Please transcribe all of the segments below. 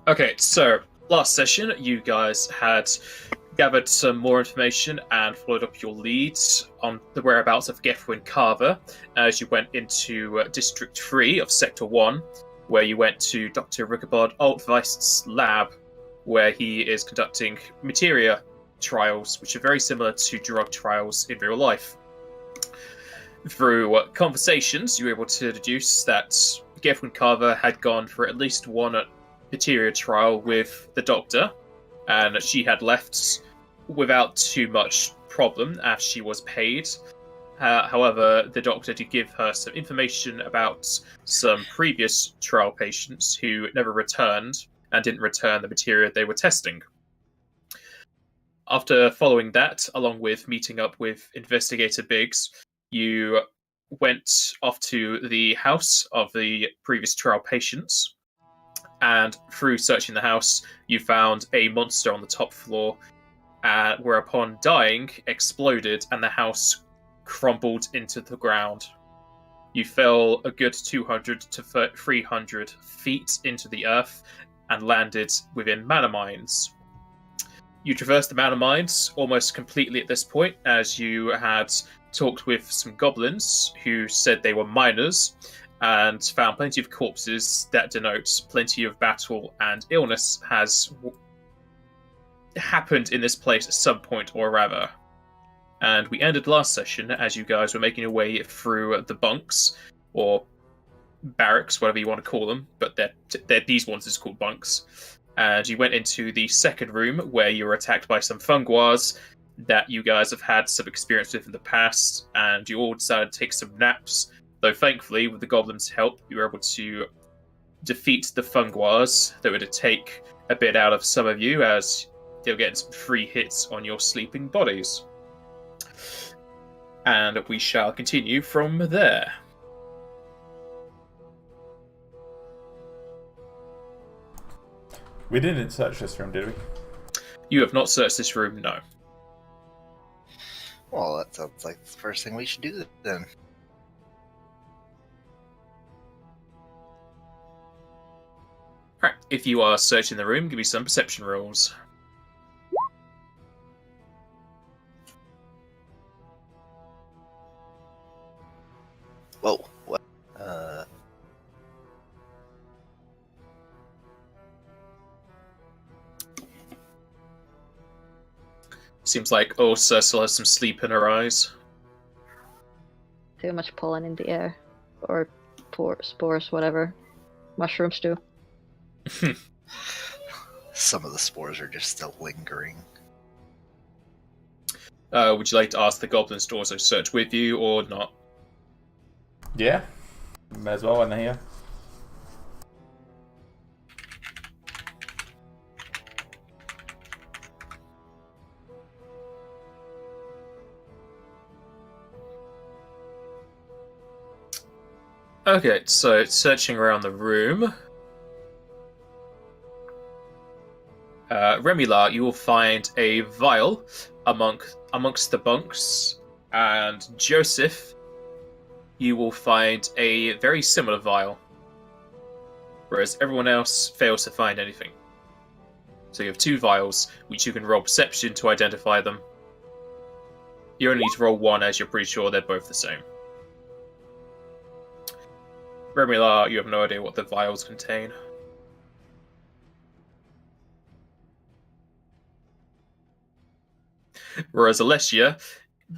Okay, so last session, you guys had gathered some more information and followed up your leads on the whereabouts of Gefwin Carver as you went into District 3 of Sector 1, where you went to Dr. Rigobard Altweist's lab, where he is conducting Materia trials, which are very similar to drug trials in real life. Through conversations, you were able to deduce that Gefwin Carver had gone for at least one Materia trial with the doctor, and she had left without too much problem as she was paid. However, the doctor did give her some information about some previous trial patients who never returned and didn't return the materia they were testing. After following that, along with meeting up with Investigator Biggs, you went off to the house of the previous trial patients, and through searching the house, you found a monster on the top floor, whereupon dying, exploded, and the house crumbled into the ground. You fell a good 200 to 300 feet into the earth and landed within mana mines. You traversed the mana mines almost completely at this point, as you had talked with some goblins who said they were miners, and found plenty of corpses that denote plenty of battle and illness has happened in this place at some point or other. And we ended last session as you guys were making your way through the bunks, or barracks, whatever you want to call them, but these ones is called bunks. And you went into the second room where you were attacked by some funguars that you guys have had some experience with in the past, and you all decided to take some naps. Though thankfully, with the goblins' help, you were able to defeat the funguars that would take a bit out of some of you, as they were getting some free hits on your sleeping bodies. And we shall continue from there. We didn't search this room, did we? You have not searched this room, no. Well, that sounds like the first thing we should do then. Alright, if you are searching the room, give me some perception rolls. Whoa, what? Seems like Ursa still has some sleep in her eyes. Too much pollen in the air. Or spores, whatever. Mushrooms do. Some of the spores are just still lingering. Would you like to ask the goblins to also search with you, or not? Yeah. May as well when they're here. Okay, so searching around the room. Remila, you will find a vial amongst the bunks, and Joseph, you will find a very similar vial, whereas everyone else fails to find anything. So you have two vials, which you can roll perception to identify them. You only need to roll one, as you're pretty sure they're both the same. Remila, you have no idea what the vials contain. Whereas Alessia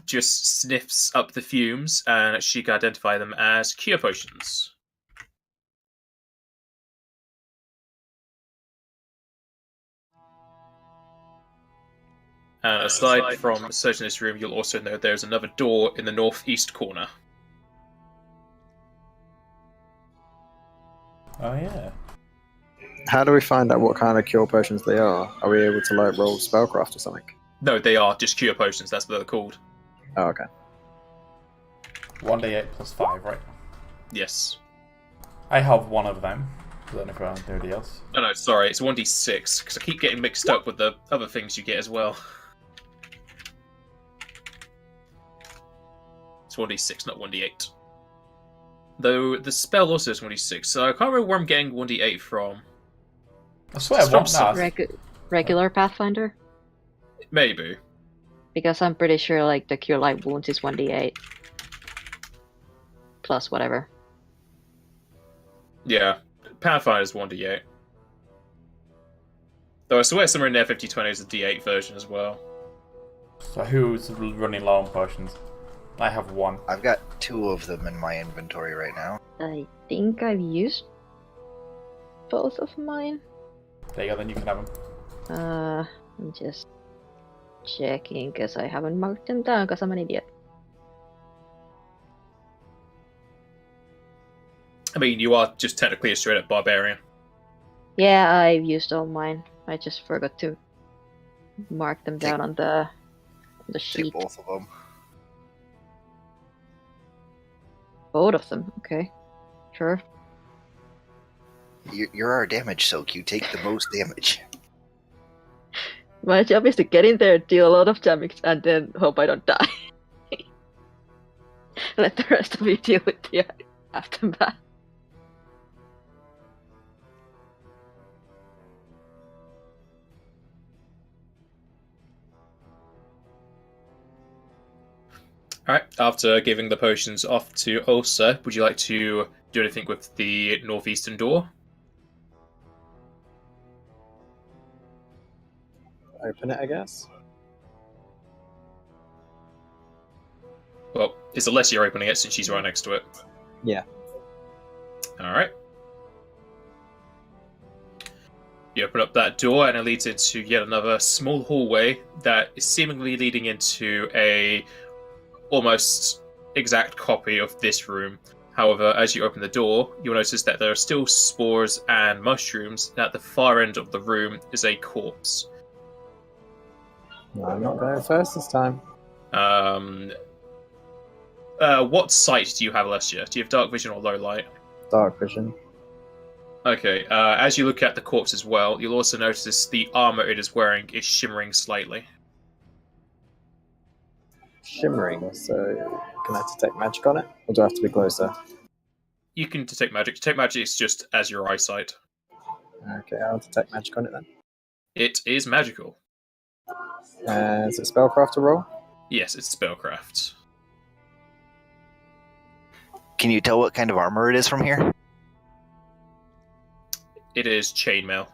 just sniffs up the fumes, and she can identify them as cure potions. And aside from searching this room, you'll also know there's another door in the northeast corner. Oh, yeah. How do we find out what kind of cure potions they are? Are we able to roll spellcraft or something? No, they are just cure potions, that's what they're called. Oh, okay. 1d8 plus 5, right? Yes. I have one of them. I don't know if I have anybody else. No, sorry, it's 1d6, because I keep getting mixed up with the other things you get as well. It's 1d6, not 1d8. Though the spell also is 1d6, so I can't remember where I'm getting 1d8 from. I swear, It's from what? Nah, Regular Pathfinder? Maybe. Because I'm pretty sure like the Cure Light Wounds is 1d8. Plus whatever. Yeah. Pathfinder's 1d8. Though I swear somewhere in there FFD20 is a d8 version as well. so who's running low on potions? I have one. I've got 2 of them in my inventory right now. I think I've used both of mine. There you go, then you can have them. I'm just checking because I haven't marked them down because I'm an idiot. I mean, you are just technically a straight up barbarian. Yeah, I've used all mine. I just forgot to mark them down on the Take sheet. both of them. Both of them. Okay, sure. You're our damage soak. You take the most damage. My job is to get in there, deal a lot of damage, and then hope I don't die. Let the rest of you deal with the aftermath. Alright, after giving the potions off to Ulsa, would you like to do anything with the northeastern door? Open it, I guess. Well, it's unless you're opening it since she's right next to it. Yeah. Alright. You open up that door and it leads into yet another small hallway that is seemingly leading into a almost exact copy of this room. However, as you open the door, you'll notice that there are still spores and mushrooms, and at the far end of the room is a corpse. No, I'm not going first this time. What sight do you have, Alessia? Do you have dark vision or low light? Dark vision. Okay, as you look at the corpse as well, you'll also notice the armor it is wearing is shimmering slightly. Shimmering, so can I detect magic on it? Or do I have to be closer? You can detect magic. Detect magic is just as your eyesight. Okay, I'll detect magic on it then. It is magical. Is it spellcraft to roll? Yes, it's spellcraft. Can you tell what kind of armor it is from here? It is chainmail.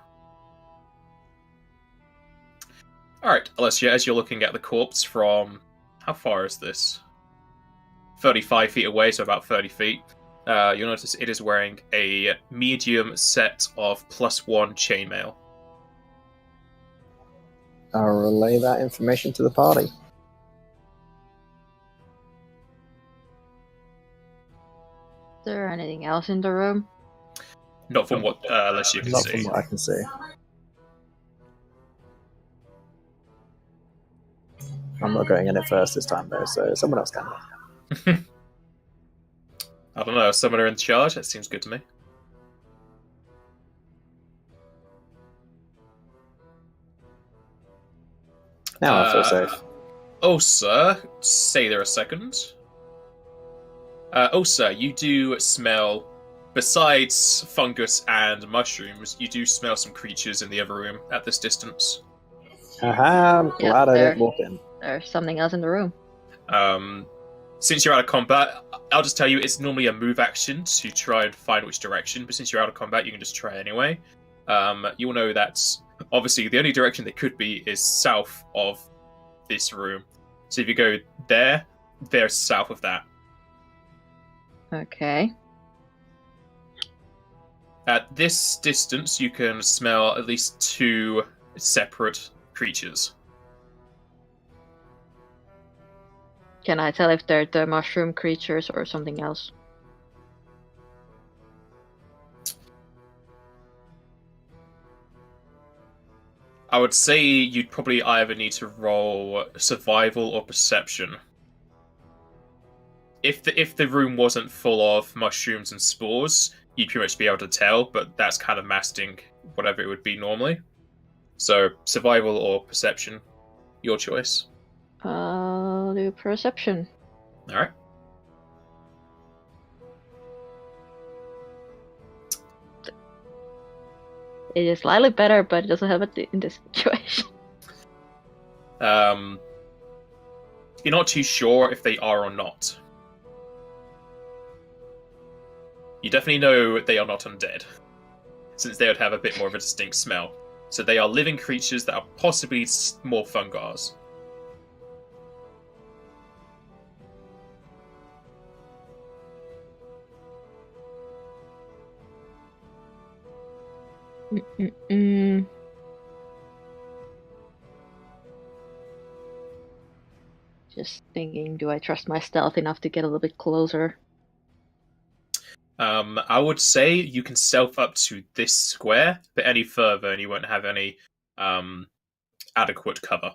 Alright, Alessia, as you're looking at the corpse from... How far is this? 35 feet away, so about 30 feet. You'll notice it is wearing a medium set of +1 chainmail. I'll relay that information to the party. Is there anything else in the room? Not from what Alessia can Not see. from what I can see. I'm not going in it first this time though, so someone else can. I don't know, summoner in charge? That seems good to me. Now I feel safe. Oh, sir, stay there a second. Oh, sir, you do smell, besides fungus and mushrooms, you do smell some creatures in the other room at this distance. Haha, I'm Yeah, glad I there. didn't walk in. There's something else in the room. Since you're out of combat, I'll just tell you it's normally a move action to try and find which direction, but since you're out of combat, you can just try anyway. You'll know that, obviously, the only direction they could be is south of this room. So if you go there, they're south of that. Okay. At this distance, you can smell at least 2 separate creatures. Can I tell if they're the mushroom creatures or something else? I would say you'd probably either need to roll survival or perception. If the room wasn't full of mushrooms and spores, you'd pretty much be able to tell, but that's kind of masking whatever it would be normally. So, survival or perception, your choice. I'll do perception. Alright. It is slightly better, but it doesn't help it in this situation. You're not too sure if they are or not. You definitely know they are not undead, since they would have a bit more of a distinct smell. So they are living creatures that are possibly more fungars. Just thinking, do I trust my stealth enough to get a little bit closer? I would say you can stealth up to this square, but any further and you won't have any adequate cover.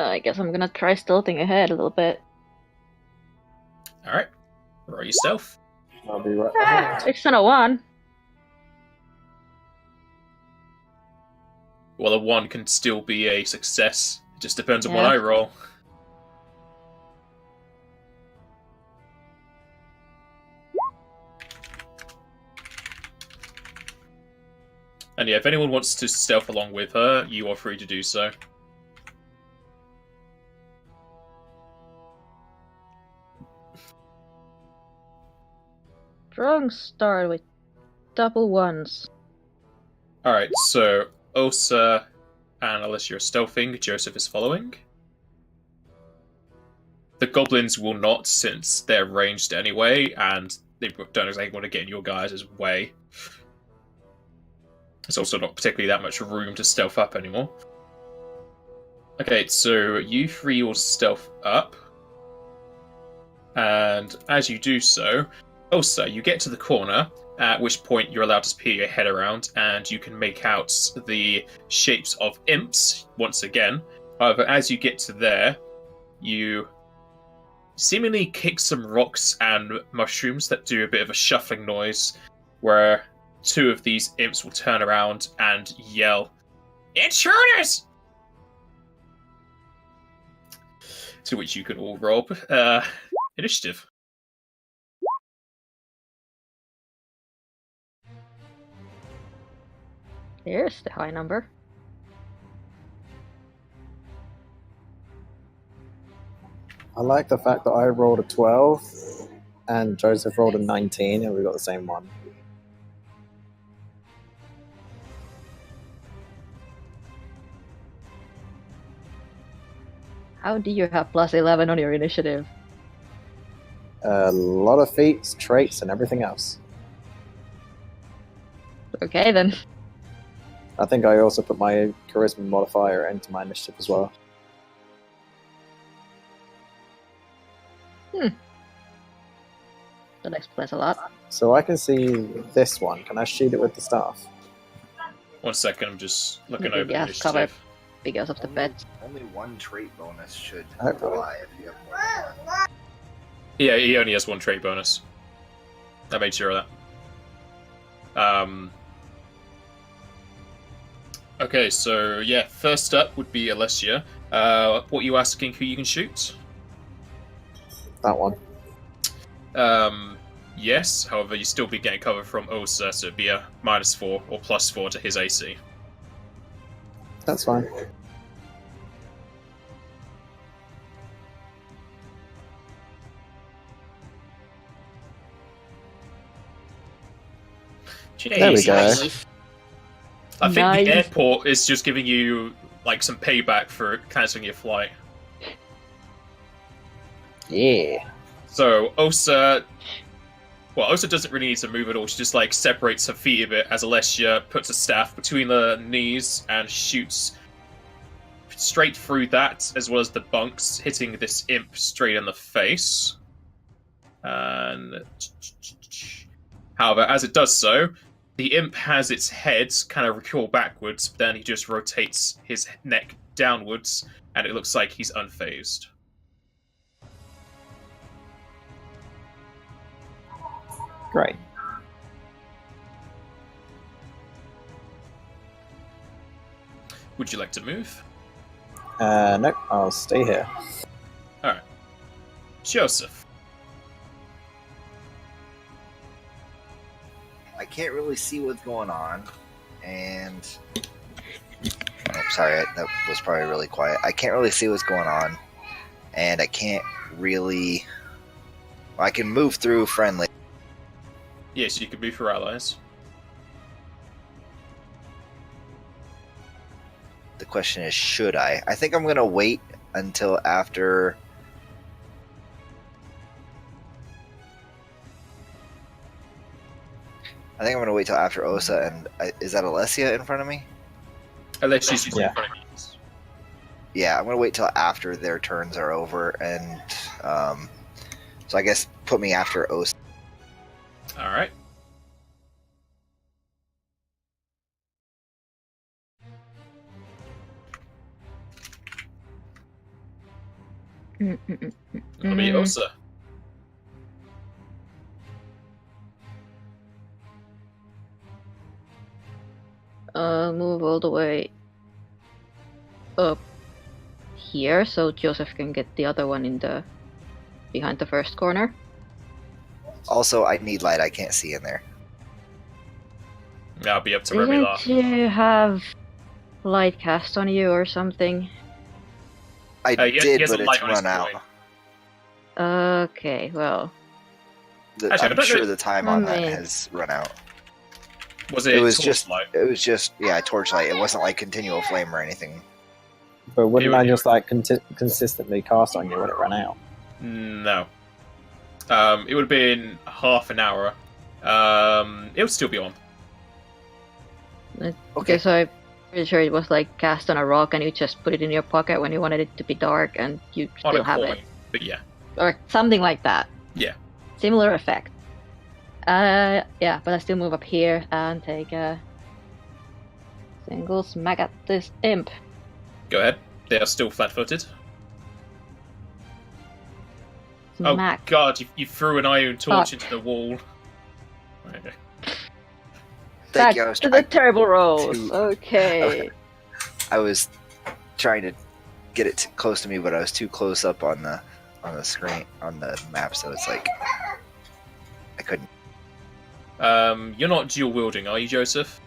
I guess I'm gonna try stealthing ahead a little bit. Alright. Roll your stealth. I'll be right behind. 6 and a 1. Well, a 1 can still be a success. It just depends on what Yeah. I roll. And yeah, if anyone wants to stealth along with her, you are free to do so. Strong start with double ones. Alright, so Osa and unless you're stealthing, Joseph is following. The goblins will not, since they're ranged anyway, and they don't exactly want to get in your guys' way. There's also not particularly that much room to stealth up anymore. Okay, so you three will stealth up. And as you do so, Osa, you get to the corner, at which point you're allowed to peer your head around, and you can make out the shapes of imps once again. However, as you get to there, you seemingly kick some rocks and mushrooms that do a bit of a shuffling noise, where 2 of these imps will turn around and yell, "Intruders!" To which you can all roll initiative. There's the high number. I like the fact that I rolled a 12 and Joseph rolled a 19 and we got the same one. How do you have plus 11 on your initiative? A lot of feats, traits, and everything else. Okay then. I think I also put my charisma modifier into my initiative as well. That explains a lot. So I can see this one. Can I shoot it with the staff? 1 second, I'm just looking Maybe over the has covered initiative. because of the pets. Only 1 trait bonus should Hopefully. apply if you have more than 1. Yeah, he only has 1 trait bonus. I made sure of that. Okay, so yeah, first up would be Alessia. What are you asking who you can shoot? That one. Yes, however, you still be getting cover from Osa, so it'd be a -4 or +4 to his AC. That's fine. There we go. I think Nice. the airport is just giving you like some payback for cancelling your flight. Yeah. So Osa doesn't really need to move at all. She just like separates her feet a bit as Alessia puts a staff between the knees and shoots straight through that, as well as the bunks, hitting this imp straight in the face. And however, as it does so, the imp has its head kind of recoil backwards, but then he just rotates his neck downwards, and it looks like he's unfazed. Great. Would you like to move? Nope, I'll stay here. Joseph. I can't really see what's going on, and oh, sorry, that was probably really quiet. I can't really see what's going on, and I can't really. I can move through friendly. Yes, you can move for allies. The question is, should I? I think I'm gonna wait until after. I think I'm gonna wait till after Osa, and is that Alessia in front of me? Unless she's using Yeah. front of you. Yeah, I'm gonna wait till after their turns are over, and so I guess put me after Osa. Alright. That'll be Osa. Move all the way up here so Joseph can get the other one in the behind the first corner. Also, I need light. I can't see in there. That'll be up to Didn't Remila. you have light cast on you or something? I He did, has a but light it's on his run out. coin. Okay, well, Actually, I I'm don't sure know- the time on that Alright. has run out. Was it? It was just, Torchlight? torchlight. It wasn't like continual flame or anything. But wouldn't It I would- just like consistently cast on you when it ran out? No. It would have been half an hour. It would still be on. Okay. because I'm pretty sure it was like cast on a rock and you just put it in your pocket when you wanted it to be dark and you On still a have coin. it. But yeah. Or something like that. Yeah. Similar effect. Yeah, but I still move up here and take a single smack at this imp. Go ahead. They are still flat-footed. Smack. Oh god, you threw an iron torch Fuck. into the wall. Okay. Thank Back you. I was to the trying. terrible rolls. to- Okay. I was trying to get it close to me, but I was too close up on the screen on the map, so it's like I couldn't. You're not dual wielding, are you, Joseph?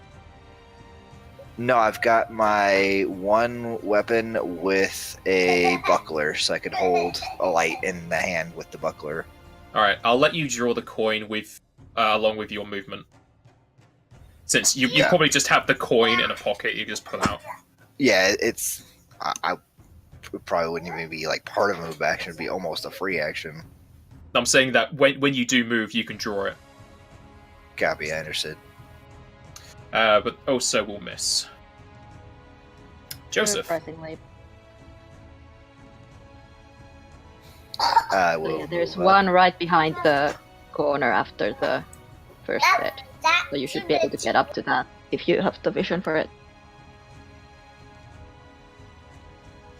No, I've got my one weapon with a buckler, so I could hold a light in the hand with the buckler. Alright, I'll let you draw the coin with along with your movement. Since you Yeah. probably just have the coin in a pocket you just pull out. Yeah, it's. I it probably wouldn't even be like part of a move action. It'd be almost a free action. I'm saying that when you do move, you can draw it. Copy, I understood. But also will miss. Joseph. Surprisingly. I So will. yeah, there's move up. one right behind the corner after the first bit. So you should be able to get up to that if you have the vision for it.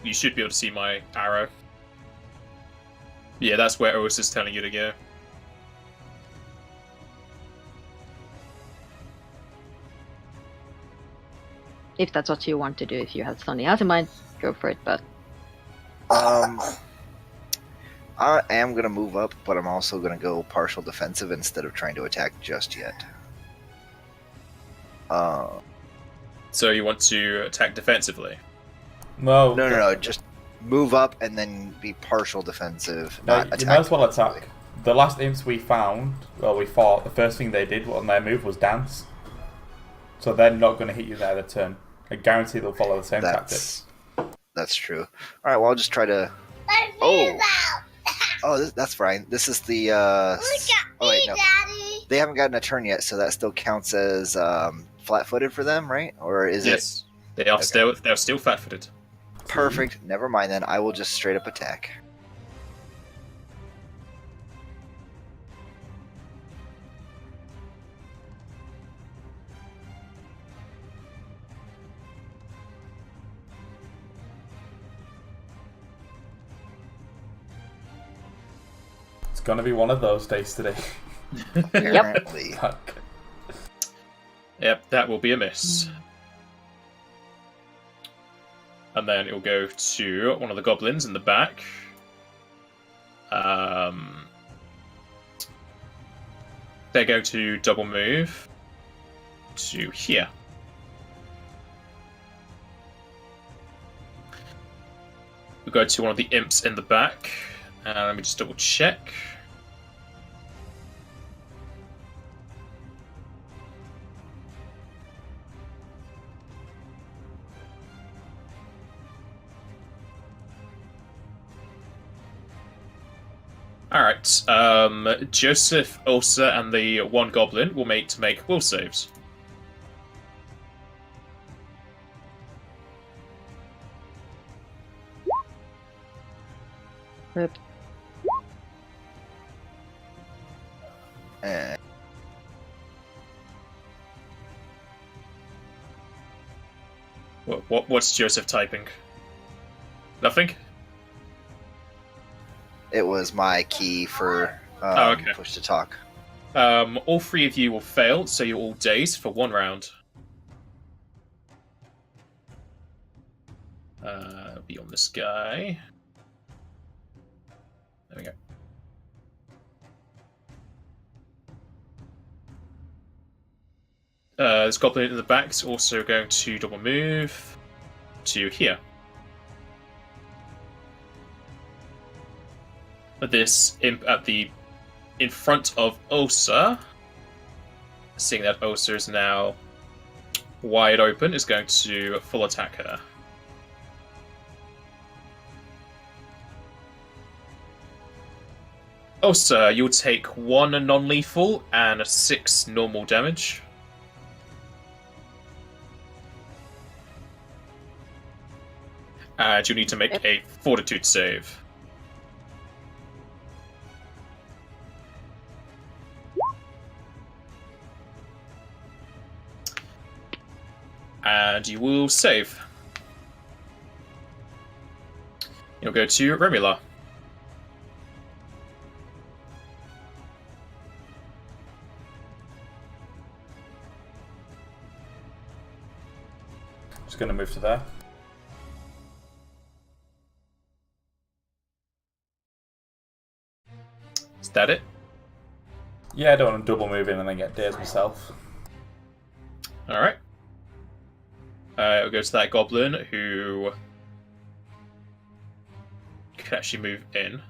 You should be able to see my arrow. Yeah, that's where Oris is telling you to go. If that's what you want to do, if you have something else in mind, go for it, but I am gonna move up, but I'm also gonna go partial defensive instead of trying to attack just yet. So you want to attack defensively? No, No, just move up and then be partial defensive. No, Not you attack might as well defensively. attack. The last imps we found, well, we fought, the first thing they did on their move was dance. So they're not going to hit you there the turn. I guarantee they'll follow the same tactics. That's true. All right, well, I'll just try to. That's fine. This is the. Oh wait, no. They haven't gotten a turn yet, so that still counts as flat-footed for them, right? Or is it Yes. They are Okay. they're still flat-footed. perfect? Never mind then. I will just straight up attack. It's going to be one of those days today. Apparently. Fuck. Yep, that will be a miss. And then it'll go to one of the goblins in the back. They're going to double move to here. We'll go to one of the imps in the back, and let me just double check. Alright, Joseph, Ulsa, and the one goblin will make will saves. Rip. What's Joseph typing? Nothing? It was my key for okay. push to talk. All three of you will fail, so you're all dazed for 1 round. Be on this guy. There we go. This goblin in the back is also going to double move to here. This imp in front of Osa, seeing that Osa is now wide open, is going to full attack her. Osa, you'll take 1 non-lethal and 6 normal damage. And you need to make a fortitude save. And you will save. You'll go to Remula. Just going to move to there. Is that it? Yeah, I don't want to double move in and then get dazed myself. Alright. I'll go to that goblin who can actually move in.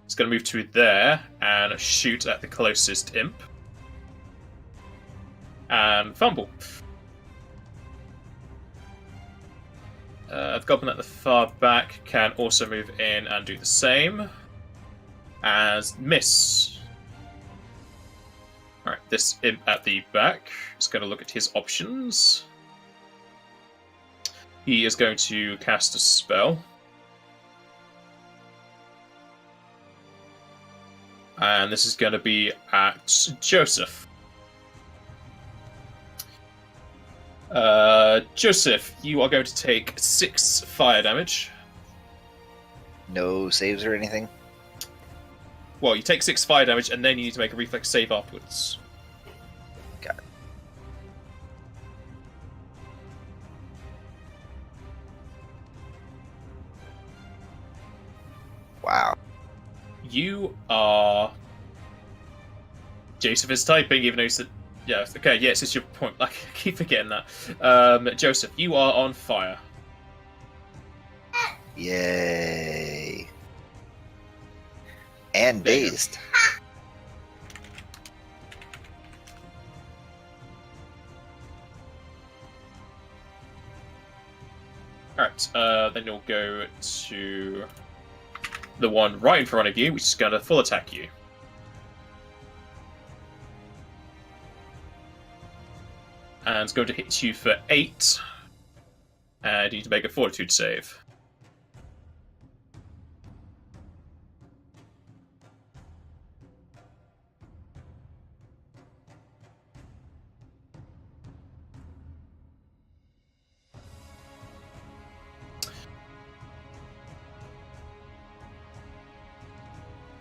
It's going to move to there and shoot at the closest imp. And fumble. The goblin at the far back can also move in and do the same. As miss. Alright, this imp at the back is going to look at his options. He is going to cast a spell. And this is going to be at Joseph. Joseph, you are going to take 6 fire damage. No saves or anything? Well, you take 6 fire damage, and then you need to make a reflex save afterwards. Got it. Wow. You are... Joseph is typing, even though he said... Yeah, okay, yes, it's your point. I keep forgetting that. Joseph, you are on fire. Yay. And dazed. Alright, then you'll go to the one right in front of you, which is going to full attack you. And it's going to hit you for 8. And you need to make a fortitude save.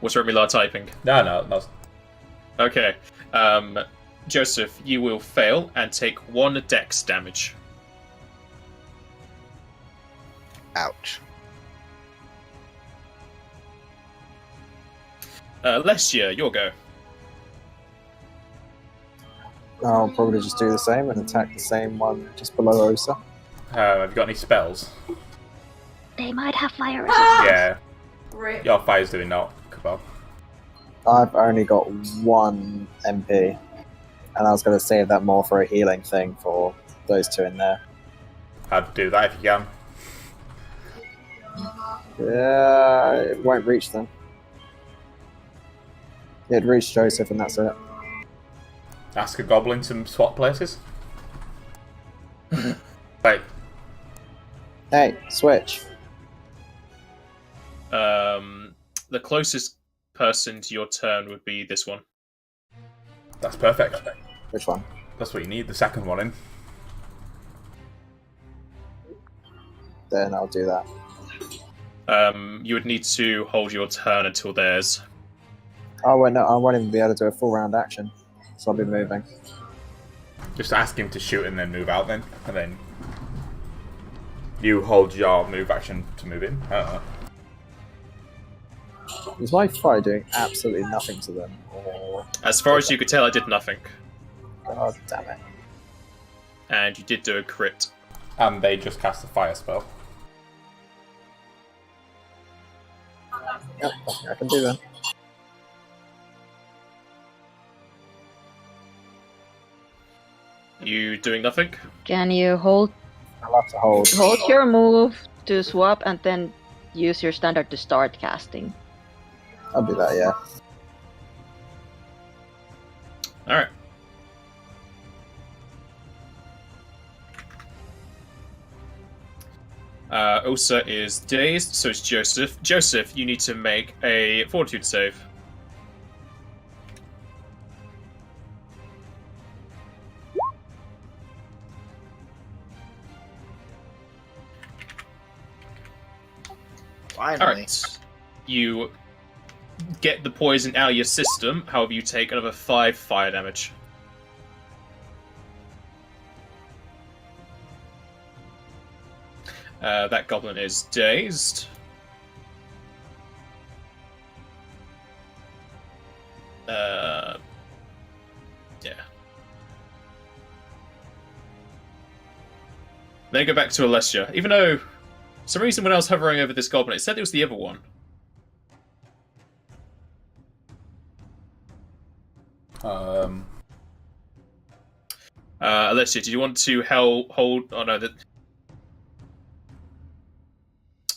What's Remila typing? No. Okay. Joseph, you will fail and take 1 dex damage. Ouch. Lestia, your go. I'll probably just do the same and attack the same one just below Osa. Have you got any spells? They might have fire resistance. Yeah, Rip. your fire's doing not, Cabal. I've only got 1 MP, and I was going to save that more for a healing thing for those 2 in there. I'd do that if you can. Yeah, it won't reach them. It'd reach Joseph, and that's it. Ask a goblin to swap places. Wait, Hey, switch. The closest person to your turn would be this one. that's perfect. Which one? That's what you need, the second one in. Then I'll do that. You would need to hold your turn until theirs. Oh, wait, no, I won't even be able to do a full round action, so I'll be moving. Just ask him to shoot and then move out then. And then you hold your move action to move in. Is my fire doing absolutely nothing to them? Or... As far as you could tell, I did nothing. God damn it. And you did do a crit. And they just cast a fire spell. Yep, I can do that. You doing nothing? Can you hold I'll have to hold. your move to swap and then use your standard to start casting? I'll do that, yeah. Alright. Osa is dazed, so is Joseph. Joseph, you need to make a fortitude save. Finally. Alright. You get the poison out of your system, however you take another 5 fire damage. That goblin is dazed. Yeah. Then go back to Alessia. Even though, for some reason when I was hovering over this goblin, it said it was the other one. Alessia, did you want to hold... Oh no,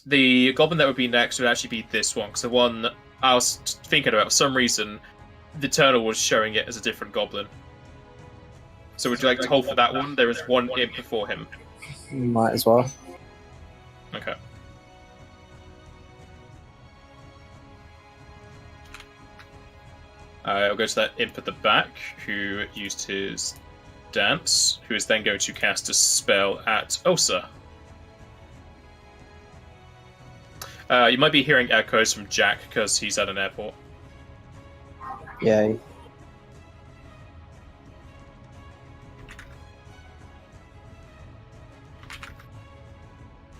the goblin that would be next would actually be this one, because the one I was thinking about, for some reason, the Eternal was showing it as a different goblin. So would you like to hold for that one? There is one imp before him. Might as well. Okay. I'll go to that imp at the back, who used his dance, who is then going to cast a spell at Osa. You might be hearing echoes from Jack, because he's at an airport. Yay.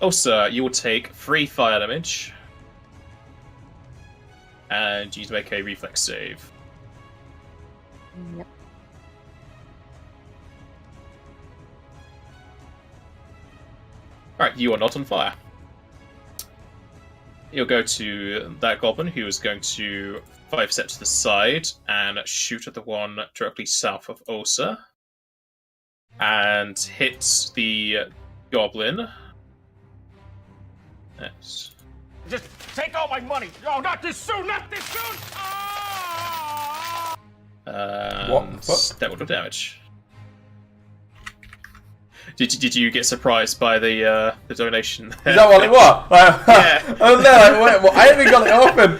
Osa, you will take 3 fire damage. And you need to make a reflex save. Yep. Alright, you are not on fire. You'll go to that goblin who is going to 5 steps to the side and shoot at the one directly south of Osa. And hits the goblin. Yes. Just take all my money! No, not this soon! Not this soon! Ah! What the fuck? That would do damage. Did you get surprised by the donation? Is that what it was? Yeah. I was there like, wait, well, I haven't got it open!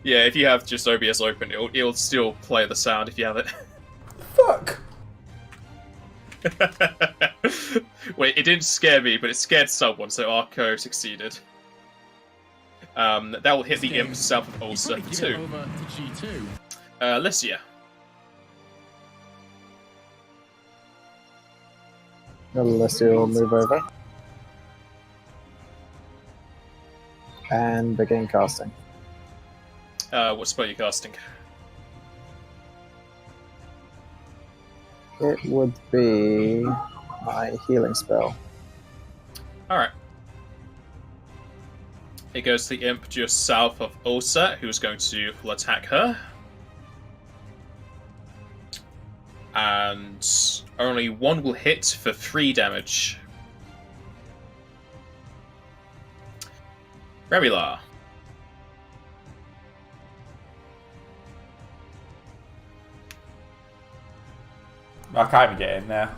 Yeah, if you have just OBS open, it'll still play the sound if you have it. Fuck! Wait, it didn't scare me, but it scared someone, so Arco succeeded. That will hit the imp south of Ulster for 2. Over to G2. Lissia. Unless you'll move over. and begin casting. What spell are you casting? It would be my healing spell. Alright. It goes to the imp just south of Ulsa, who's going to full attack her. And only one will hit for 3 damage. Remila. I can't even get in there.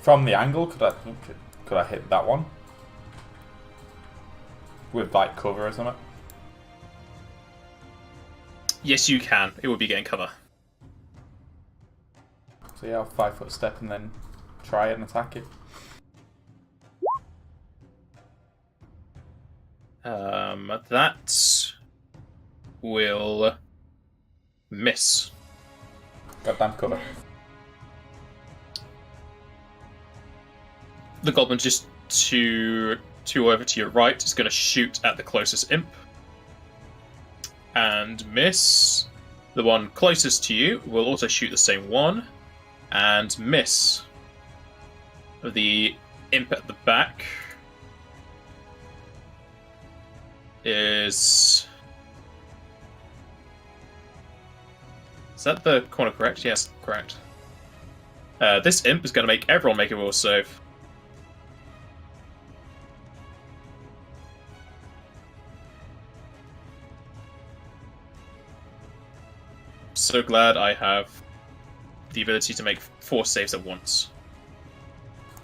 From the angle, could I hit that one? With like cover or something? Yes, you can. It would be getting cover. So yeah, I'll 5 foot step and then try it and attack it. That will miss. Goddamn cover. The goblin just two over to your right is going to shoot at the closest imp. And miss. The one closest to you will also shoot the same one. And miss. The imp at the back is that the corner correct? Yes, correct. This imp is going to make everyone make a will save. So glad I have the ability to make 4 saves at once.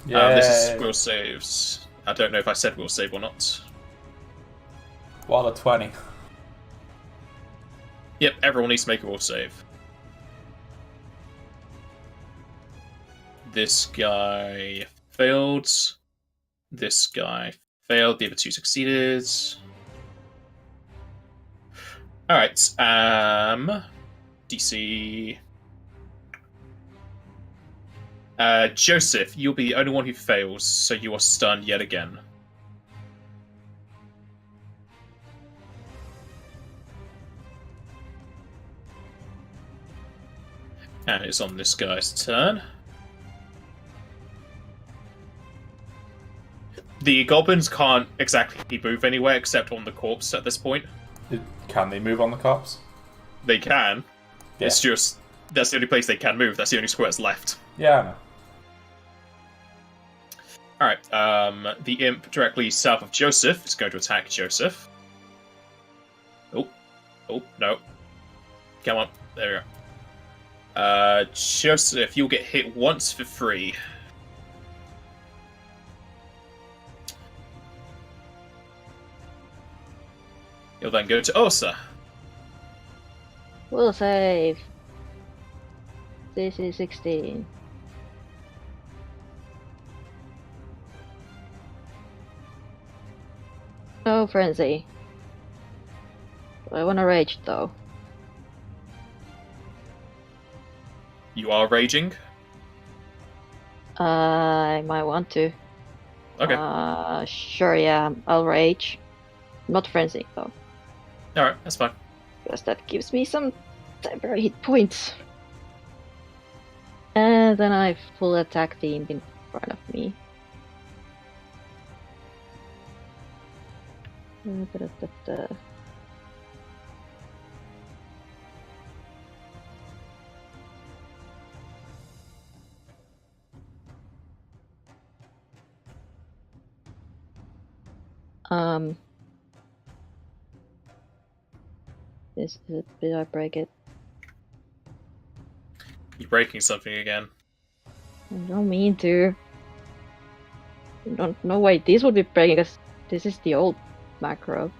Yeah. This is will saves. I don't know if I said will save or not. What a 20. Yep, everyone needs to make a will save. This guy failed. This guy failed. The other 2 succeeded. Alright, DC. Joseph, you'll be the only one who fails, so you are stunned yet again. And it's on this guy's turn. The goblins can't exactly move anywhere except on the corpse at this point. Can they move on the cops? They can. Yeah. It's just that's the only place they can move. That's the only square that's left. Yeah, I know. Alright, the imp directly south of Joseph is going to attack Joseph. Oh, no. Come on, there we go. Joseph, you'll get hit once for free. You'll then go to Osa. Will save. This is 16. No frenzy. I wanna rage though. You are raging? I might want to. Okay. Sure, yeah, I'll rage. Not frenzy though. Alright, that's fine. Because that gives me some temporary hit points. And then I full attack the imp in front of me. Did I break it? You're breaking something again. I don't mean to. No way, this would be breaking because this is the old macro.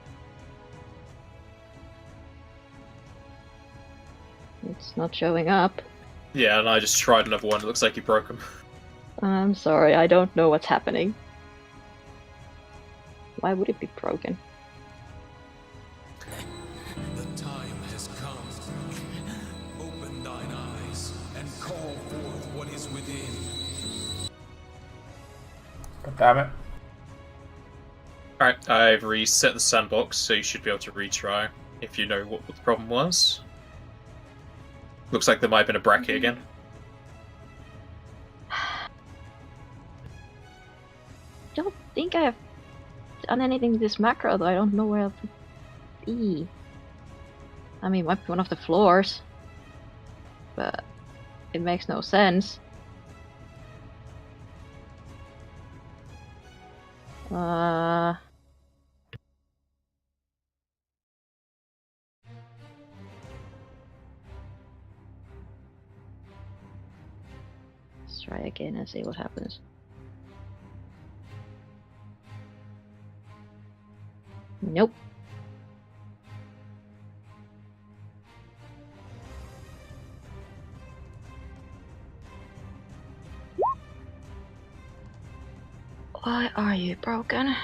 It's not showing up. Yeah, and I just tried another one. It looks like you broke them. I'm sorry, I don't know what's happening. Why would it be broken? The time has come. Open God damn it. Alright, I've reset the sandbox, so you should be able to retry if you know what the problem was. Looks like there might have been a bracket again. Don't think I have done anything with this macro, though. I don't know where else to be. I mean, it might be one of the floors, but it makes no sense. Let's try again and see what happens. Nope. Why are you broken?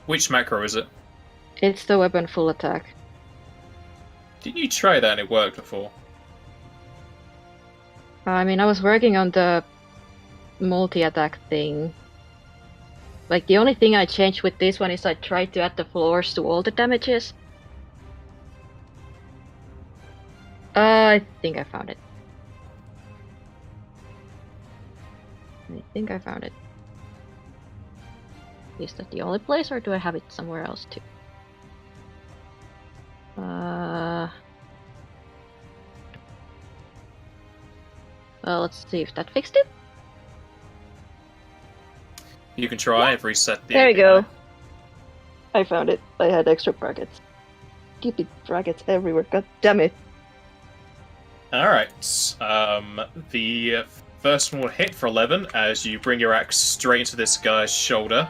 Which macro is it? It's the weapon full attack. Didn't you try that and it worked before? I mean, I was working on the multi-attack thing. Like, the only thing I changed with this one is I tried to add the floors to all the damages. I think I found it. Is that the only place, or do I have it somewhere else too? Well, let's see if that fixed it. You can try. I've reset the There we API. go. I found it. I had extra brackets. Stupid brackets everywhere. God damn it. Alright. The first one will hit for 11 as you bring your axe straight into this guy's shoulder.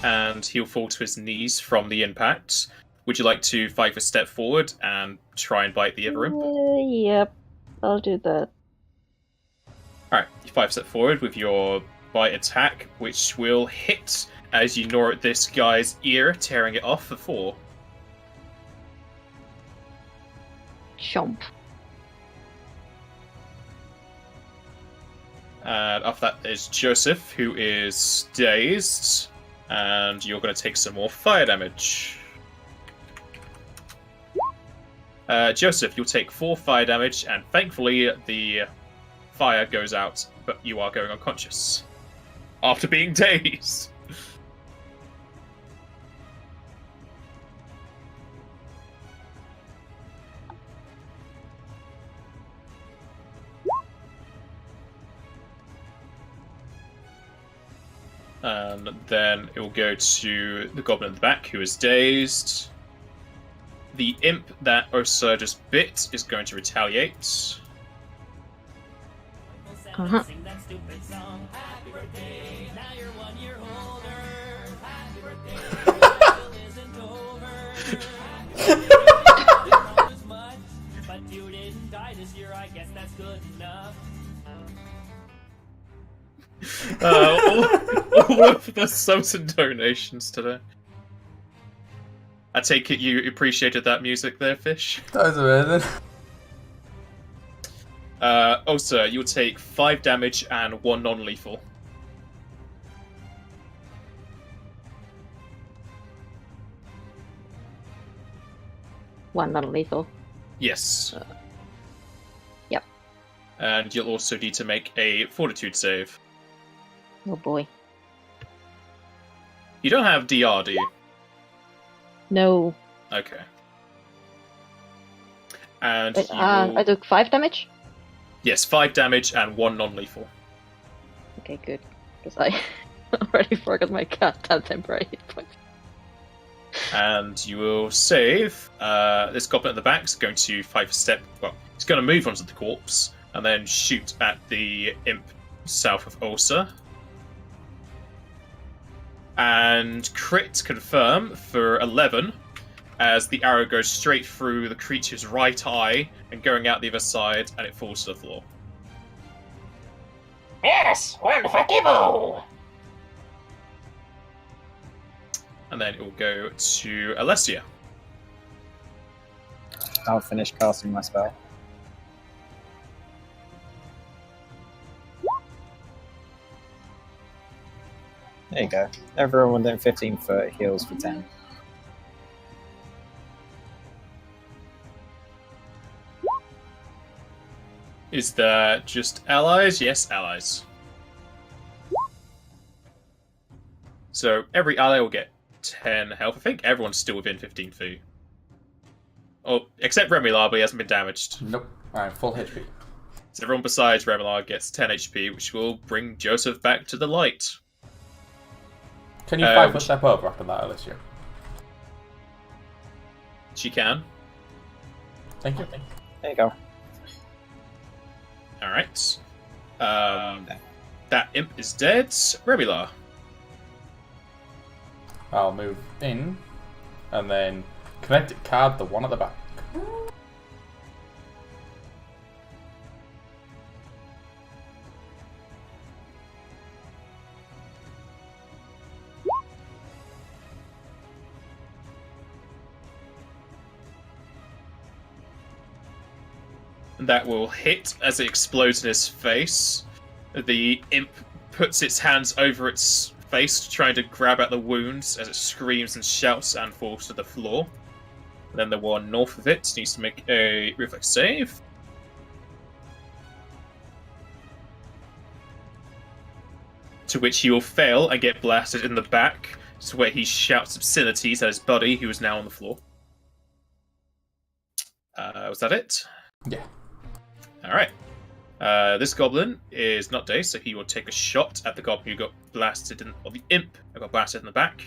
And he'll fall to his knees from the impact. Would you like to 5 a step forward and try and bite the other imp? Yep. I'll do that. Alright, you 5 step forward with your bite attack, which will hit as you gnaw at this guy's ear, tearing it off for 4. Chomp. And after that is Joseph, who is dazed, and you're going to take some more fire damage. Joseph, you'll take 4 fire damage, and thankfully the fire goes out, but you are going unconscious. After being dazed. And then it will go to the goblin at the back, who is dazed. The imp that Ursa just bit is going to retaliate. Uh-huh. All of the subs and donations today. I take it you appreciated that music there, Fish? That was amazing. Ursa, you'll take 5 damage and 1 non-lethal. One non-lethal. Yes. Yep. And you'll also need to make a fortitude save. Oh boy. You don't have DR, do you? No. Okay. And Wait, you I will... took 5 damage? Yes, 5 damage and 1 non-lethal. Okay, good. Because I already forgot my cat had temporary hit points. And you will save. This goblin at the back is going to 5 step. Well, he's going to move onto the corpse and then shoot at the imp south of Ulsa. And crit confirm for 11, as the arrow goes straight through the creature's right eye and going out the other side, and it falls to the floor. Yes, unforgivable. And then it will go to Alessia. I'll finish casting my spell. There you go. Everyone within 15 foot heals for 10. Is that just allies? Yes, allies. So every ally will get 10 health. I think everyone's still within 15 feet. Oh, except Remillar, but he hasn't been damaged. Nope. I'm full HP. So everyone besides Remillar gets 10 HP, which will bring Joseph back to the light. Can you 5 foot step over after that, Alicia? She can. Thank you. There you go. Alright. That imp is dead. Remillar. I'll move in, and then kinetic card the one at the back. That will hit as it explodes in his face. The imp puts its hands over its face, trying to grab at the wounds as it screams and shouts and falls to the floor. And then the one north of it needs to make a reflex save. To which he will fail and get blasted in the back, to where he shouts obscenities at his buddy, who is now on the floor. Was that it? Yeah. Alright. This goblin is not dazed, so he will take a shot at the goblin who got blasted in, or the imp who got blasted in the back.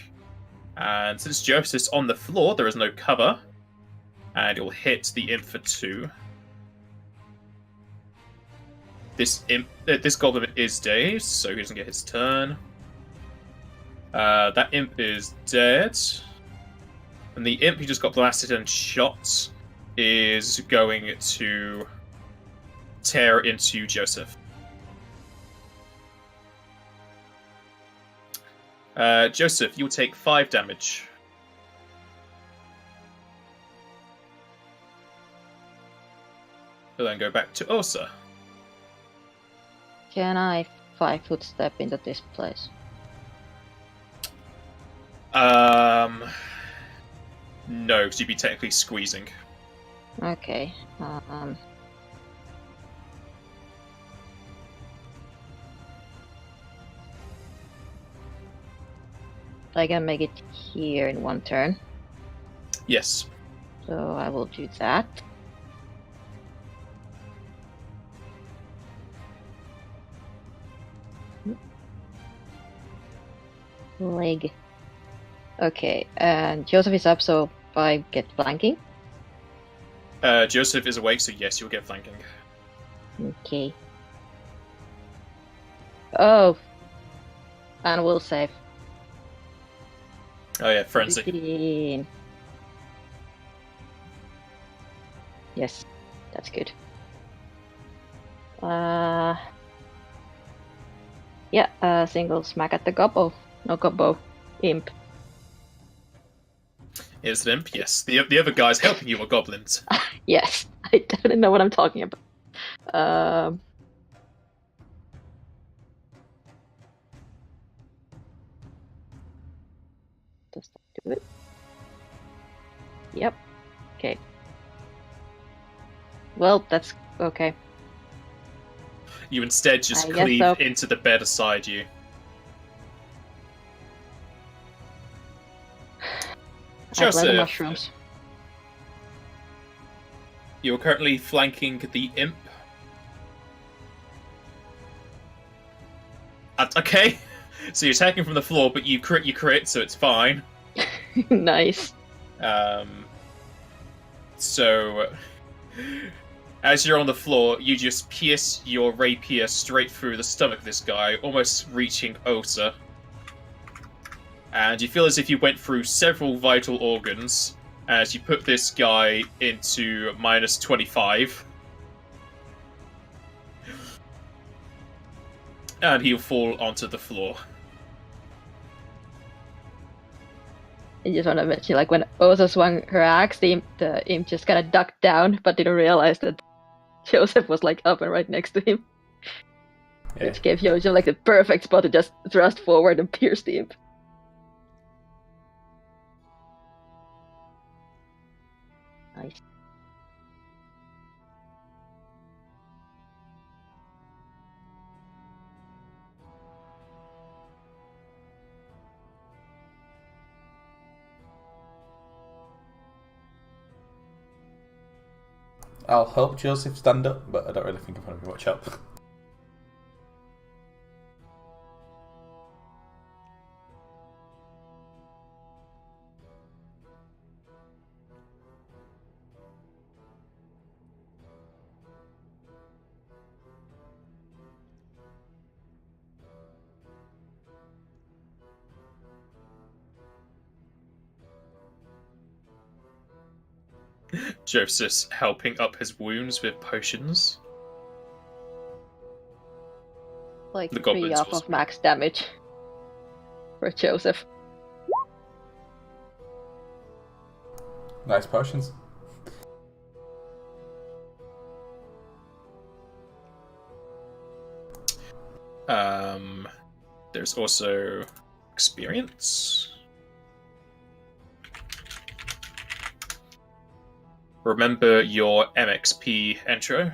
And since Joseph's on the floor, there is no cover. And it will hit the imp for 2. This goblin is dazed, so he doesn't get his turn. That imp is dead. And the imp who just got blasted and shot is going to tear into Joseph. Joseph, you'll take 5 damage. We'll then go back to Ursa. Can I 5 foot step into this place? No, because you'd be technically squeezing. Okay. I can make it here in 1 turn, Yes. so I will do that. Leg. Okay, and Joseph is up, so I get flanking. Joseph is awake, so yes, you'll get flanking. Okay. Oh, and we'll save. Oh yeah, frenzy. 15. Yes, that's good. Yeah, single smack at the gobbo. No gobbo. Imp. Is it imp? Yes. The other guys helping you are goblins. Yes, I definitely know what I'm talking about. Does that do it? Yep. Okay. Well, that's okay. You instead just I guess cleave so. into the bed beside you. I play the Joseph, mushrooms. you're currently flanking the imp. Okay, so you're attacking from the floor, but you crit, so it's fine. Nice. So, as you're on the floor, you just pierce your rapier straight through the stomach of this guy, almost reaching Osa. And you feel as if you went through several vital organs as you put this guy into minus 25. And he'll fall onto the floor. I just want to mention, like, when Osa swung her axe, the imp just kind of ducked down, but didn't realize that Joseph was, like, up and right next to him. Yeah. Which gave Jojo, like, the perfect spot to just thrust forward and pierce the imp. Nice. I'll help Joseph stand up, but I don't really think I'm going to be much help. Joseph's helping up his wounds with potions. Like, The 3 goblins off also. of max damage for Joseph. Nice potions. There's also experience. Remember your MXP intro.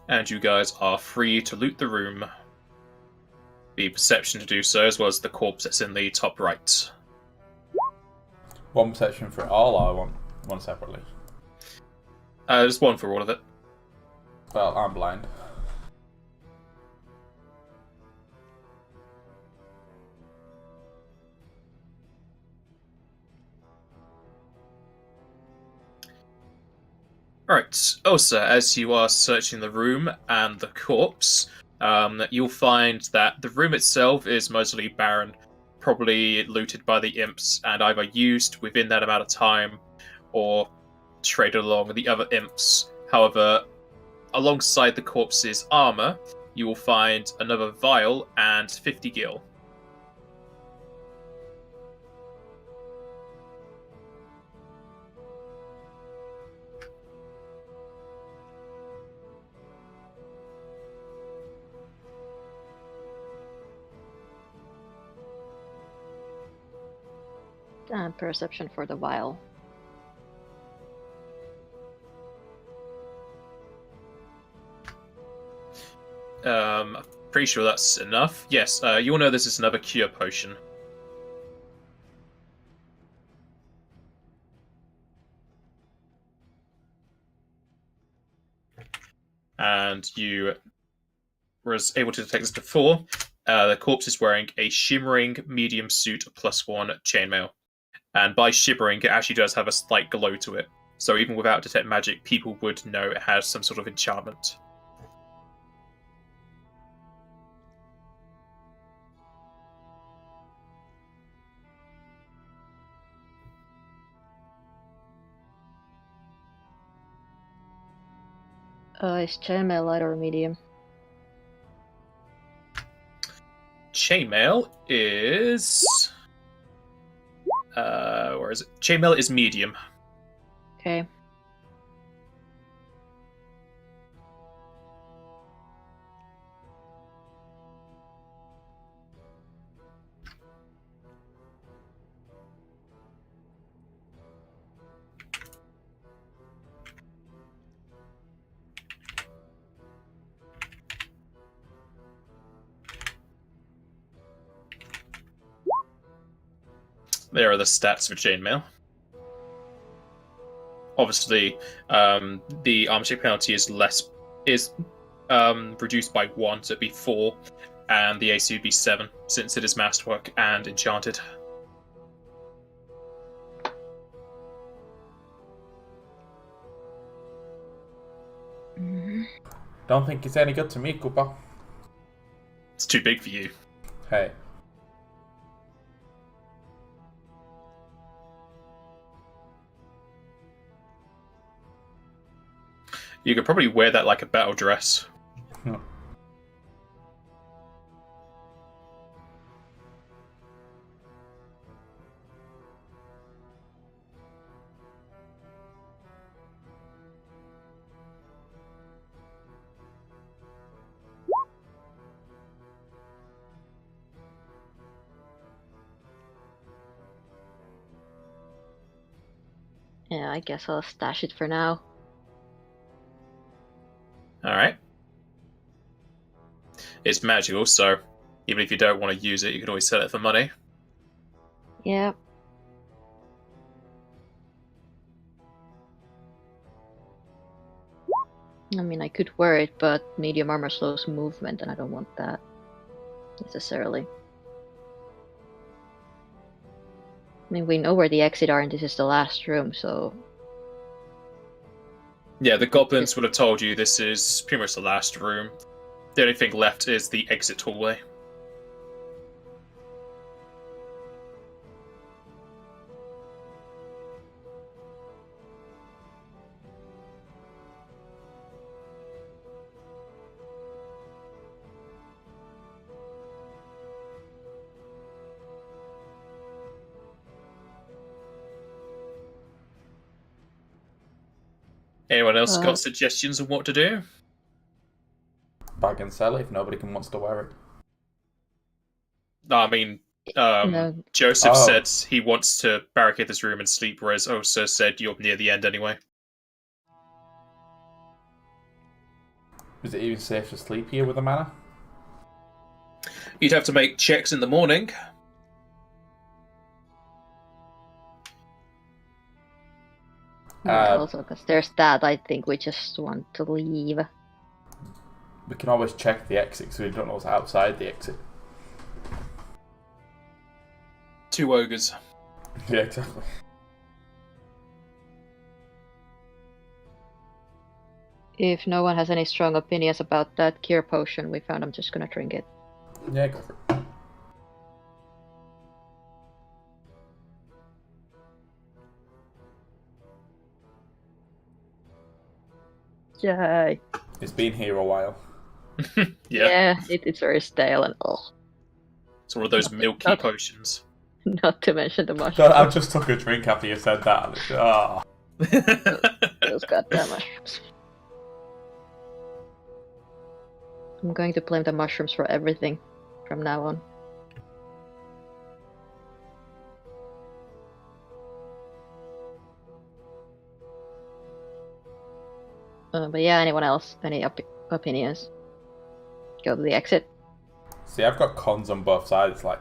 And you guys are free to loot the room. The perception to do so, as well as the corpse that's in the top right. One perception for it all, or I want one separately? There's one for all of it. Well, I'm blind. Alright, Osa, as you are searching the room and the corpse, you'll find that the room itself is mostly barren, probably looted by the imps and either used within that amount of time or traded along with the other imps. However, alongside the corpse's armor, you will find another vial and 50 gil. And perception for the vial. Pretty sure that's enough. Yes, you'll know this is another cure potion. And you was able to detect this before. The corpse is wearing a shimmering medium suit +1 chainmail. And by shimmering, it actually does have a slight glow to it. So even without detect magic, people would know it has some sort of enchantment. Is chainmail light or medium? Chainmail is... where is it? Chainmail is medium. Okay. There are the stats for chainmail. Obviously, the armor check penalty is reduced by 1, so it'd be 4, and the AC would be 7, since it is masterwork and enchanted. Don't think it's any good to me, Cooper. It's too big for you. Hey. You could probably wear that like a battle dress. Yeah, I guess I'll stash it for now. Alright. It's magical, so even if you don't want to use it, you can always sell it for money. Yeah. I mean, I could wear it, but medium armor slows movement, and I don't want that necessarily. I mean, we know where the exit are, and this is the last room, so... Yeah, the goblins would have told you this is pretty much the last room. The only thing left is the exit hallway. Anyone else got suggestions on what to do? Bag and sell it if nobody wants to wear it. I mean, No. Joseph said he wants to barricade this room and sleep, whereas Osa said you're near the end anyway. Is it even safe to sleep here with a mana? You'd have to make checks in the morning. Also, because there's that, I think we just want to leave. We can always check the exit so we don't know what's outside the exit. 2 ogres. Yeah, exactly. If no one has any strong opinions about that cure potion we found, I'm just gonna drink it. Yeah, go for it. Yay. It's been here a while. Yeah. It's very stale and It's one of those milky potions. not to mention the mushrooms. I just took a drink after you said that. Oh. Those goddamn mushrooms. I'm going to blame the mushrooms for everything from now on. But yeah, anyone else? Any opinions? Go to the exit. See, I've got cons on both sides. Like,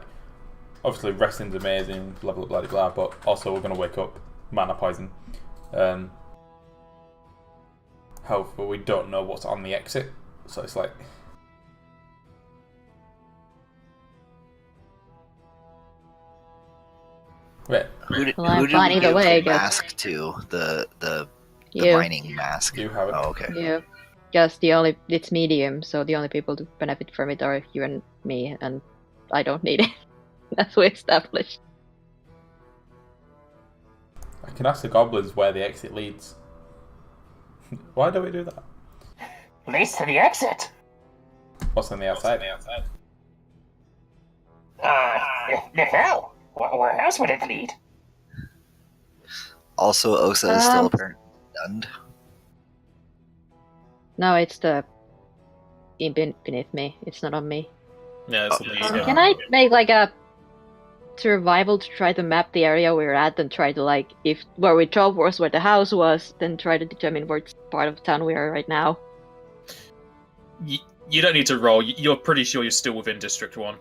obviously, resting's amazing, blah blah blah blah. But also, we're gonna wake up, mana poison. However, we don't know what's on the exit, so it's like. Wait, Who did, Well, I'm who did fine we either give way, I the guess. mask to? The You. mining mask. you have it. Oh, okay. Yeah. Just it's medium, so the only people to benefit from it are you and me, and I don't need it. As we established. I can ask the goblins where the exit leads. Why don't we do that? Leads to the exit. What's on the outside? Niffél. Where else would it lead? Also, Osa is still apparently stunned. No, it's the beneath me. It's not on me. Yeah, it's the Can I make like a survival to try to map the area we're at and try to like if where we drove was where the house was, then try to determine which part of town we are right now. You don't need to roll. You're pretty sure you're still within District 1.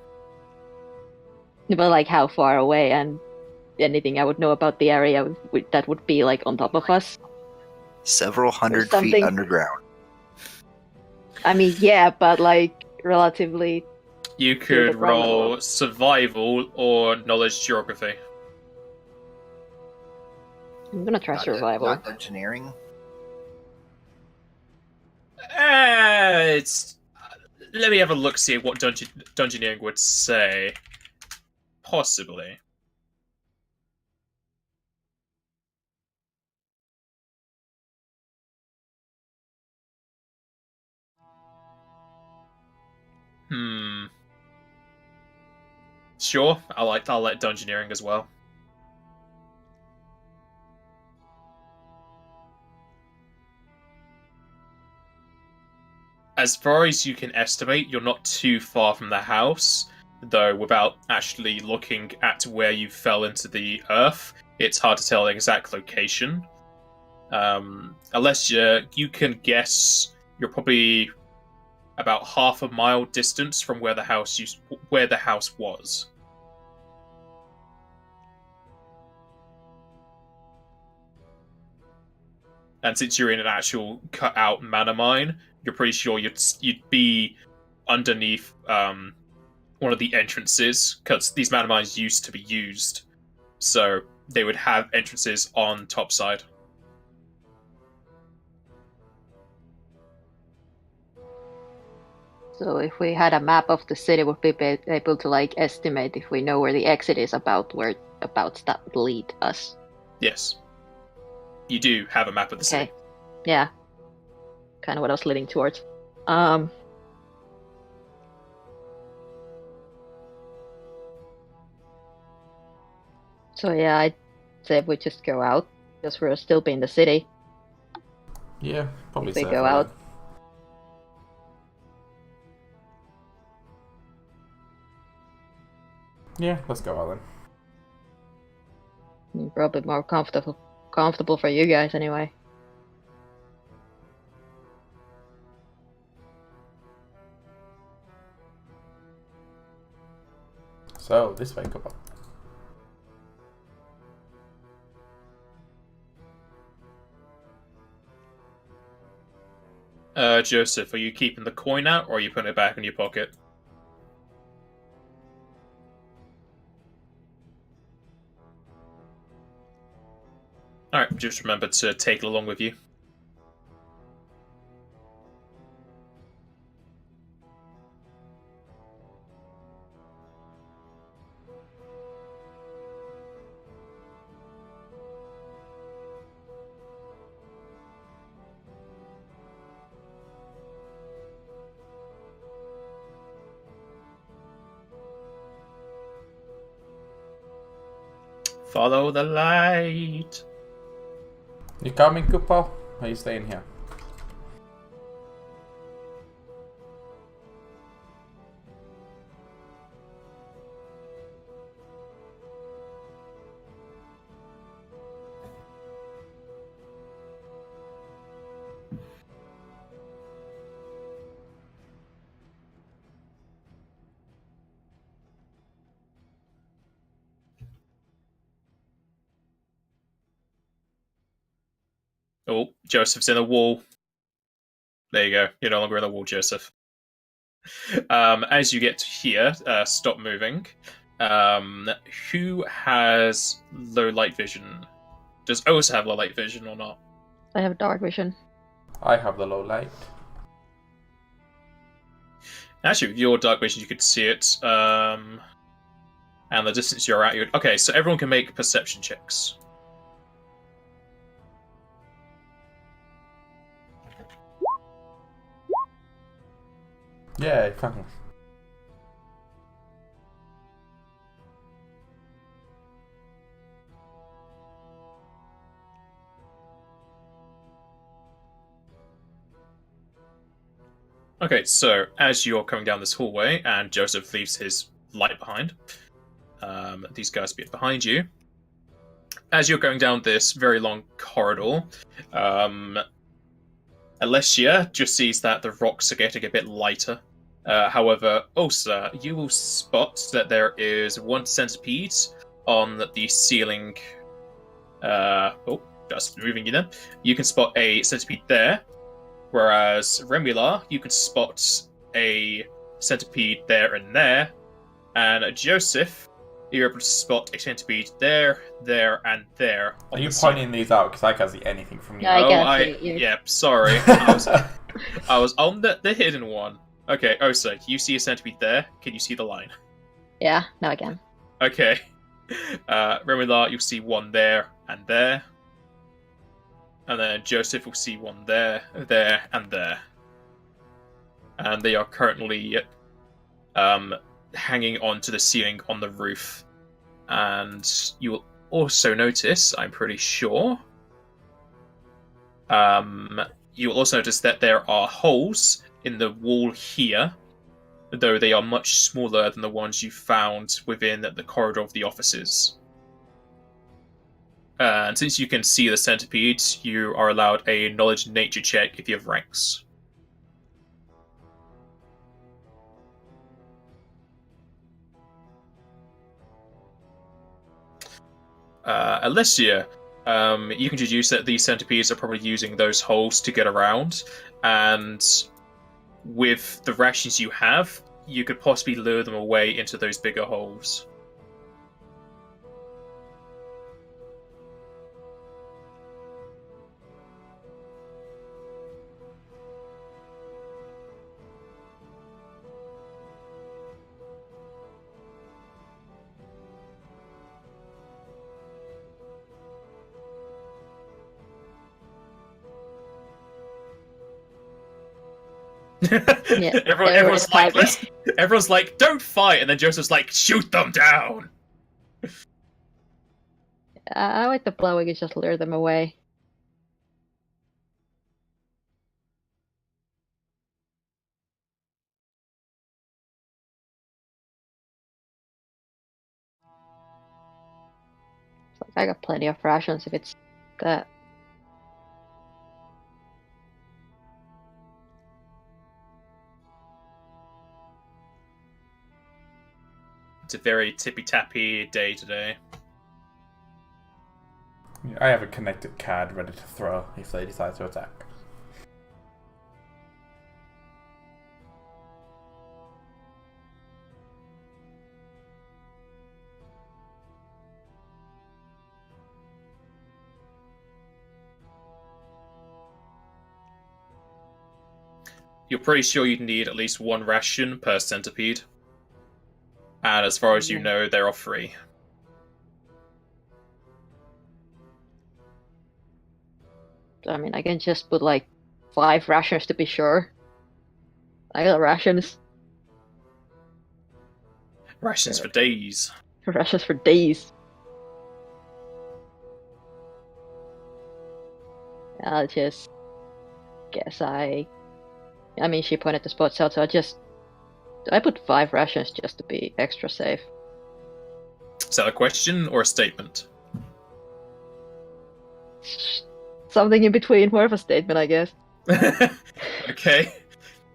But like how far away and anything I would know about the area that would be like on top of us. Several hundred feet Something- underground. I mean, yeah, but like relatively. You the could ground roll level. survival or knowledge geography. I'm gonna try survival. Not engineering. It's. Let me have a look, see what Dungeoneering would say. Possibly. Sure, I'll let Dungeoneering as well. As far as you can estimate, you're not too far from the house, though without actually looking at where you fell into the earth, it's hard to tell the exact location. Unless you can guess, you're probably about half a mile distance from where the house was. And since you're in an actual cut-out mana mine, you're pretty sure you'd be underneath one of the entrances, because these mana mines used to be used, so they would have entrances on top side. So if we had a map of the city, we'd be able to like estimate if we know where the exit is where that would lead us. Yes. You do have a map of the city. Okay. Yeah. Kind of what I was leading towards. So yeah, I'd say we just go out, because we'll still be in the city. Yeah, probably If we safer go then. out. Yeah, let's go out then. Probably more comfortable for you guys anyway. So, this way, come on. Joseph, are you keeping the coin out, or are you putting it back in your pocket? Alright, just remember to take it along with you. Follow the light. You coming, Kupo? Or are you staying here? Oh, Joseph's in a wall. There you go. You're no longer in the wall, Joseph. As you get to here, stop moving. Who has low light vision? Does Osa have low light vision or not? I have dark vision. I have the low light. Actually, with your dark vision, you could see it. And the distance you're at, okay, so everyone can make perception checks. Yeah, fabulous. Okay, so as you're coming down this hallway, and Joseph leaves his light behind, these guys be behind you. As you're going down this very long corridor, Alessia just sees that the rocks are getting a bit lighter. However, Osa, you will spot that there is one centipede on the ceiling. Just moving you then. You can spot a centipede there, Whereas Remula, you can spot a centipede there and there, and Joseph, you're able to spot a centipede there, there, and there. Are you pointing these out? Because I can't see anything from you. Yeah, I can't see you. Yeah, sorry. I was on the hidden one. Okay, Osa, you see a centipede there? Can you see the line? Yeah, now I can. Okay. Remila, you'll see one there and there. And then Joseph will see one there, there, and there. And they are currently hanging onto the ceiling on the roof. And you will also notice, I'm pretty sure, you will also notice that there are holes in the wall here, though they are much smaller than the ones you found within the corridor of the offices. And since you can see the centipedes, you are allowed a knowledge nature check if you have ranks. Alicia, you can deduce that these centipedes are probably using those holes to get around, and with the rations you have, you could possibly lure them away into those bigger holes. Yeah, everyone's like, don't fight, and then Joseph's like, shoot them down. I like the plan. We could just lure them away. It's like I got plenty of rations if it's that. It's a very tippy-tappy day today. I have a connected card ready to throw if they decide to attack. You're pretty sure you'd need at least one ration per centipede. And as far as you know, there are 3. I mean, I can just put like 5 rations to be sure. I got rations. Rations for days. Rations for days. I'll just guess I mean, she pointed the spots out, so I put 5 rations just to be extra safe. Is that a question or a statement? Something in between, more of a statement, I guess. Okay.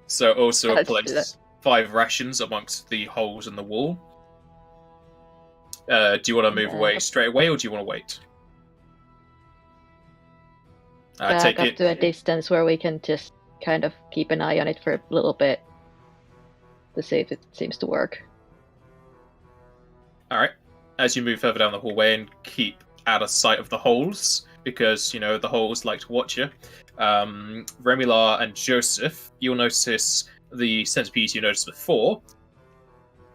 So also Let's do that. place 5 rations amongst the holes in the wall. Do you want to move away straight away, or do you want to wait? Back up to a distance where we can just kind of keep an eye on it for a little bit to see if it seems to work. Alright. As you move further down the hallway and keep out of sight of the holes, because, you know, the holes like to watch you, Remila and Joseph, you'll notice the centipedes you noticed before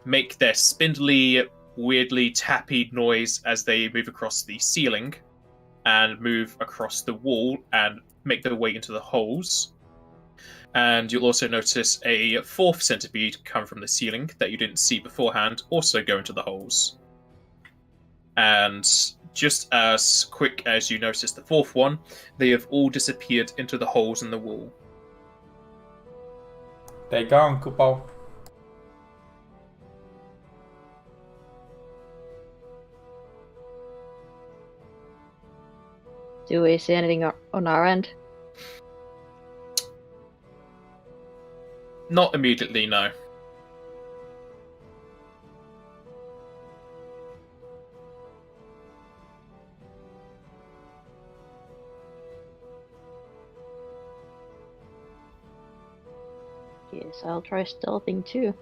make their spindly, weirdly tappy noise as they move across the ceiling and move across the wall and make their way into the holes. And you'll also notice a 4th centipede come from the ceiling that you didn't see beforehand, also go into the holes. And just as quick as you notice the 4th one, they have all disappeared into the holes in the wall. They're gone, Kupo. Do we see anything on our end? Not immediately, no. Guess I'll try stealthing too.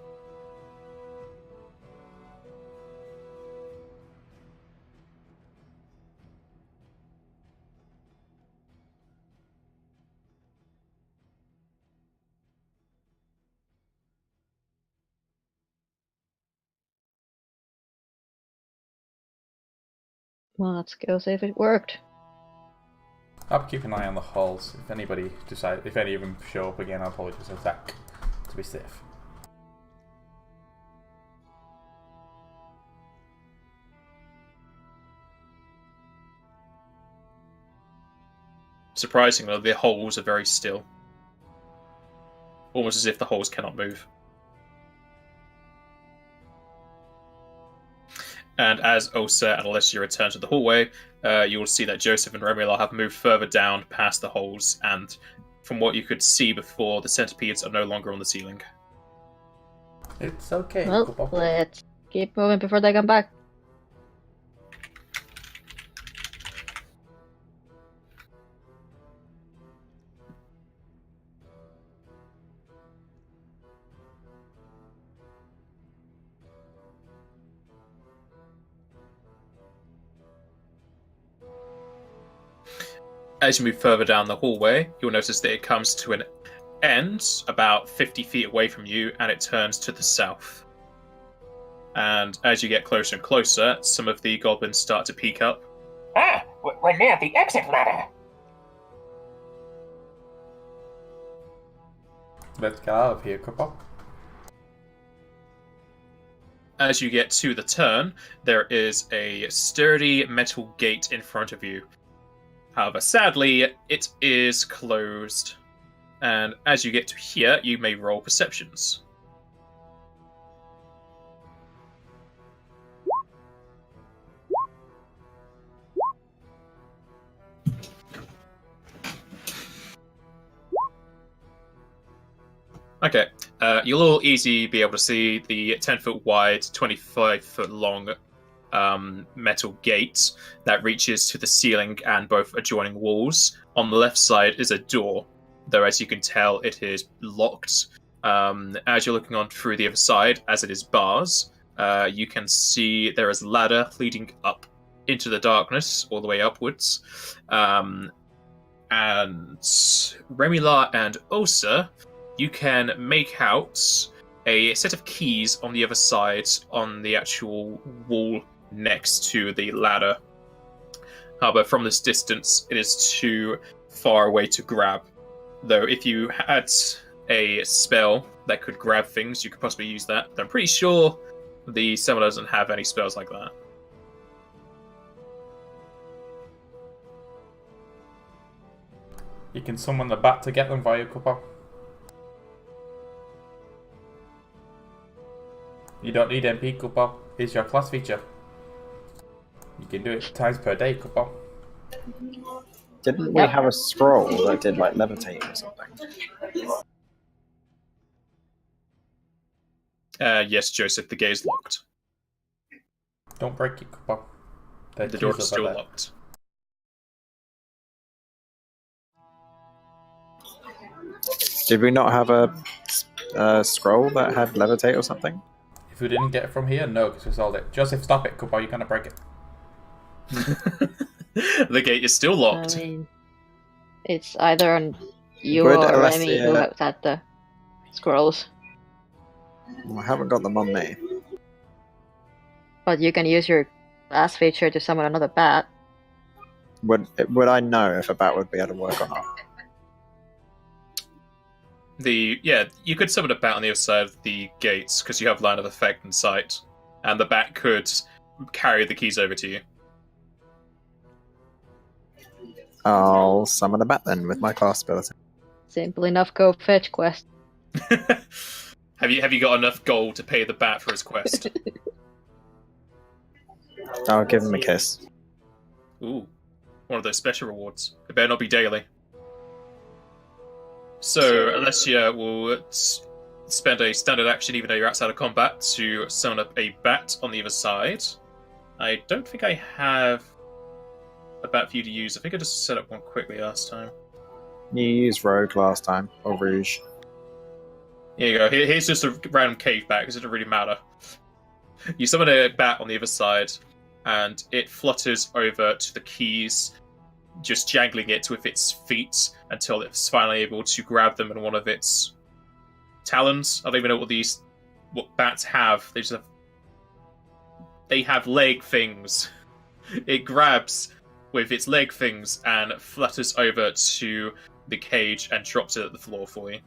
Well, let's go see if it worked. I'll keep an eye on the halls. If any of them show up again, I'll probably just attack to be safe. Surprisingly, the holes are very still. Almost as if the holes cannot move. And as Osa and Alessia return to the hallway, you will see that Joseph and Romuald have moved further down past the holes, and from what you could see before, the centipedes are no longer on the ceiling. It's okay. Well, let's keep moving before they come back. As you move further down the hallway, you'll notice that it comes to an end about 50 feet away from you, and it turns to the south. And as you get closer and closer, some of the goblins start to peek up. Ah, we're near the exit ladder. Let's get out of here, Cooper. As you get to the turn, there is a sturdy metal gate in front of you. However, sadly, it is closed. And as you get to here, you may roll perceptions. Okay, you'll all easily be able to see the 10-foot wide, 25-foot long metal gate that reaches to the ceiling and both adjoining walls. On the left side is a door, though as you can tell, it is locked. As you're looking on through the other side, as it is bars, you can see there is a ladder leading up into the darkness, all the way upwards. And Remila and Osa, you can make out a set of keys on the other side on the actual wall next to the ladder. However, from this distance, it is too far away to grab. Though if you had a spell that could grab things, you could possibly use that. But I'm pretty sure the summoner doesn't have any spells like that. You can summon the bat to get them via Cooper. You don't need MP, Cooper. It's your class feature. You can do it times per day, Cooper. Didn't we have a scroll that did like levitate or something? Yes, Joseph, the gate is locked. Don't break it, Cooper. The door is still locked. Did we not have a scroll that had levitate or something? If we didn't get it from here, no, because we sold it. Joseph, stop it, Cooper. You're going to break it. The gate is still locked. I mean, it's either on you Would or Alessia- Remy who have had the scrolls. Well, I haven't got them on me. But you can use your last feature to summon another bat. Would I know if a bat would be able to work or not? You could summon a bat on the other side of the gates because you have line of effect and sight, and the bat could carry the keys over to you. I'll summon a bat then with my class ability. Simple enough, go fetch quest. Have you got enough gold to pay the bat for his quest? I'll give him a kiss. Ooh, one of those special rewards. It better not be daily. So, Alessia will spend a standard action, even though you're outside of combat, to summon up a bat on the other side. I don't think I have a bat for you to use. I think I just set up one quickly last time. You used Rogue last time, or Rouge. Here you go. Here's just a random cave bat, because it doesn't really matter. You summon a bat on the other side, and it flutters over to the keys, just jangling it with its feet until it's finally able to grab them in one of its talons. I don't even know what bats have. They have leg things. It grabs with its leg things and flutters over to the cage and drops it at the floor for you.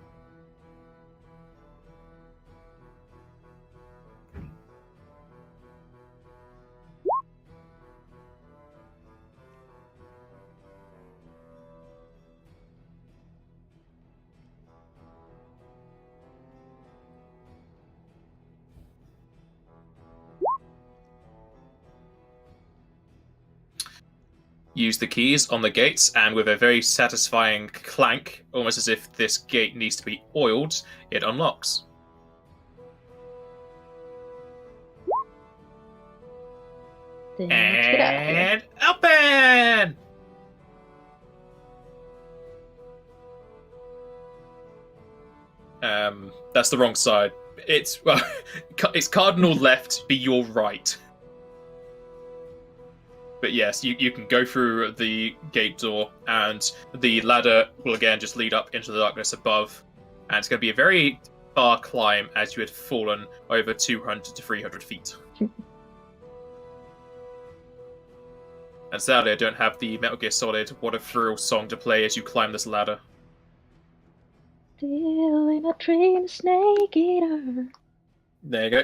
Use the keys on the gates, and with a very satisfying clank, almost as if this gate needs to be oiled, it unlocks. Then let's get out of here. And open! That's the wrong side. It's cardinal left, be your right. But yes, you can go through the gate door, and the ladder will again just lead up into the darkness above. And it's going to be a very far climb, as you had fallen over 200 to 300 feet. And sadly, I don't have the Metal Gear Solid What a Thrill song to play as you climb this ladder. Still in a dream, snake eater. There you go.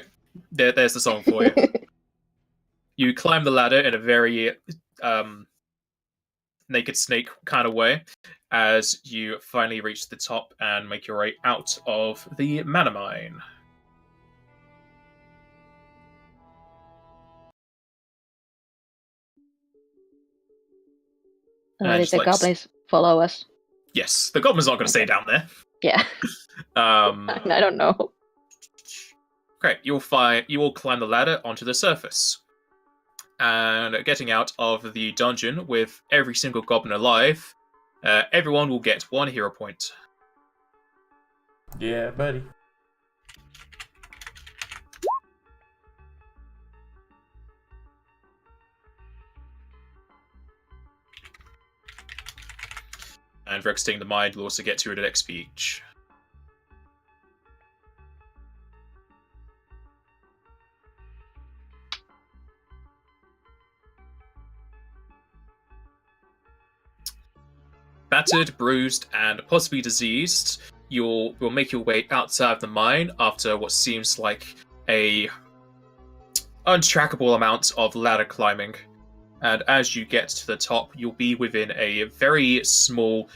There's the song for you. You climb the ladder in a very naked snake kind of way as you finally reach the top and make your way out of the mana mine. Did the goblins follow us? Yes, the goblins aren't going to stay down there. Yeah. I don't know. Great, you all climb the ladder onto the surface. And getting out of the dungeon with every single goblin alive, everyone will get 1 hero point. Yeah, buddy. And for exiting the mine, you'll also get 200 XP each. Battered, bruised, and possibly diseased, you'll make your way outside of the mine after what seems like a untrackable amount of ladder climbing. And as you get to the top, you'll be within a very small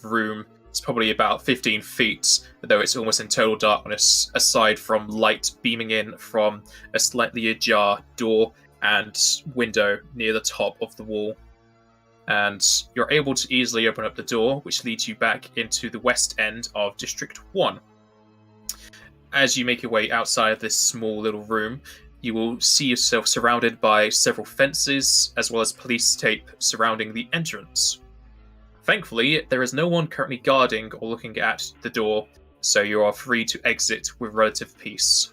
room. It's probably about 15 feet, though it's almost in total darkness, aside from light beaming in from a slightly ajar door and window near the top of the wall. And you're able to easily open up the door, which leads you back into the west end of District 1. As you make your way outside of this small little room, you will see yourself surrounded by several fences, as well as police tape surrounding the entrance. Thankfully, there is no one currently guarding or looking at the door, so you are free to exit with relative peace.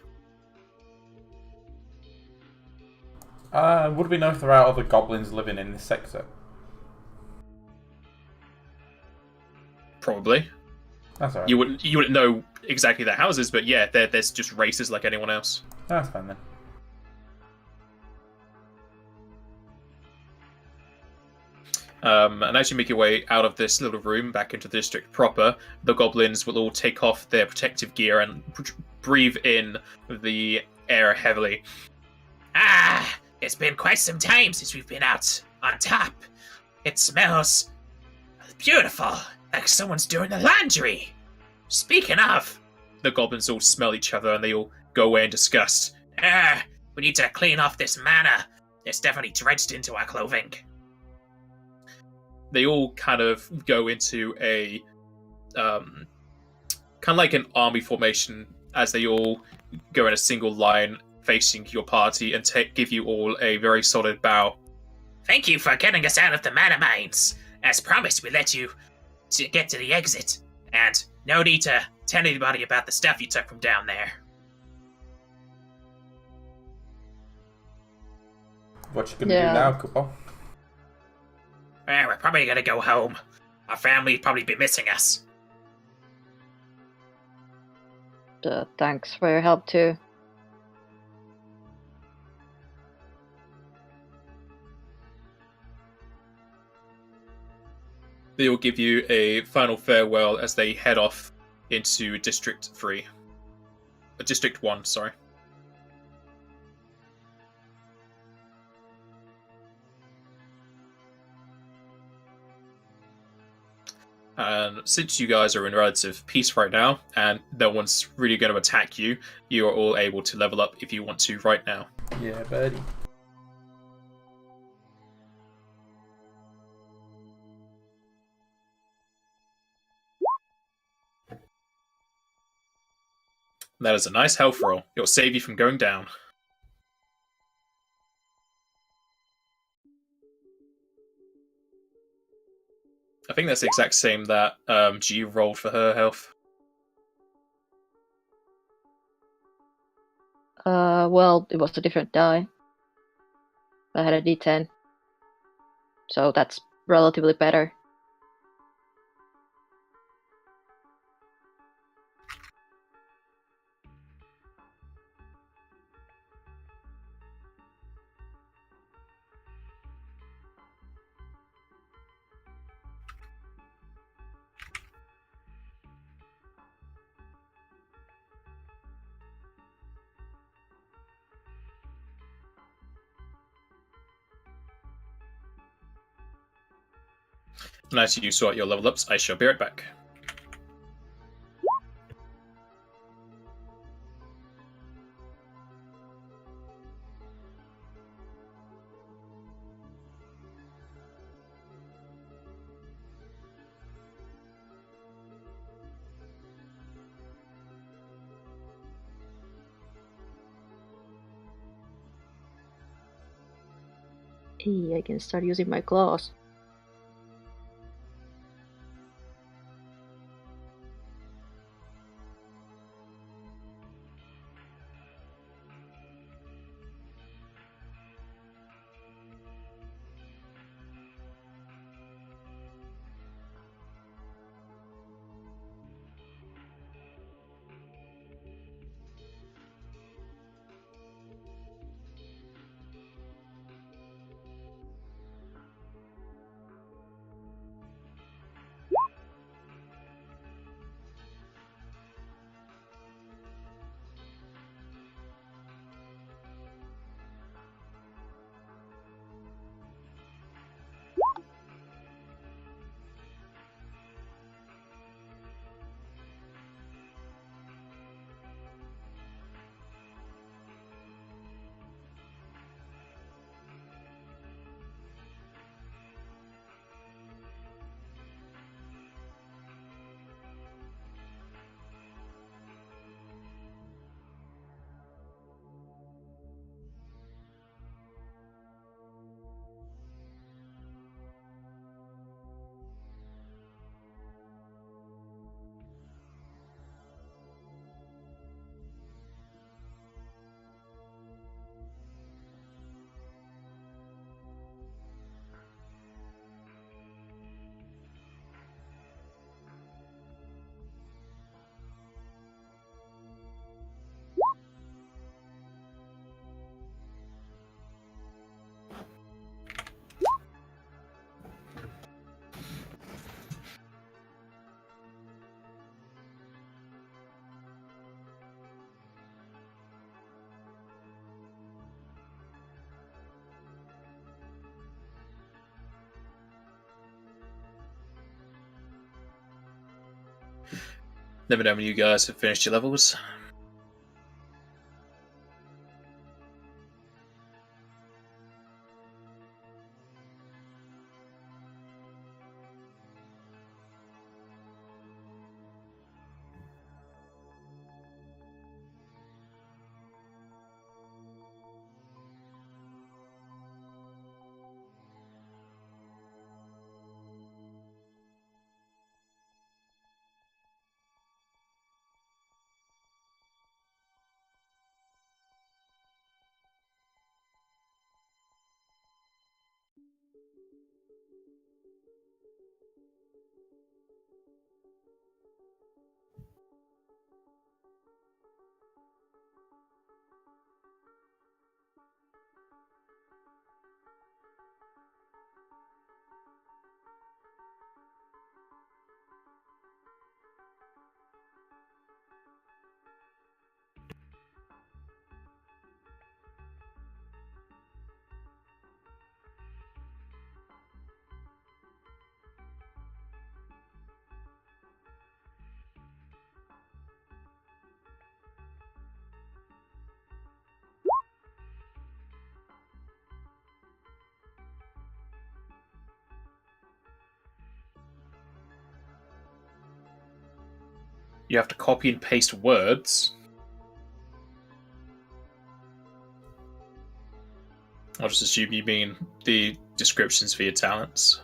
Would we know if there are other goblins living in this sector? Probably. That's alright. You wouldn't know exactly their houses, but yeah, there's just races like anyone else. That's fine then. And as you make your way out of this little room back into the district proper, the goblins will all take off their protective gear and breathe in the air heavily. Ah, it's been quite some time since we've been out on top. It smells beautiful, like someone's doing the laundry. Speaking of, The goblins all smell each other and they all go away in disgust. we need to clean off this manna. It's definitely drenched into our clothing. They all kind of go into a kind of like an army formation as they all go in a single line facing your party and give you all a very solid bow. Thank you for getting us out of the mana mines. As promised, we let you to get to the exit. And no need to tell anybody about the stuff you took from down there. What you gonna do now, Cooper? We're probably gonna go home. Our family probably be missing us. Thanks for your help too. They will give you a final farewell as they head off into District 3. District 1, sorry. And since you guys are in relative peace right now, and no one's really going to attack you, you are all able to level up if you want to right now. Yeah, buddy. That is a nice health roll. It will save you from going down. I think that's the exact same that G rolled for her health. Well, it was a different die. I had a D10. So that's relatively better. And as you sort your level ups, I shall be right back. Hey, I can start using my claws. Let me know when you guys have finished your levels. You have to copy and paste words. I'll just assume you mean the descriptions for your talents.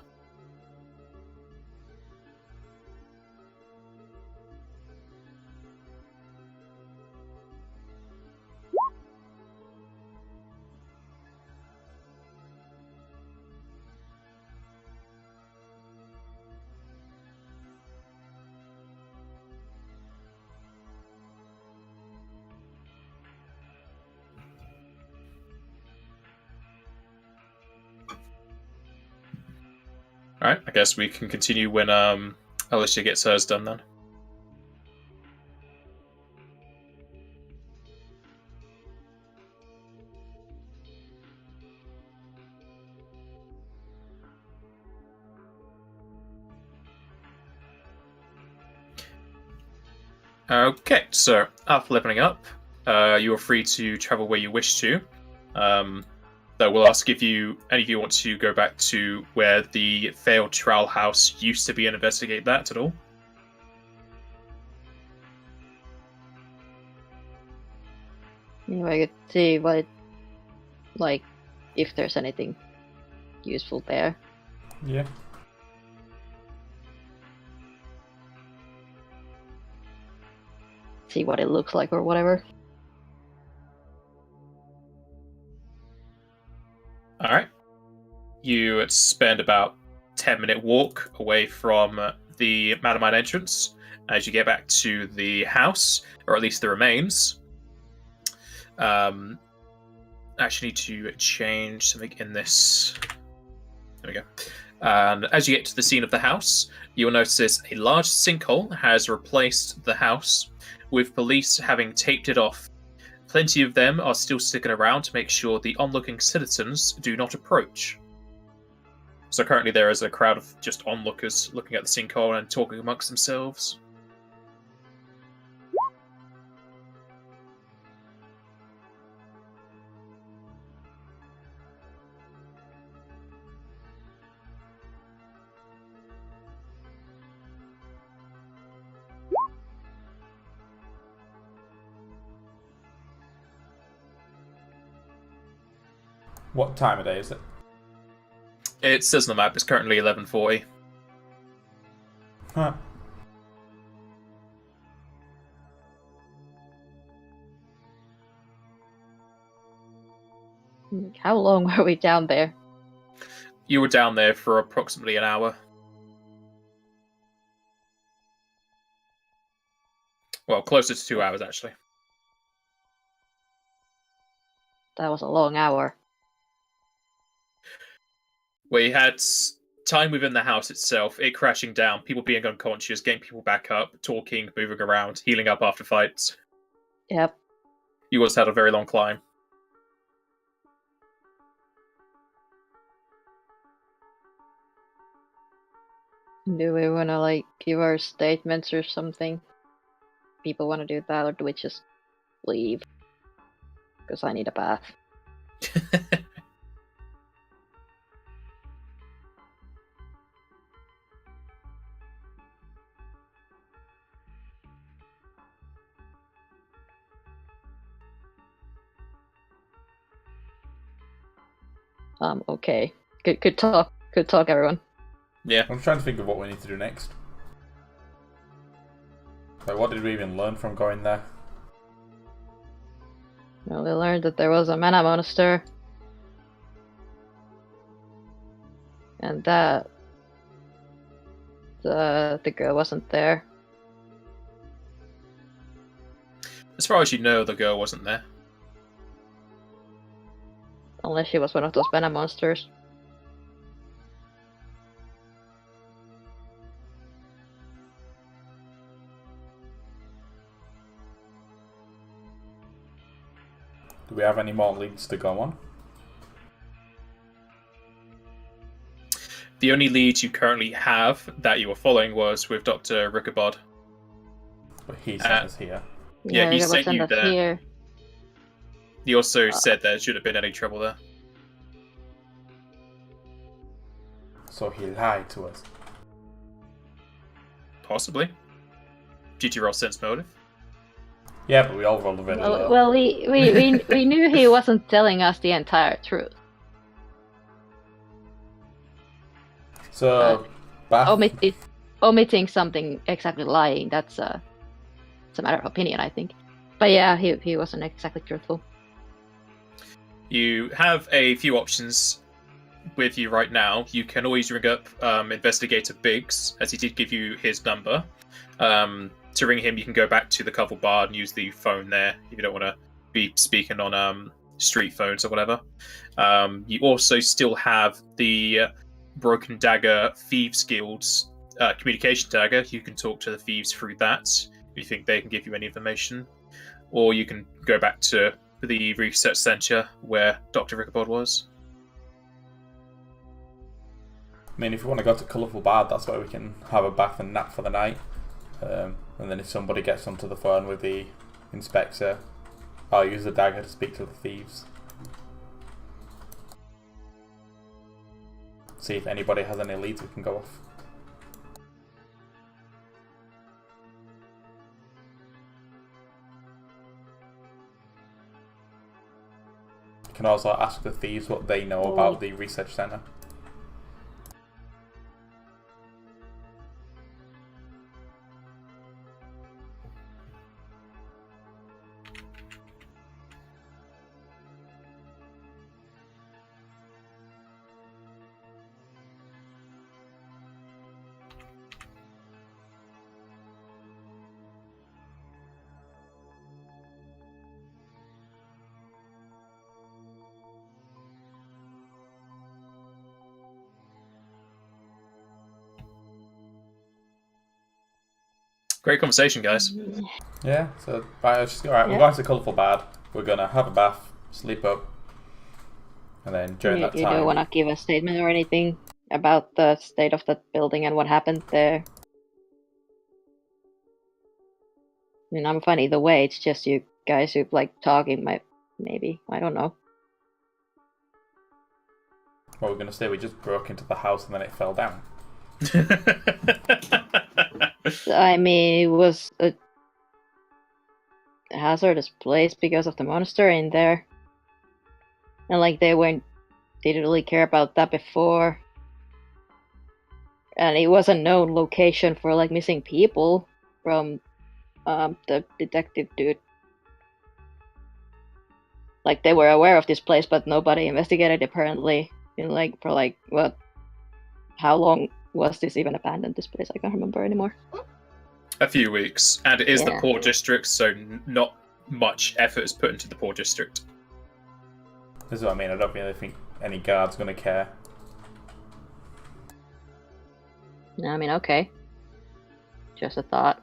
Alright, I guess we can continue when Alicia gets hers done then. Okay, so after leveling up, you are free to travel where you wish to. Though we'll ask if any of you want to go back to where the failed trowel house used to be and investigate that at all. I could see what, like, if there's anything useful there. Yeah. See what it looks like or whatever. Alright. You spend about 10-minute walk away from the Madamine entrance as you get back to the house, or at least the remains. Actually need to change something in this. There we go. And as you get to the scene of the house, you will notice a large sinkhole has replaced the house, with police having taped it off. Plenty of them are still sticking around to make sure the onlooking citizens do not approach. So currently there is a crowd of just onlookers looking at the sinkhole and talking amongst themselves. What time of day is it? It says on the map it's currently 11:40. Huh. How long were we down there? You were down there for approximately an hour. Well, closer to 2 hours, actually. That was a long hour. We had time within the house itself, it crashing down, people being unconscious, getting people back up, talking, moving around, healing up after fights. Yep. You also had a very long climb. Do we want to, like, give our statements or something? People want to do that, or do we just leave? Because I need a bath. Okay. Good talk. Good talk, everyone. Yeah. I'm trying to think of what we need to do next. Like, what did we even learn from going there? Well, we learned that there was a mana monster. And that the girl wasn't there. As far as you know, the girl wasn't there. Unless she was one of those venom monsters. Do we have any more leads to go on? The only lead you currently have that you were following was with Dr. Rickerbod. But he sent us here. Yeah, he Rickerbot sent sent you us there. here. He also said there shouldn't have been any trouble there. So he lied to us. Possibly. Did you roll sense motive? Yeah, but we all rolled a very low. Well, we knew he wasn't telling us the entire truth. So, Bath, Omitting something exactly lying, it's a matter of opinion, I think. But yeah, he wasn't exactly truthful. You have a few options with you right now. You can always ring up Investigator Biggs, as he did give you his number. To ring him, you can go back to the Covel Bar and use the phone there if you don't want to be speaking on street phones or whatever. You also still have the Broken Dagger Thieves Guild's communication dagger. You can talk to the thieves through that if you think they can give you any information. Or you can go back to the research centre where Dr. Rickerbod was. I mean, if you want to go to Colourful Bard, that's where we can have a bath and nap for the night. And then if somebody gets onto the phone with the inspector, I'll use the dagger to speak to the thieves. See if anybody has any leads we can go off. You can also ask the thieves what they know about the research centre. Great conversation, guys. Yeah, so alright, we're going to Colourful Bard. We're gonna have a bath, sleep up, and then during that You time. don't want to give a statement or anything about the state of that building and what happened there. I mean, I'm fine either way. It's just you guys who like talking. Maybe I don't know. What we're gonna say, we just broke into the house and then it fell down. I mean, it was a hazardous place because of the monster in there, and like didn't really care about that before, and it was a known location for like missing people from the detective dude. Like they were aware of this place, but nobody investigated apparently. In like for like what? How long was this even abandoned? This place I can't remember anymore. A few weeks, and it is the Yeah. poor district, so not much effort is put into the poor district. This is what I mean, I don't really think any guard's gonna care. I mean, okay. Just a thought.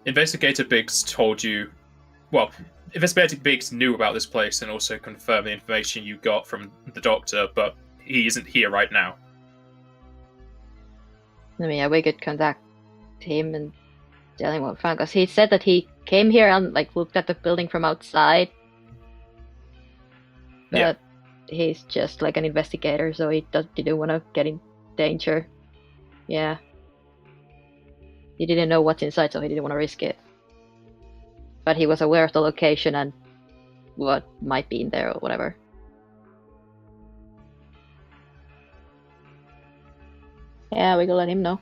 Investigator Biggs told you, well, Investigator Biggs knew about this place and also confirmed the information you got from the doctor, but he isn't here right now. I mean, yeah, we could contact him and tell him what we found, because he said that he came here and like looked at the building from outside. But Yeah. he's just like an investigator, so he didn't want to get in danger. Yeah. He didn't know what's inside, so he didn't want to risk it. But he was aware of the location and what might be in there or whatever. Yeah, we could let him know.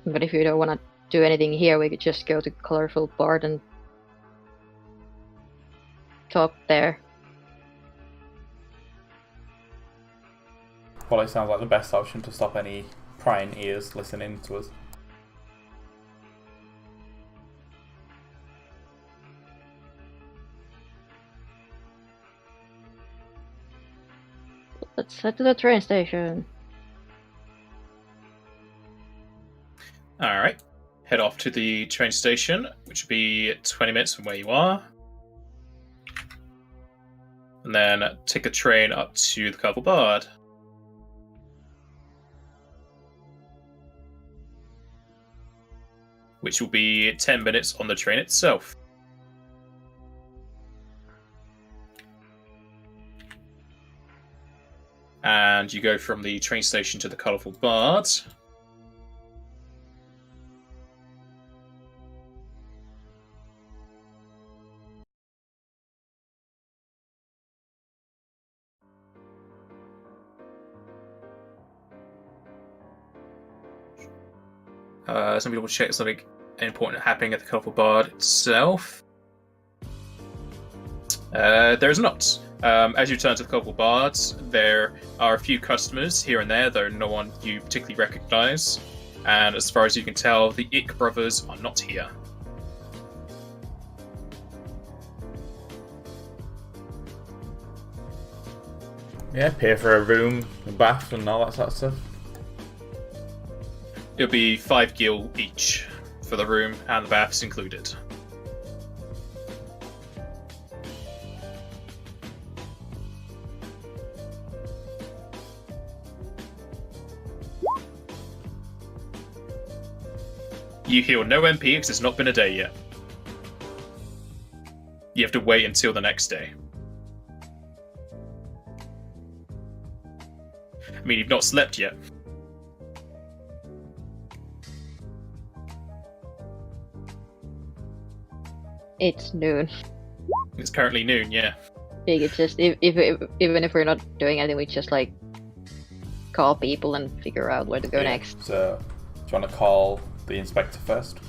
But if you don't want to do anything here, we could just go to Colorful Bard and talk there. Probably sounds like the best option to stop any prying ears listening to us. Let's head to the train station. Alright. Head off to the train station, which will be 20 minutes from where you are. And then take a train up to the Colourful Bard. Which will be 10 minutes on the train itself. And you go from the train station to the Colourful Bard. Some people check something important happening at the Colourful Bard itself. There is not. As you return to the Colourful Bard, there are a few customers here and there, though no one you particularly recognise. And as far as you can tell, the Ick brothers are not here. Yeah, pay for a room, a bath, and all that sort of stuff. It'll be 5 gil each for the room, and the baths included. You heal no MP because it's not been a day yet. You have to wait until the next day. I mean, you've not slept yet. It's noon. It's currently noon, yeah. It's just even if we're not doing anything, we just like call people and figure out where to go next. So, do you want to call the inspector first?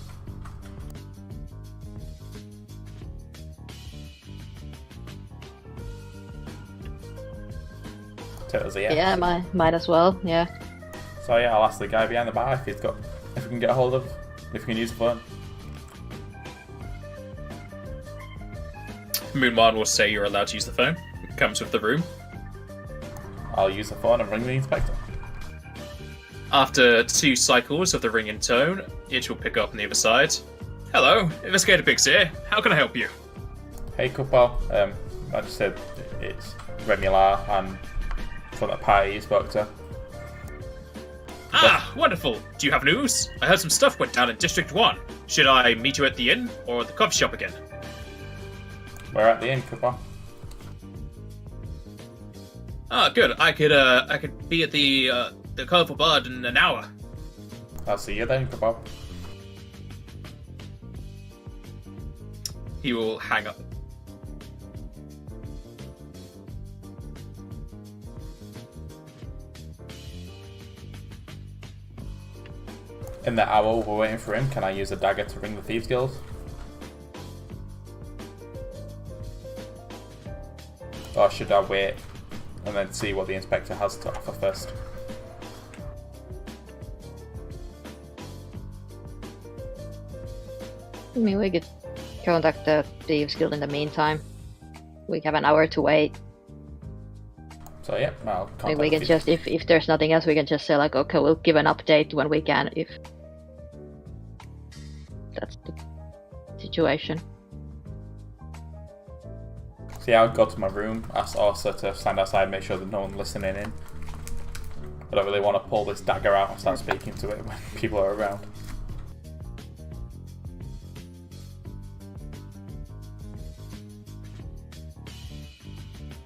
Tell us a yes. Yeah, might as well. Yeah. So yeah, I'll ask the guy behind the bar if we can get a hold of, if we can use the phone. Moonman will say you're allowed to use the phone. It comes with the room. I'll use the phone and ring the inspector. After 2 cycles of the ringing tone, it will pick up on the other side. Hello, Investigator Biggs here. How can I help you? Hey couple, I just said it's Remula and from the party you spoke to. Ah, wonderful. Do you have news? I heard some stuff went down in District 1. Should I meet you at the inn or the coffee shop again? We're at the inn, couple. Ah, good. I could be at the Colourful Bard in an hour. I'll see you then, couple. He will hang up. In the hour we're waiting for him, can I use a dagger to ring the Thieves Guild? Or should I wait and then see what the inspector has to offer first? I mean, we could contact the Thieves Guild in the meantime. We have an hour to wait. So yeah, I'll Like, contact we can the- just, if there's nothing else, we can just say like, okay, we'll give an update when we can, if that's the situation. So yeah, I'll go to my room, ask Orsa to stand outside, make sure that no one's listening in. I don't really want to pull this dagger out and start speaking to it when people are around.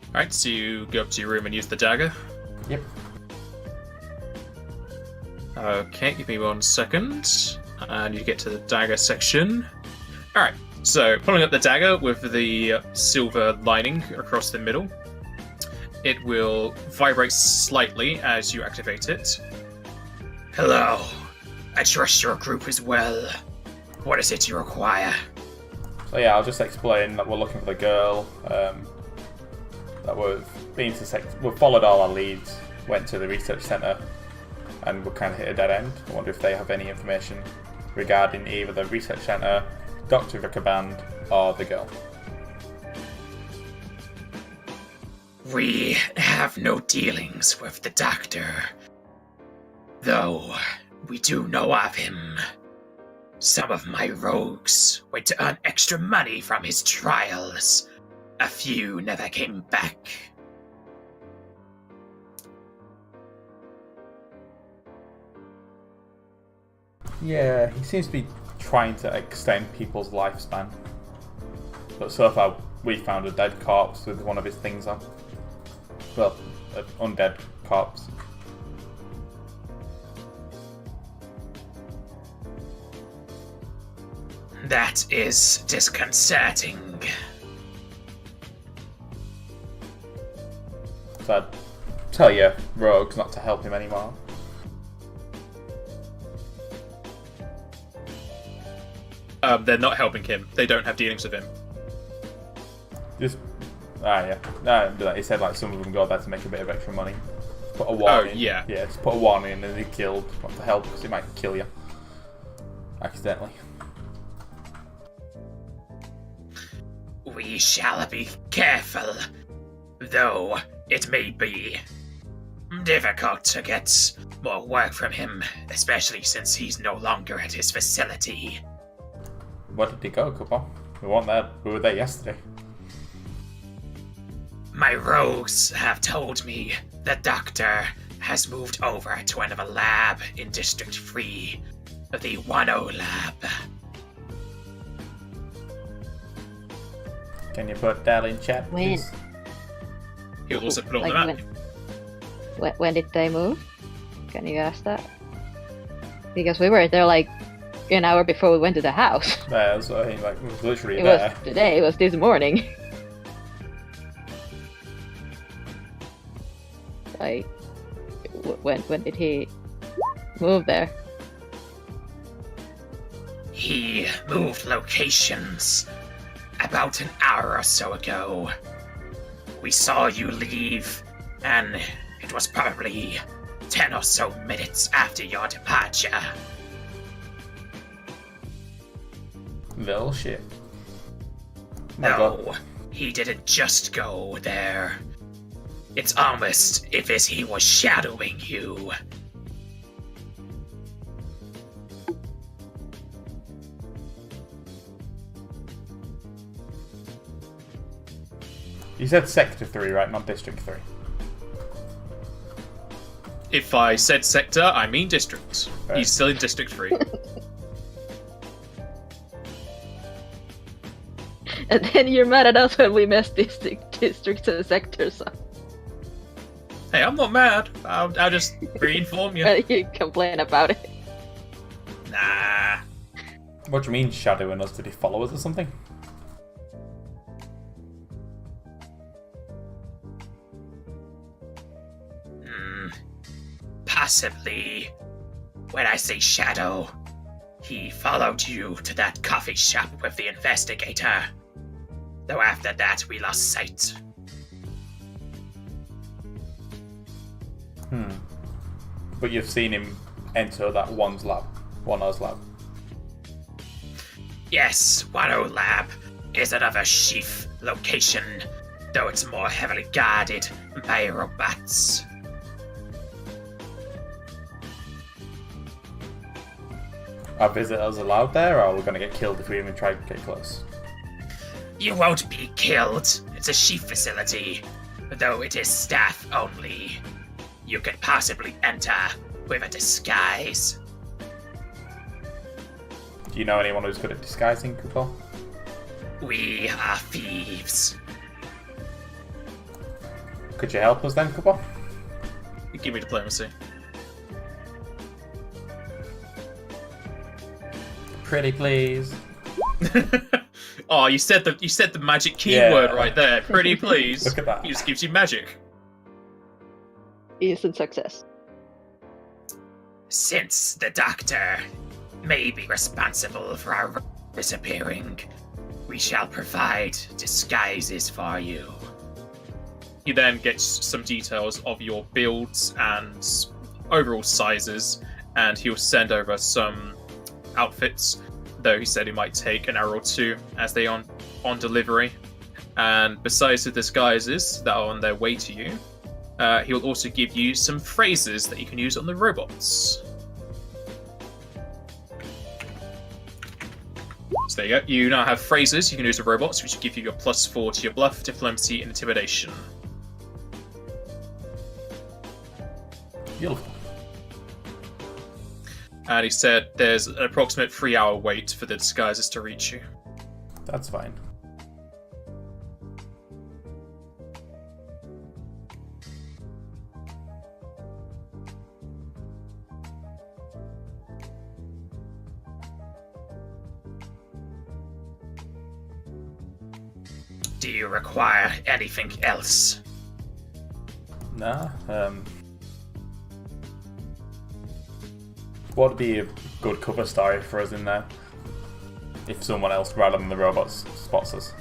Alright, so you go up to your room and use the dagger. Yep. Okay, give me 1 second. And you get to the dagger section. Alright, so pulling up the dagger with the silver lining across the middle. It will vibrate slightly as you activate it. Hello. I trust your group is well. What is it you require? So yeah, I'll just explain that we're looking for the girl, that we've followed all our leads, went to the research centre and we kind of hit a dead end. I wonder if they have any information regarding either the research centre, Dr. Rickaband, or the girl. We have no dealings with the doctor, though we do know of him. Some of my rogues went to earn extra money from his trials. A few never came back. Yeah, he seems to be trying to extend people's lifespan. But so far, we found a dead corpse with one of his things on. Well, an undead corpse. That is disconcerting. So I'd tell you, rogues, not to help him anymore. They're not helping him. They don't have dealings with him. Just, yeah. No, he said like some of them go there to make a bit of extra money. Put a warning. Oh, yeah. Yeah, just put a warning and then they killed. Not to help because it might kill you. Accidentally. We shall be careful, though it may be difficult to get more work from him, especially since he's no longer at his facility. Where did he go, Cooper? We weren't there. We were there yesterday. My rogues have told me the doctor has moved over to another lab in District 3, the 10 lab. Can you put that in chat, When? please? He'll also put it on the map. When did they move? Can you ask that? Because we were there like an hour before we went to the house. Yeah, that's what I mean, like, it was literally It there. was today, it was this morning. Like, when did he move there? He moved locations about an hour or so ago. We saw you leave, and it was probably 10 or so minutes after your departure. Little shit. My God. No, he didn't just go there. It's almost as if he was shadowing you. You said Sector 3, right? Not District 3. If I said sector, I mean district. Right. He's still in District 3. And then you're mad at us when we messed districts and sectors up. Hey, I'm not mad. I'll just re-inform you. But you complain about it. Nah. What do you mean shadowing us? Did he follow us or something? Possibly. When I say shadow, he followed you to that coffee shop with the investigator. Though after that, we lost sight. But you've seen him enter that one's lab. One's lab. Yes, 10 Lab is another chief location, though it's more heavily guarded by robots. Are visitors allowed there, or are we going to get killed if we even try to get close? You won't be killed. It's a chief facility, though it is staff only. You could possibly enter with a disguise. Do you know anyone who's good at disguising people? We are thieves. Could you help us then, Cooper? Give me diplomacy. Pretty please. Oh, you said the magic keyword Yeah. right there. Pretty please. Look at that. He just gives you magic. Instant success. Since the doctor may be responsible for our disappearing, we shall provide disguises for you. He then gets some details of your builds and overall sizes, and he'll send over some outfits, though he said he might take an hour or two as they on delivery. And besides the disguises that are on their way to you, he will also give you some phrases that you can use on the robots. So there you go. You now have phrases you can use with robots, which will give you your +4 to your bluff, diplomacy, and intimidation. Beautiful. And he said there's an approximate 3-hour wait for the disguises to reach you. That's fine. Do you require anything else? Nah, what would be a good cover story for us in there? If someone else rather than the robots spots us.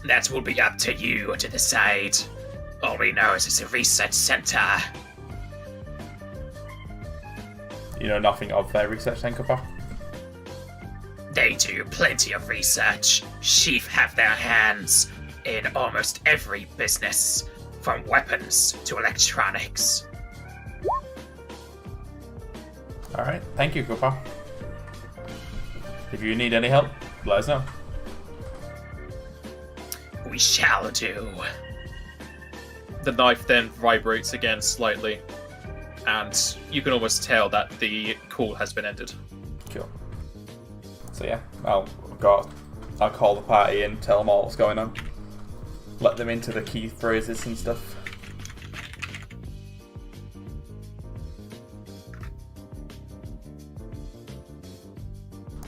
That will be up to you to decide. All we know is it's a research center. You know nothing of their research then, Cooper? They do plenty of research. Sheaf have their hands in almost every business, from weapons to electronics. Alright, thank you, Cooper. If you need any help, let us know. We shall do. The knife then vibrates again slightly, and you can almost tell that the call has been ended. Cool. So yeah, I'll call the party and tell them all what's going on. Let them into the key phrases and stuff.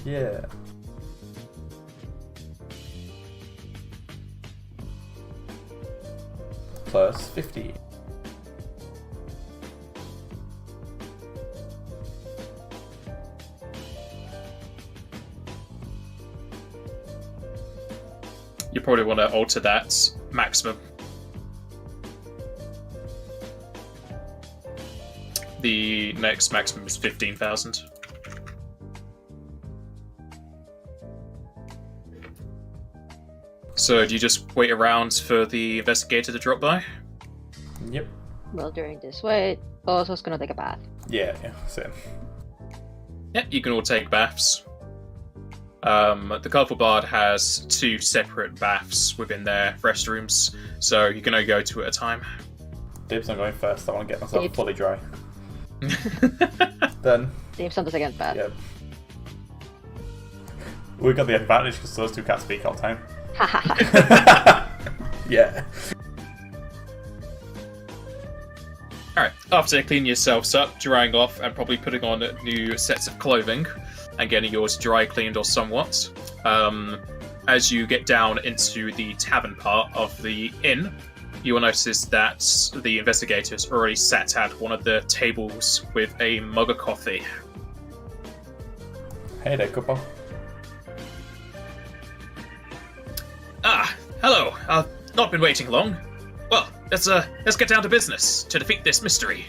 Yeah. Plus 50. You probably want to alter that maximum. The next maximum is 15,000. So do you just wait around for the investigator to drop by? Yep. Well, during this wait, Bozo's gonna take a bath. Yeah, same. Yeah, you can all take baths. The Colourful Bard has 2 separate baths within their restrooms, so you can only go 2 at a time. Dibs on going first, I want to get myself Dibs. fully dry. Then, Dave's on the second bath. yeah. We got the advantage because those 2 can't speak all the time. Yeah. Alright, after cleaning yourselves up, drying off, and probably putting on new sets of clothing, and getting yours dry cleaned or somewhat, as you get down into the tavern part of the inn, you will notice that the investigators already sat at one of the tables with a mug of coffee. Hey there, Cooper. Ah, hello. I've not been waiting long. Well, let's get down to business to defeat this mystery.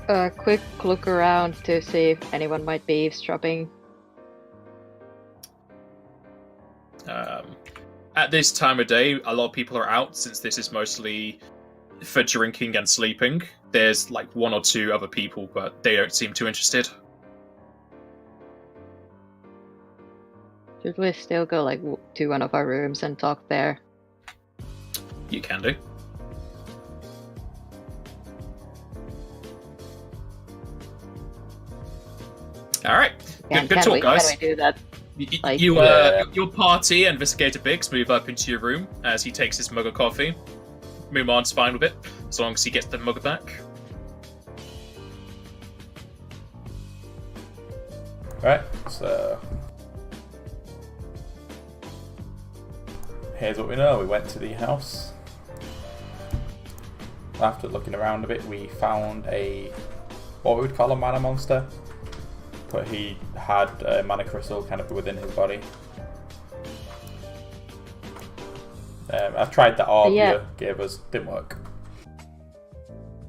A quick look around to see if anyone might be eavesdropping. At this time of day, a lot of people are out since this is mostly for drinking and sleeping. There's like 1 or 2 other people, but they don't seem too interested. Should we still go like to one of our rooms and talk there? You can do. All right, good talk, guys. Can we do that? Like, Your party and Investigator Biggs move up into your room as he takes his mug of coffee. Muman's fine with it, as long as he gets the mug back. Right, so here's what we know. We went to the house. After looking around a bit, we found what we would call a mana monster, but he had a mana crystal kind of within his body. I tried the orb Yeah. you gave us, didn't work.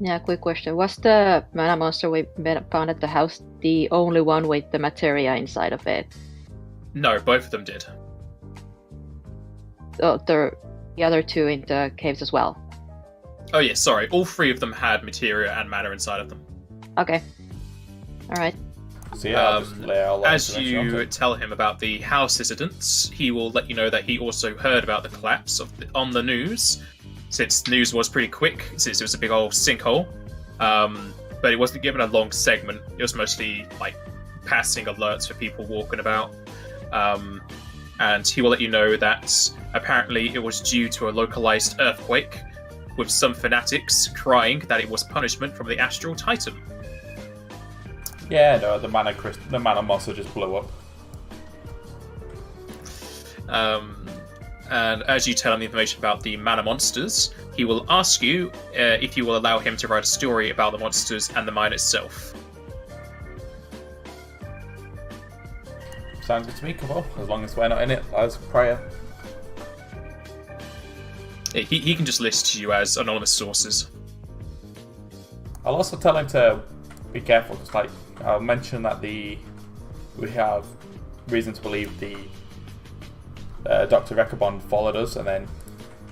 Yeah, quick question. Was the mana monster we found at the house the only one with the materia inside of it? No, both of them did. Oh, the other two in the caves as well. Oh yeah, sorry. All three of them had materia and mana inside of them. Okay. Alright. So yeah, I'll just lay all that As information onto you it. tell him about the house incidents, he will let you know that he also heard about the collapse on the news, since news was pretty quick, since it was a big old sinkhole. But it wasn't given a long segment. It was mostly like passing alerts for people walking about. And he will let you know that apparently it was due to a localized earthquake, with some fanatics crying that it was punishment from the astral titan. Yeah, no, the mana monster just blew up. And as you tell him the information about the mana monsters, he will ask you if you will allow him to write a story about the monsters and the mine itself. Sounds good to me, Kubo, as long as we're not in it as prior. He can just list you as anonymous sources. I'll also tell him to be careful, because like I'll mention that we have reason to believe the Dr. Rekabon followed us and then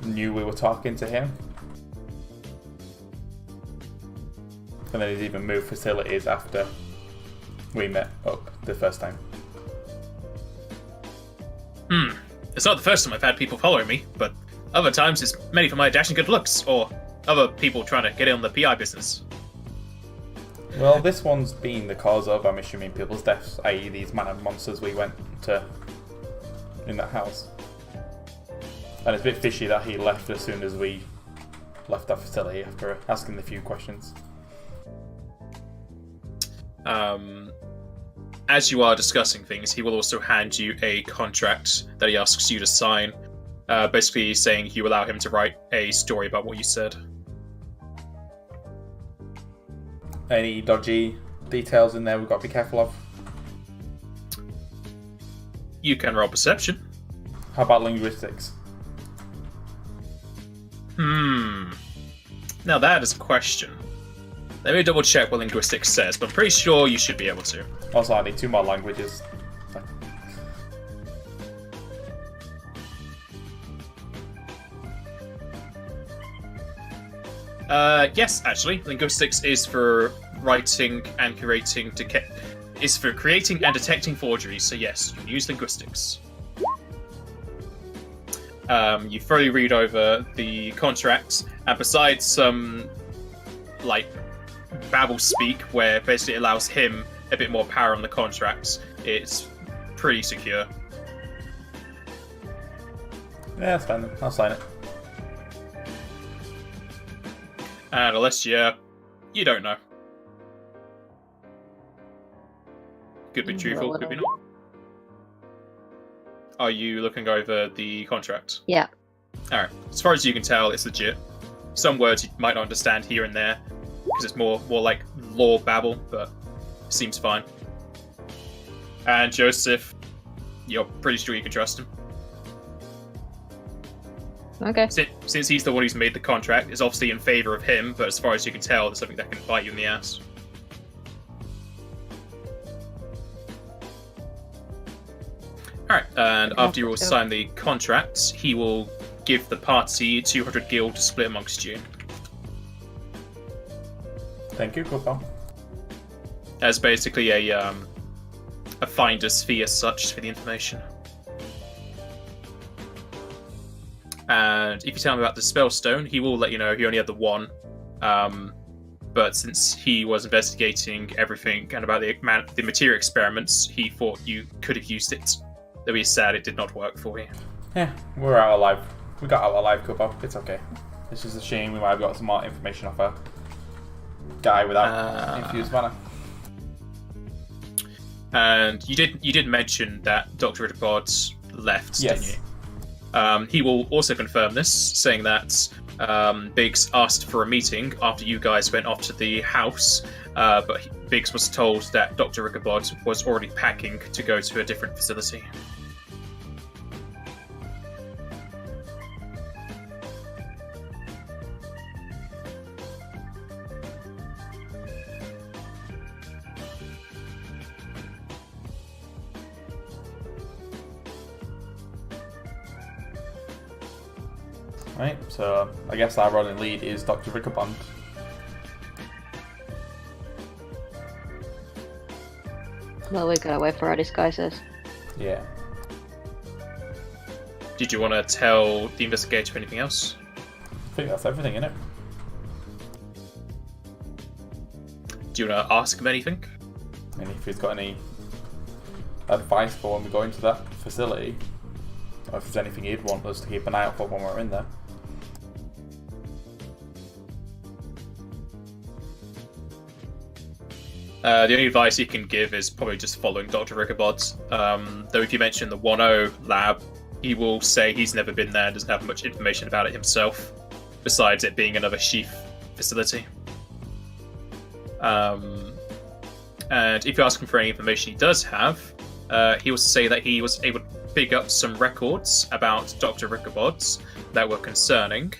knew we were talking to him. And then he's even moved facilities after we met up the first time. It's not the first time I've had people following me, but other times it's mainly for my dashing good looks, or other people trying to get in on the PI business. Well, this one's been the cause of, I'm assuming, people's deaths, i.e. these mana monsters we went to in that house. And it's a bit fishy that he left as soon as we left that facility after asking the few questions. As you are discussing things, he will also hand you a contract that he asks you to sign, basically saying you allow him to write a story about what you said. Any dodgy details in there we've got to be careful of? You can roll perception. How about linguistics? Now that is a question. Let me double check what linguistics says, but I'm pretty sure you should be able to. Also, I need 2 more languages. Yes, actually, linguistics is for writing and creating is for creating and detecting forgeries. So yes, you can use linguistics. You thoroughly read over the contract, and besides some like babble speak, where basically it allows him a bit more power on the contract, it's pretty secure. Yeah, that's fine then. I'll sign it. And unless you don't know. Could be truthful, could be not. Are you looking over the contract? Yeah. Alright. As far as you can tell, it's legit. Some words you might not understand here and there, because it's more like law babble, but it seems fine. And Joseph, you're pretty sure you can trust him. Okay. Since he's the one who's made the contract, it's obviously in favor of him, but as far as you can tell, there's something that can bite you in the ass. Alright, and after you all sign the contract, he will give the party 200 gil to split amongst you. Thank you, Kubo. As basically a finder's fee as such for the information. And if you tell him about the spellstone, he will let you know he only had the one. But since he was investigating everything and about the materia experiments, he thought you could have used it. Though he's sad it did not work for you. Yeah, we're out alive. We got out alive, Kubo. It's okay. It's just a shame we might have got some more information off a guy without infused mana. And you did mention that Dr. Ritterbod left, Yes. didn't you? He will also confirm this, saying that Biggs asked for a meeting after you guys went off to the house, but Biggs was told that Dr. Ritterbod was already packing to go to a different facility. Right, so I guess our running lead is Dr. Rickabond. Well, we gotta wait for our disguises. Yeah. Did you want to tell the investigator anything else? I think that's everything, innit? Do you want to ask him anything? And if he's got any advice for when we go into that facility, or if there's anything he'd want us to keep an eye out for when we're in there. The only advice you can give is probably just following Dr. Rickabod. Though if you mention the 1-0 lab, he will say he's never been there and doesn't have much information about it himself, besides it being another sheath facility. And if you ask him for any information he does have, he will say that he was able to pick up some records about Dr. Rickabod that were concerning.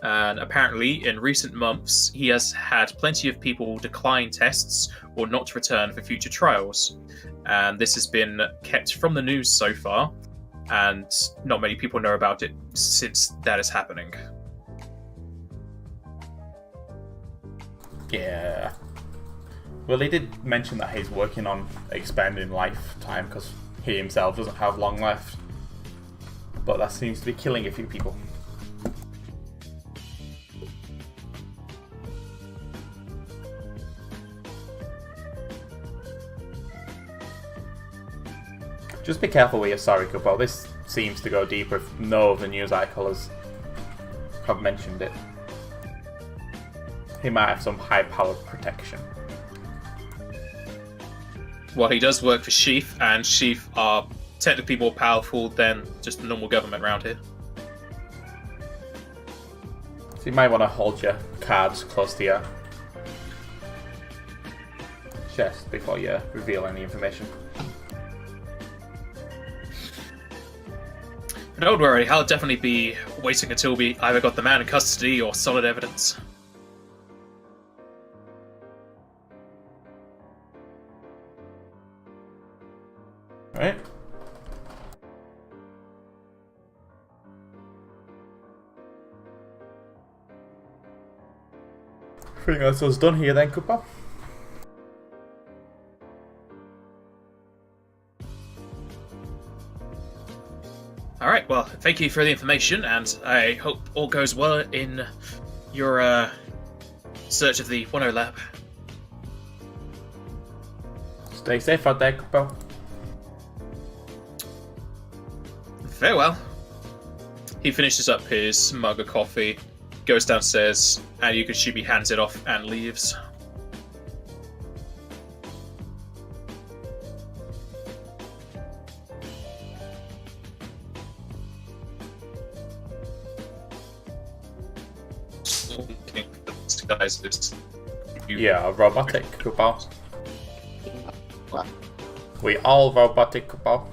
And apparently, in recent months, he has had plenty of people decline tests or not return for future trials. And this has been kept from the news so far, and not many people know about it since that is happening. Yeah. Well, he did mention that he's working on expanding lifetime because he himself doesn't have long left. But that seems to be killing a few people. Just be careful with your sorry, Kupo. This seems to go deeper if no of the news articles have mentioned it. He might have some high-powered protection. Well, he does work for Sheath, and Sheath are technically more powerful than just the normal government around here. So you might want to hold your cards close to your chest before you reveal any information. Don't worry, I'll definitely be waiting until we either got the man in custody or solid evidence. Right? I think that's us done here then, Kupo. Alright, well, thank you for the information, and I hope all goes well in your search of the 1-0 lab. Stay safe out there, Kupo. Farewell. He finishes up his mug of coffee, goes downstairs, and Yukichibi hands it off and leaves. Yeah, robotic, Kupo. What? We all robotic, Kupo.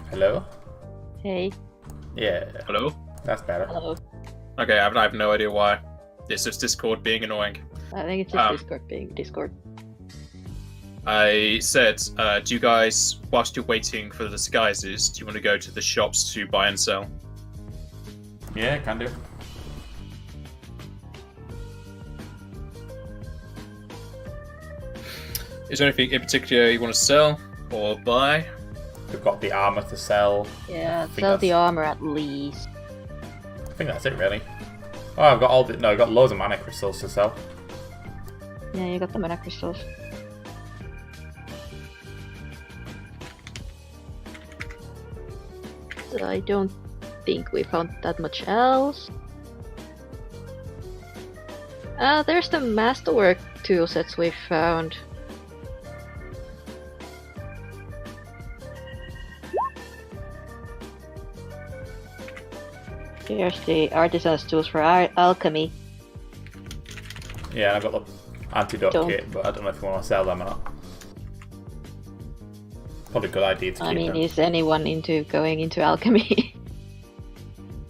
Hello? Hey. Yeah, Hello? that's better. Hello. Okay, I have no idea why. It's just Discord being annoying. I think it's just Discord being Discord. I said, do you guys, whilst you're waiting for the disguises, do you want to go to the shops to buy and sell? Yeah, can do. Is there anything in particular you want to sell or buy? We've got the armor to sell. Yeah, think sell the that's- armor at least. I think that's it, really. Oh, I've got all the... No, I've got loads of mana crystals to sell. Yeah, you got the mana crystals. So I don't think we found that much else. There's the masterwork tool sets we found. Here's the artisan's tools for alchemy. Yeah, I've got the antidote Don't- kit, but I don't know if you want to sell them or not. Probably a good idea to keep I mean, them. is anyone into going into alchemy?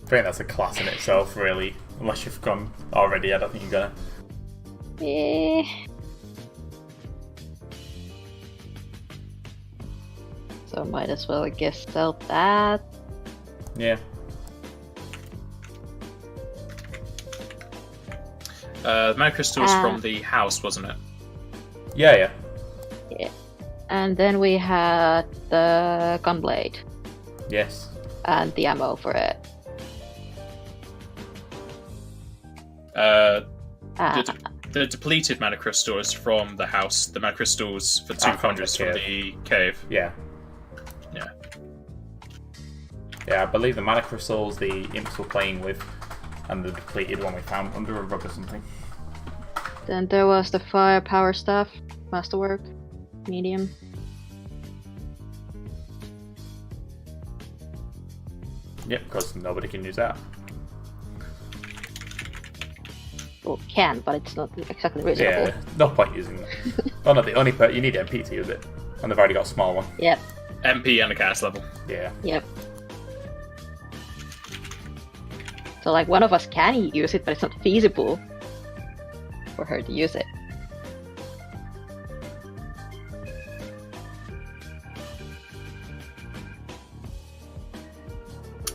I think that's a class in itself, really. Unless you've gone already, I don't think you're gonna. Eh. So might as well, I guess, sell that. Yeah. The mana crystal was from the house, wasn't it? Yeah. Yeah. And then we had the gunblade Yes. and the ammo for it. The depleted mana crystal is from the house. The mana crystals for 200 is from the cave. Yeah. Yeah. Yeah, I believe the mana crystals the imps were playing with, and the depleted one we found under a rug or something. Then there was the firepower stuff, masterwork, medium. Yep, because nobody can use that. Well, can, but it's not exactly reasonable. Yeah, no point using that. Oh no, the only you need MP to use it, and they've already got a small one. Yep. MP and a cast level. Yeah. Yep. So like one of us can use it, but it's not feasible for her to use it.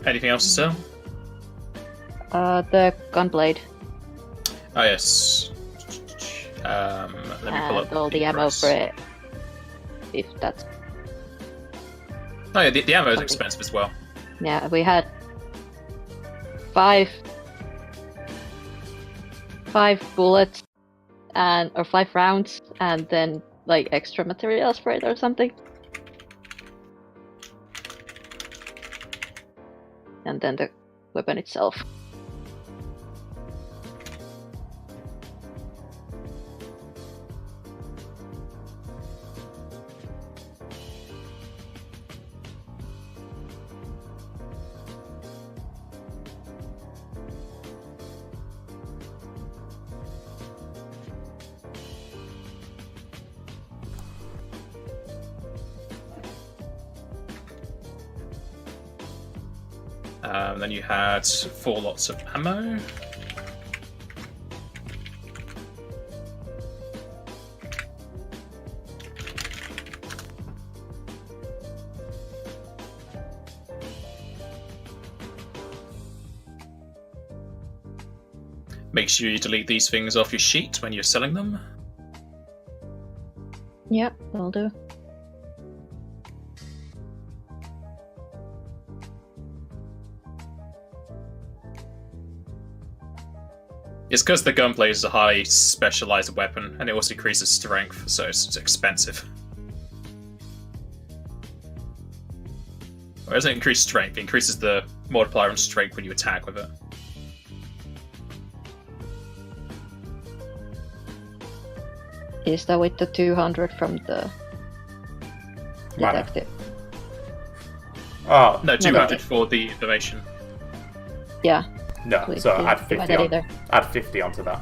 Anything else to sell? The gunblade Oh yes. Let me pull and up all the ammo price. for it. If that's Oh yeah, the ammo is something. expensive as well. Yeah, we had five bullets or 5 rounds, and then like extra materials for it or something. And then the weapon itself. Then you had 4 lots of ammo. Make sure you delete these things off your sheet when you're selling them. Yep, will do. It's because the gunblade is a highly specialized weapon, and it also increases strength, so it's expensive. Or doesn't increase strength, it increases the multiplier on strength when you attack with it. Is that with the 200 from the Mana. detective? Oh No, No, 200 for the information. Yeah. no, we so didn't add divide 50 that on. either. Add 50 onto that.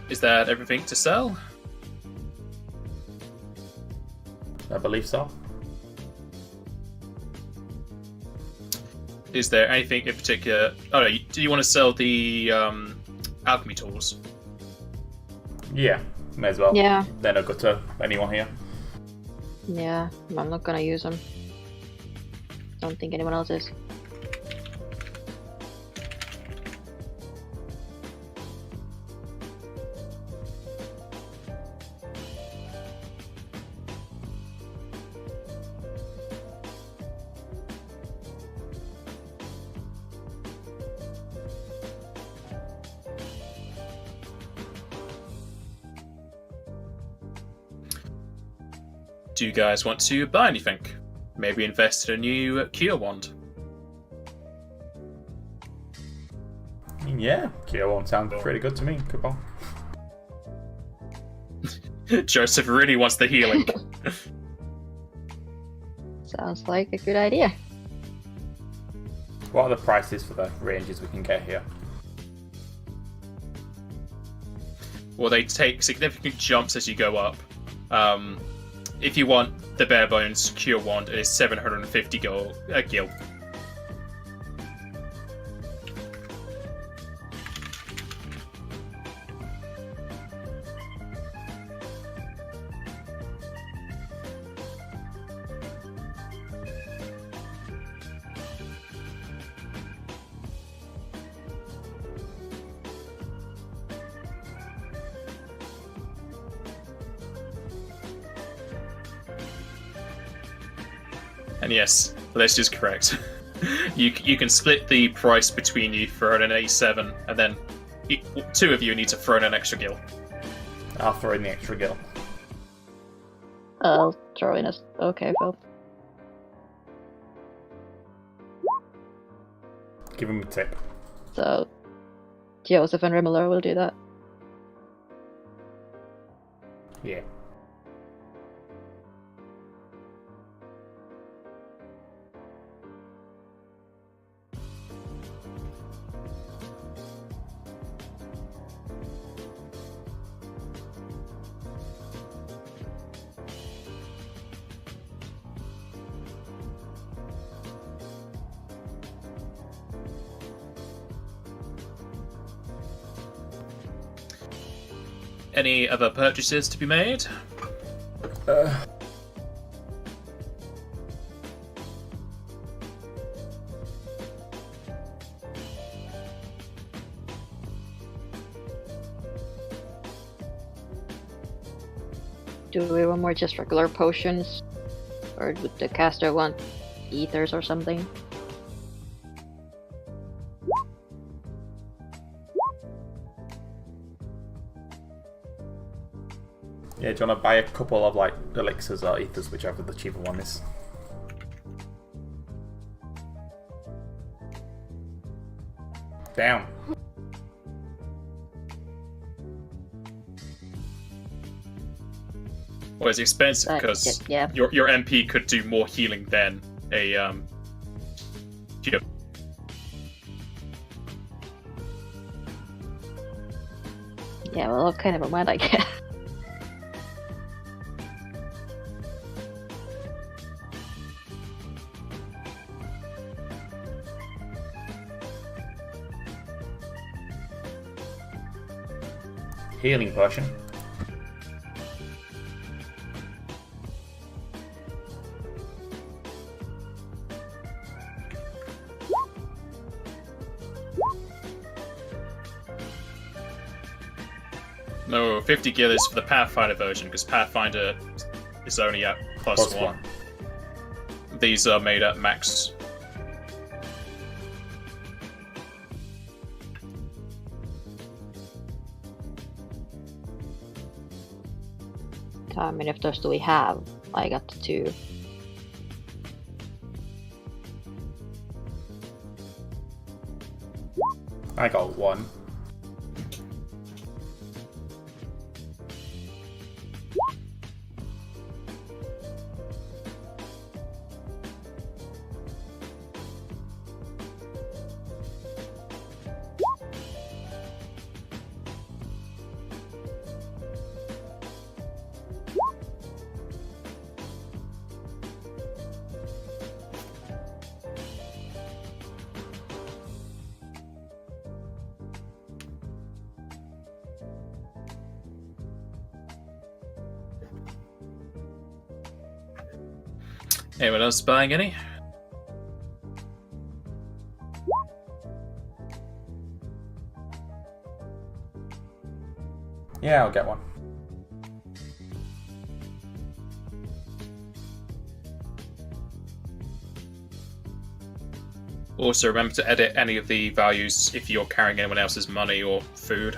Is that everything to sell? I believe so. Is there anything in particular? Oh no, do you want to sell the alchemy tools? Yeah, may as well. Yeah. Then I'll go to anyone here. Yeah, I'm not gonna use them. Don't think anyone else is. Do you guys want to buy anything? Maybe invest in a new cure wand? Yeah, Kyo won't sound pretty good to me. Coupon. Joseph really wants the healing. Sounds like a good idea. What are the prices for the ranges we can get here? Well, they take significant jumps as you go up. If you want the bare bones cure wand, it is 750 gil. And yes, this is correct. you can split the price between you for an A7, and then two of you need to throw in an extra gil. I'll throw in the extra gil. I'll throw in a... Okay, Phil. Give him a tip. So, Joseph and Rimler will do that. Yeah. Any other purchases to be made? Do we want more just regular potions? Or would the caster want ethers or something? Yeah, do you want to buy a couple of like elixirs or ethers, whichever the cheaper one is? Damn. Well, it's expensive because yeah. your MP could do more healing than a cure. Yeah, well, what kind of a mind I guess. Healing potion. No, 50 gil is for the Pathfinder version, because Pathfinder is only at plus one. These are made at max. How many of those do we have? I got 2. I got 1. Anyone else buying any? Yeah, I'll get one. Also, remember to edit any of the values if you're carrying anyone else's money or food.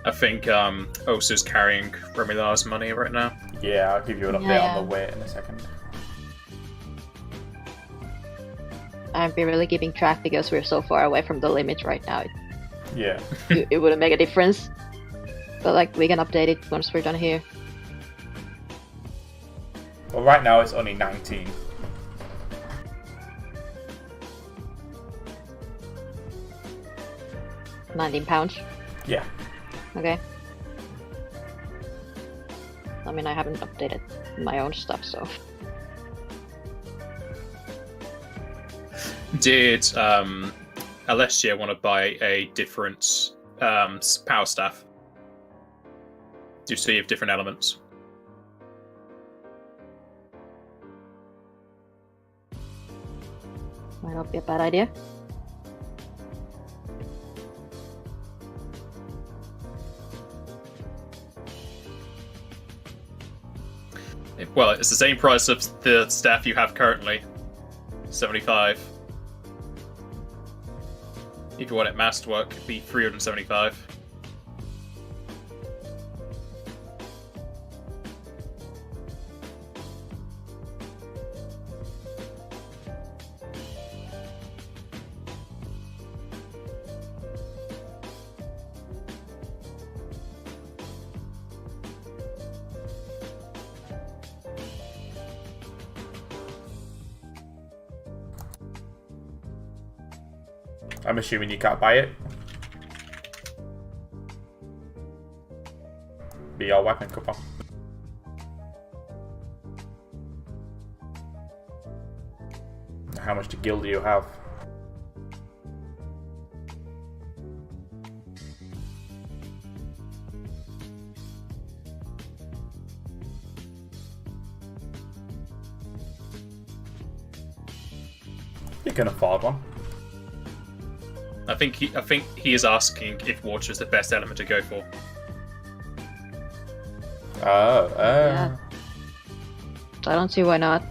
I think Osa's carrying Romular's money right now. Yeah, I'll give you an update on the weight in a second. I'd be really keeping track because we're so far away from the limit right now. Yeah. It wouldn't make a difference. But like, we can update it once we're done here. Well, right now it's only 19. 19 pounds. Yeah. Okay. I mean, I haven't updated my own stuff, so. Did Alessia want to buy a different power staff? Do you see of different elements? Might not be a bad idea. Well, it's the same price of the staff you have currently. 75. If you want it masterwork, it'd be 375. I'm assuming you can't buy it. Be your weapon coupon. How much to guild do you have? You can afford one. I think he is asking if water is the best element to go for. Yeah. So I don't see why not.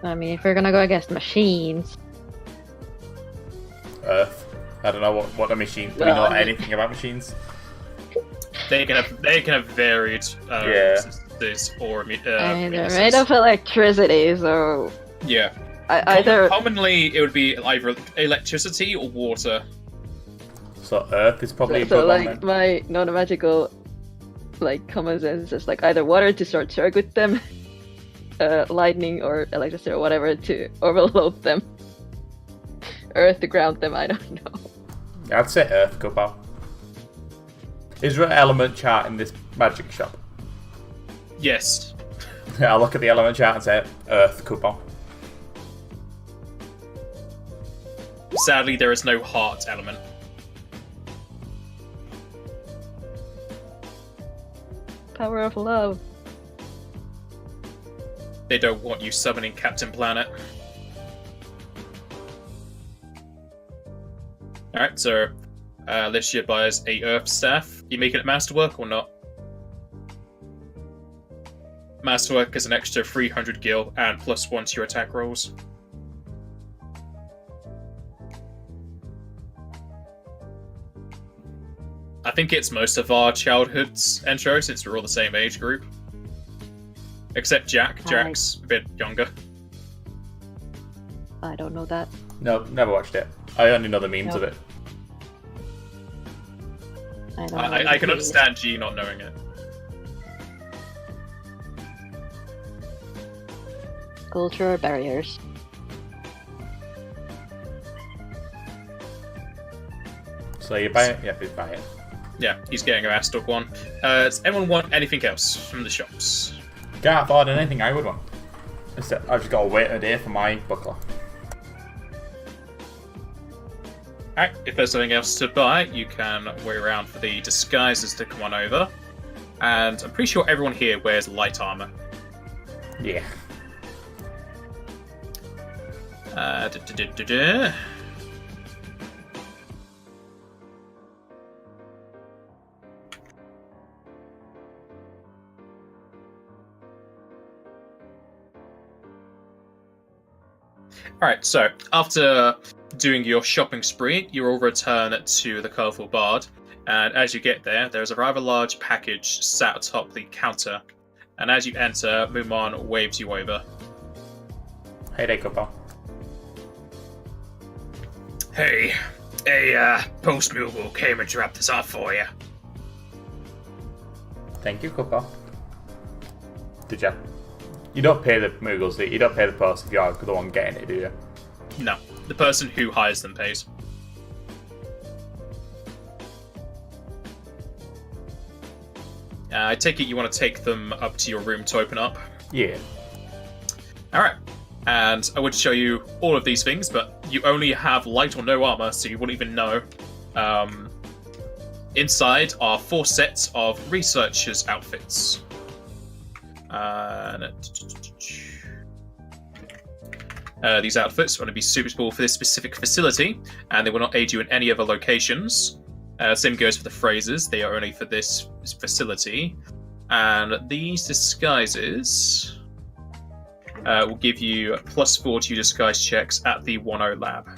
I mean, if we're gonna go against machines. Earth. I don't know what the machine. Do we know anything about machines? They can have varied resistors or I mean, they're weaknesses. made of electricity, so Yeah. either. Commonly, it would be either electricity or water. So Earth is probably a So good one like then. my non-magical, like common sense is like either water to short circuit them, lightning or electricity or whatever to overload them, earth to ground them. I don't know. I'd say Earth coupon. Is there an element chart in this magic shop? Yes. I'll look at the element chart and say Earth coupon. Sadly, there is no heart element. Power of love. They don't want you summoning Captain Planet. Alright, so Alicia buys a Earth Staff. You making it Masterwork or not? Masterwork is an extra 300 gil and +1 to your attack rolls. I think it's most of our childhood's intro since we're all the same age group. Except Jack. Jack's a bit younger. I don't know that. No, never watched it. I only know the memes of it. I don't know. I can understand G not knowing it. Cultural barriers. So you buy it? Yeah, you buy it. Yeah, he's getting a Astok one. Does anyone want anything else from the shops? Can't afford anything I would want. Except I've just got to wait a day for my buckler. Alright, if there's something else to buy, you can wait around for the disguises to come on over. And I'm pretty sure everyone here wears light armor. Yeah. Da-da-da-da-da. Alright, so after doing your shopping spree, you will return to the Colourful Bard, and as you get there, there's a rather large package sat atop the counter, and as you enter, Mumon waves you over. Hey there, coupon. Hey, A post-Moogle came and dropped this off for you. Thank you, Cooper. Did you? You don't pay the Moogles, do you? You don't pay the post if you're the one getting it, do you? No, the person who hires them pays. I take it you want to take them up to your room to open up? Yeah. Alright. And I would show you all of these things, but you only have light or no armor, so you wouldn't even know. Inside are 4 sets of researchers' outfits. These outfits are going to be suitable for this specific facility, and they will not aid you in any other locations. Same goes for the phrases, they are only for this facility. And these disguises will give you +4 to your disguise checks at the 1-0 lab.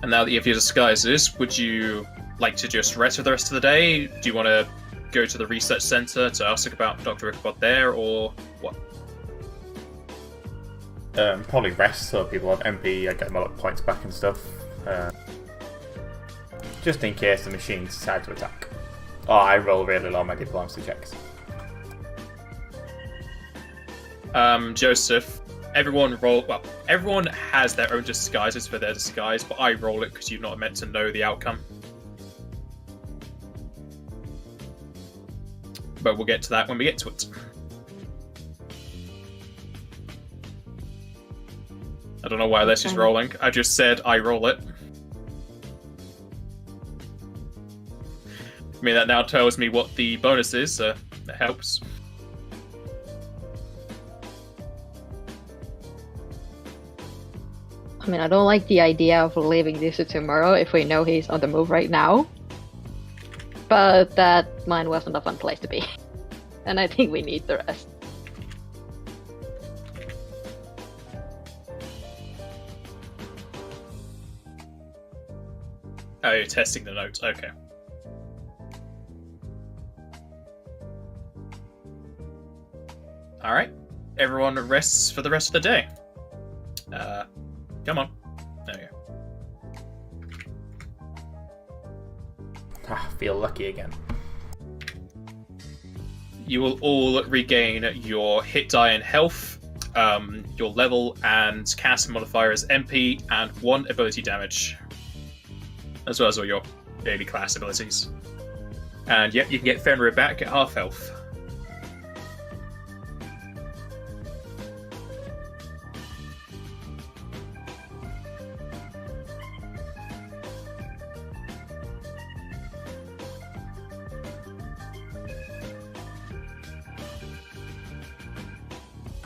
And now that you have your disguises, would you like to just rest for the rest of the day? Do you want to go to the research center to ask about Dr. Ichabod there, or what? Probably rest so people have MP, I get my points back and stuff. Just in case the machines decide to attack. Oh, I roll really low on my diplomacy checks. Joseph, everyone has their own disguises for their disguise, but I roll it because you're not meant to know the outcome. But we'll get to that when we get to it. I don't know why Leslie's rolling. I just said I roll it. I mean, that now tells me what the bonus is, so that helps. I mean, I don't like the idea of leaving this to tomorrow if we know he's on the move right now. But that mine wasn't a fun place to be. And I think we need the rest. Oh, you're testing the notes. Okay. Alright. Everyone rests for the rest of the day. Come on. There you go. I feel lucky again. You will all regain your hit die and health, your level and cast modifier as MP, and 1 ability damage. As well as all your daily class abilities. And yep, you can get Fenrir back at half health.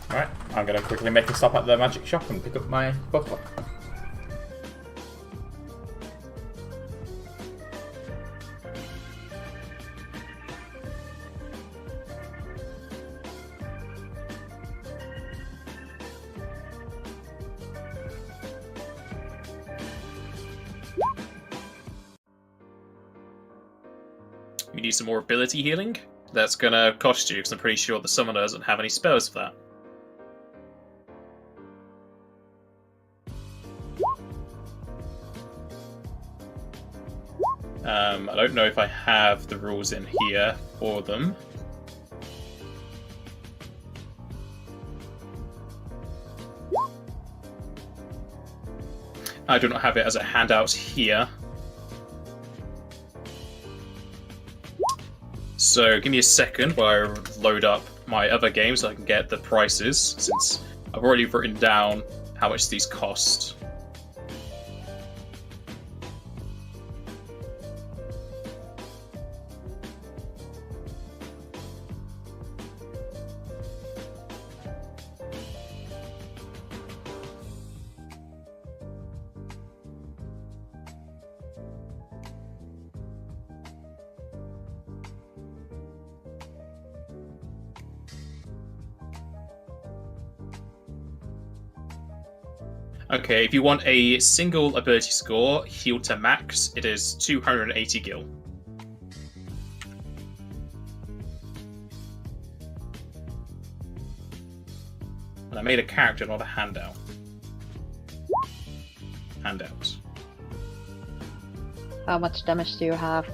Alright, I'm going to quickly make a stop at the magic shop and pick up my buckler. You need some more ability healing? That's gonna cost you, because I'm pretty sure the summoner doesn't have any spells for that. I don't know if I have the rules in here for them. I do not have it as a handout here. So give me a second while I load up my other games so I can get the prices, since I've already written down how much these cost. Okay, if you want a single ability score, heal to max, it is 280 gil. And I made a character, not a handout. Handout. How much damage do you have?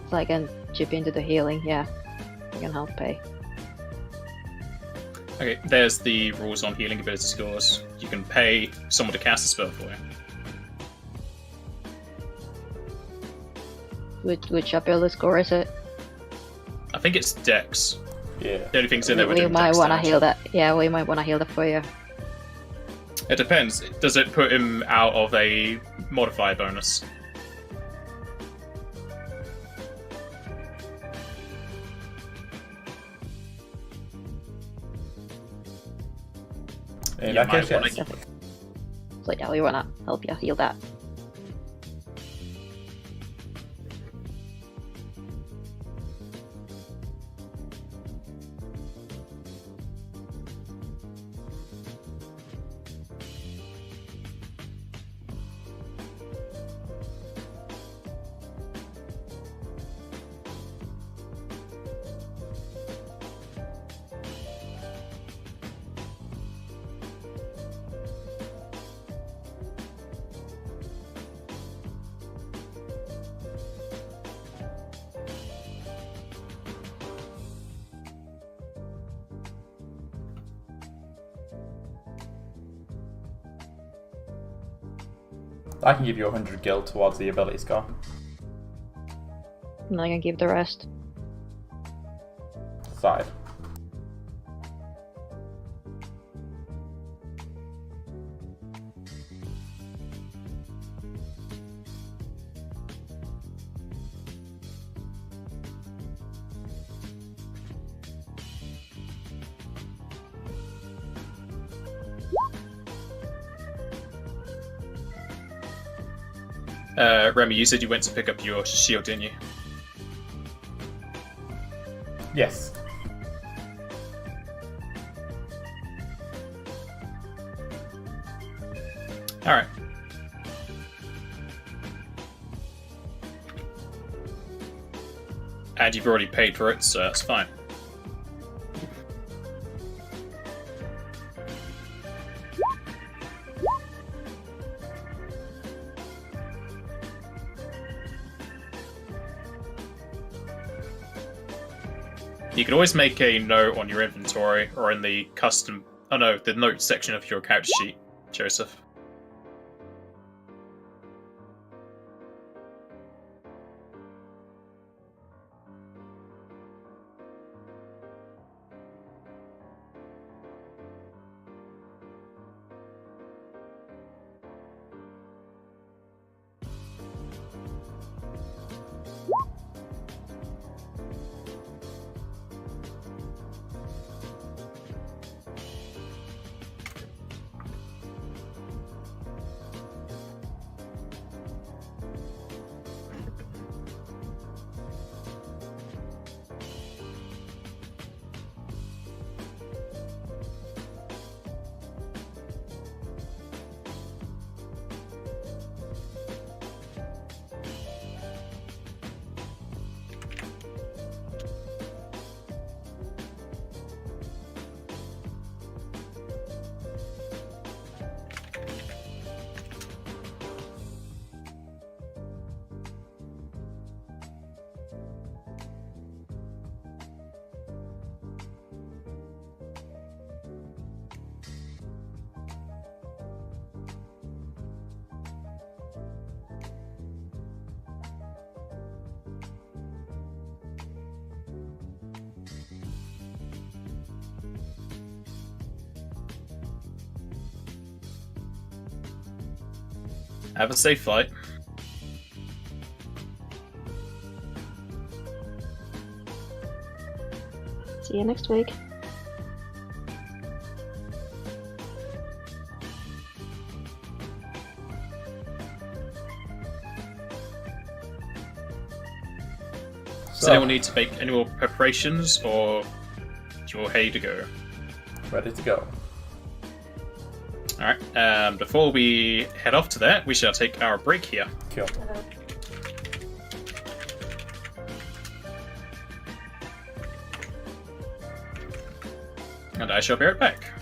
So I can chip into the healing, yeah. I can help pay. Okay, there's the rules on healing ability scores. You can pay someone to cast a spell for you. Which ability score is it? I think it's Dex. Yeah. The only things in there were We doing might Dex want to damage. heal that. Yeah, we might want to heal that for you. It depends. Does it put him out of a modifier bonus? In You that might case, wanna- yes. So yeah, we want to help you heal that. I can give you 100 gil towards the ability score. And I can keep the rest. Side. Remy, you said you went to pick up your shield, didn't you? Yes. Alright. And you've already paid for it, so that's fine. You can always make a note on your inventory or in the custom... Oh no, the notes section of your character sheet, Joseph. Have a safe flight. See you next week. Does anyone need to make any more preparations, or you're ready to go? Ready to go. Alright, before we head off to that, we shall take our break here. Cool. And I shall be right back.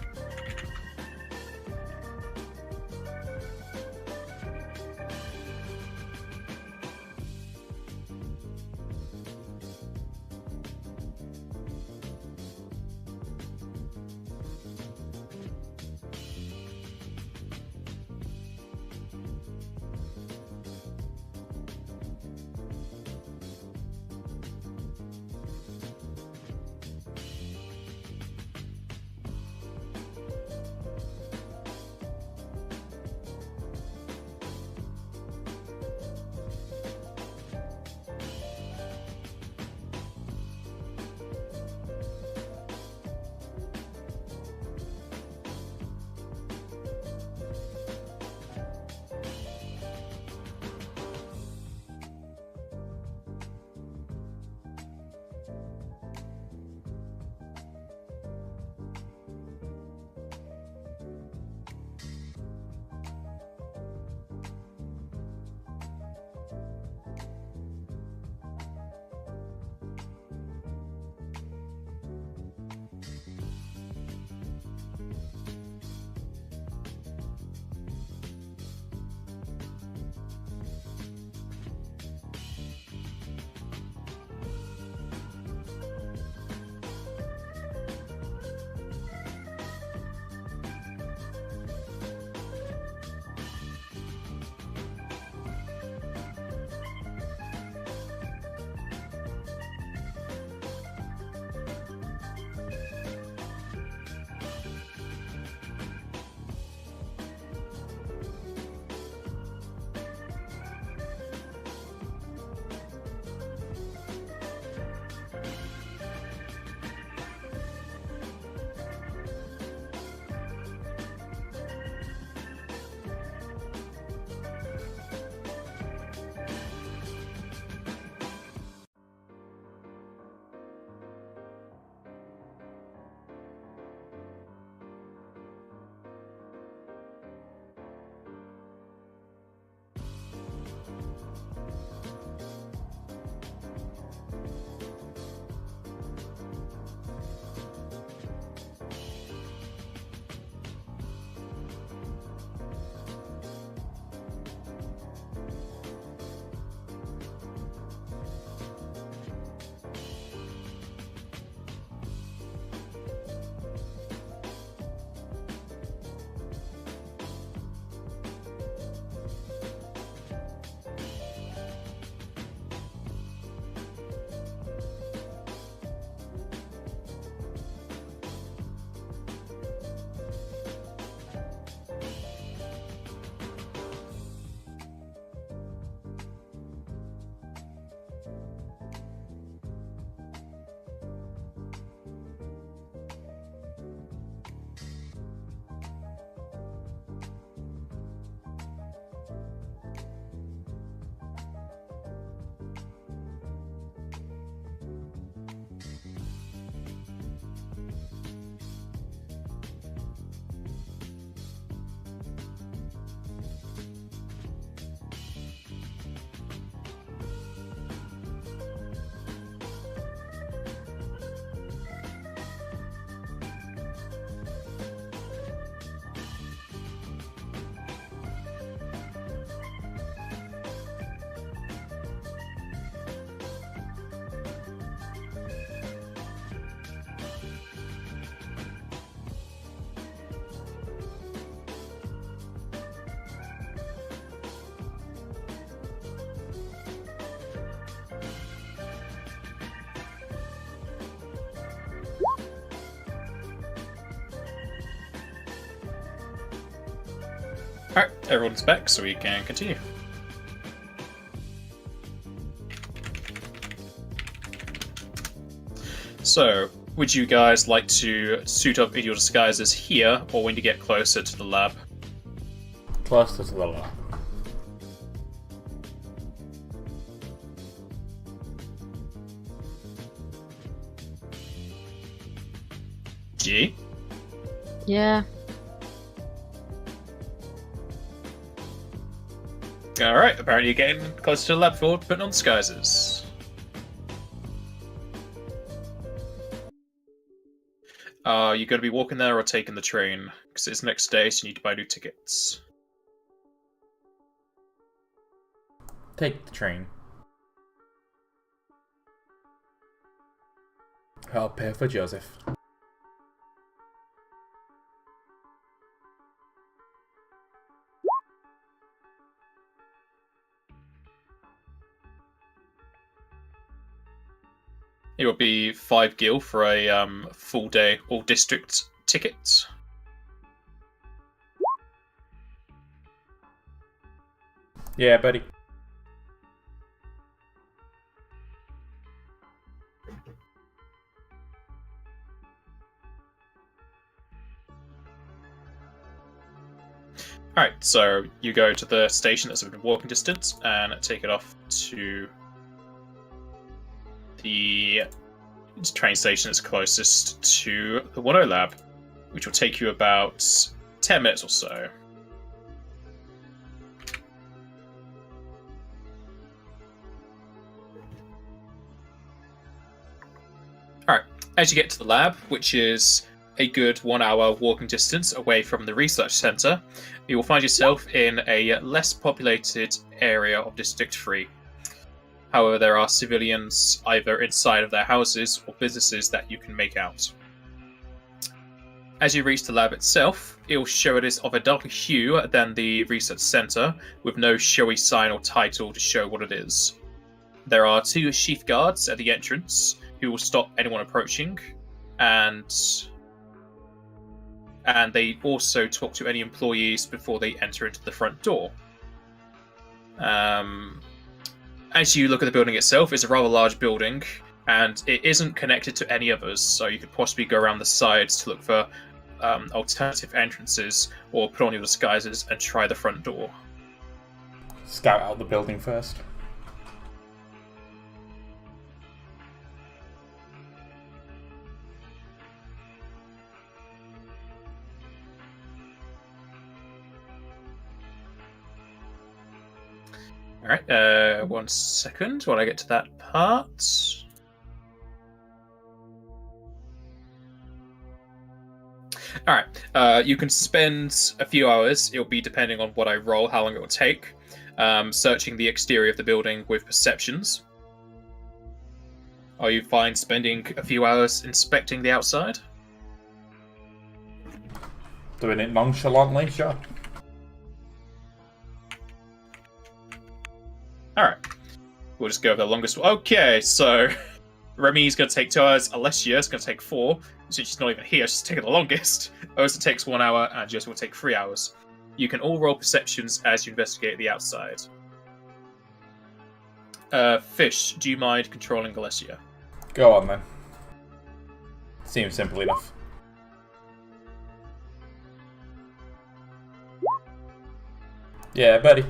Alright, everyone's back, so we can continue. So, would you guys like to suit up in your disguises here, or when you get closer to the lab? Closer to the lab. G. Yeah. Alright, apparently you're getting closer to the lab for putting on disguises. Are you going to be walking there or taking the train? Because it's next day, so you need to buy new tickets. Take the train. I'll pay for Joseph. It will be 5 gil for a full day all district ticket. Yeah, buddy. Alright, so you go to the station that's within walking distance and take it off to the train station that's closest to the 10 lab, which will take you about 10 minutes or so. Alright, as you get to the lab, which is a good 1 hour walking distance away from the research centre, you will find yourself in a less populated area of District 3. However, there are civilians either inside of their houses or businesses that you can make out. As you reach the lab itself, it will show it is of a darker hue than the research centre, with no showy sign or title to show what it is. There are 2 sheath guards at the entrance who will stop anyone approaching, and they also talk to any employees before they enter into the front door. As you look at the building itself, it's a rather large building, and it isn't connected to any others, so you could possibly go around the sides to look for alternative entrances, or put on your disguises and try the front door. Scout out the building first. Alright, 1 second while I get to that part. Alright, you can spend a few hours, it'll be depending on what I roll, how long it will take, searching the exterior of the building with perceptions. Are you fine spending a few hours inspecting the outside? Doing it nonchalantly, sure. Alright. We'll just go over the longest one. Okay, so Remy's going to take 2 hours, Alessia's going to take 4, so she's not even here, she's taking the longest. Osa takes 1 hour, and Jess will take 3 hours. You can all roll perceptions as you investigate the outside. Fish, do you mind controlling Alessia? Go on then. Seems simple enough. Yeah, buddy.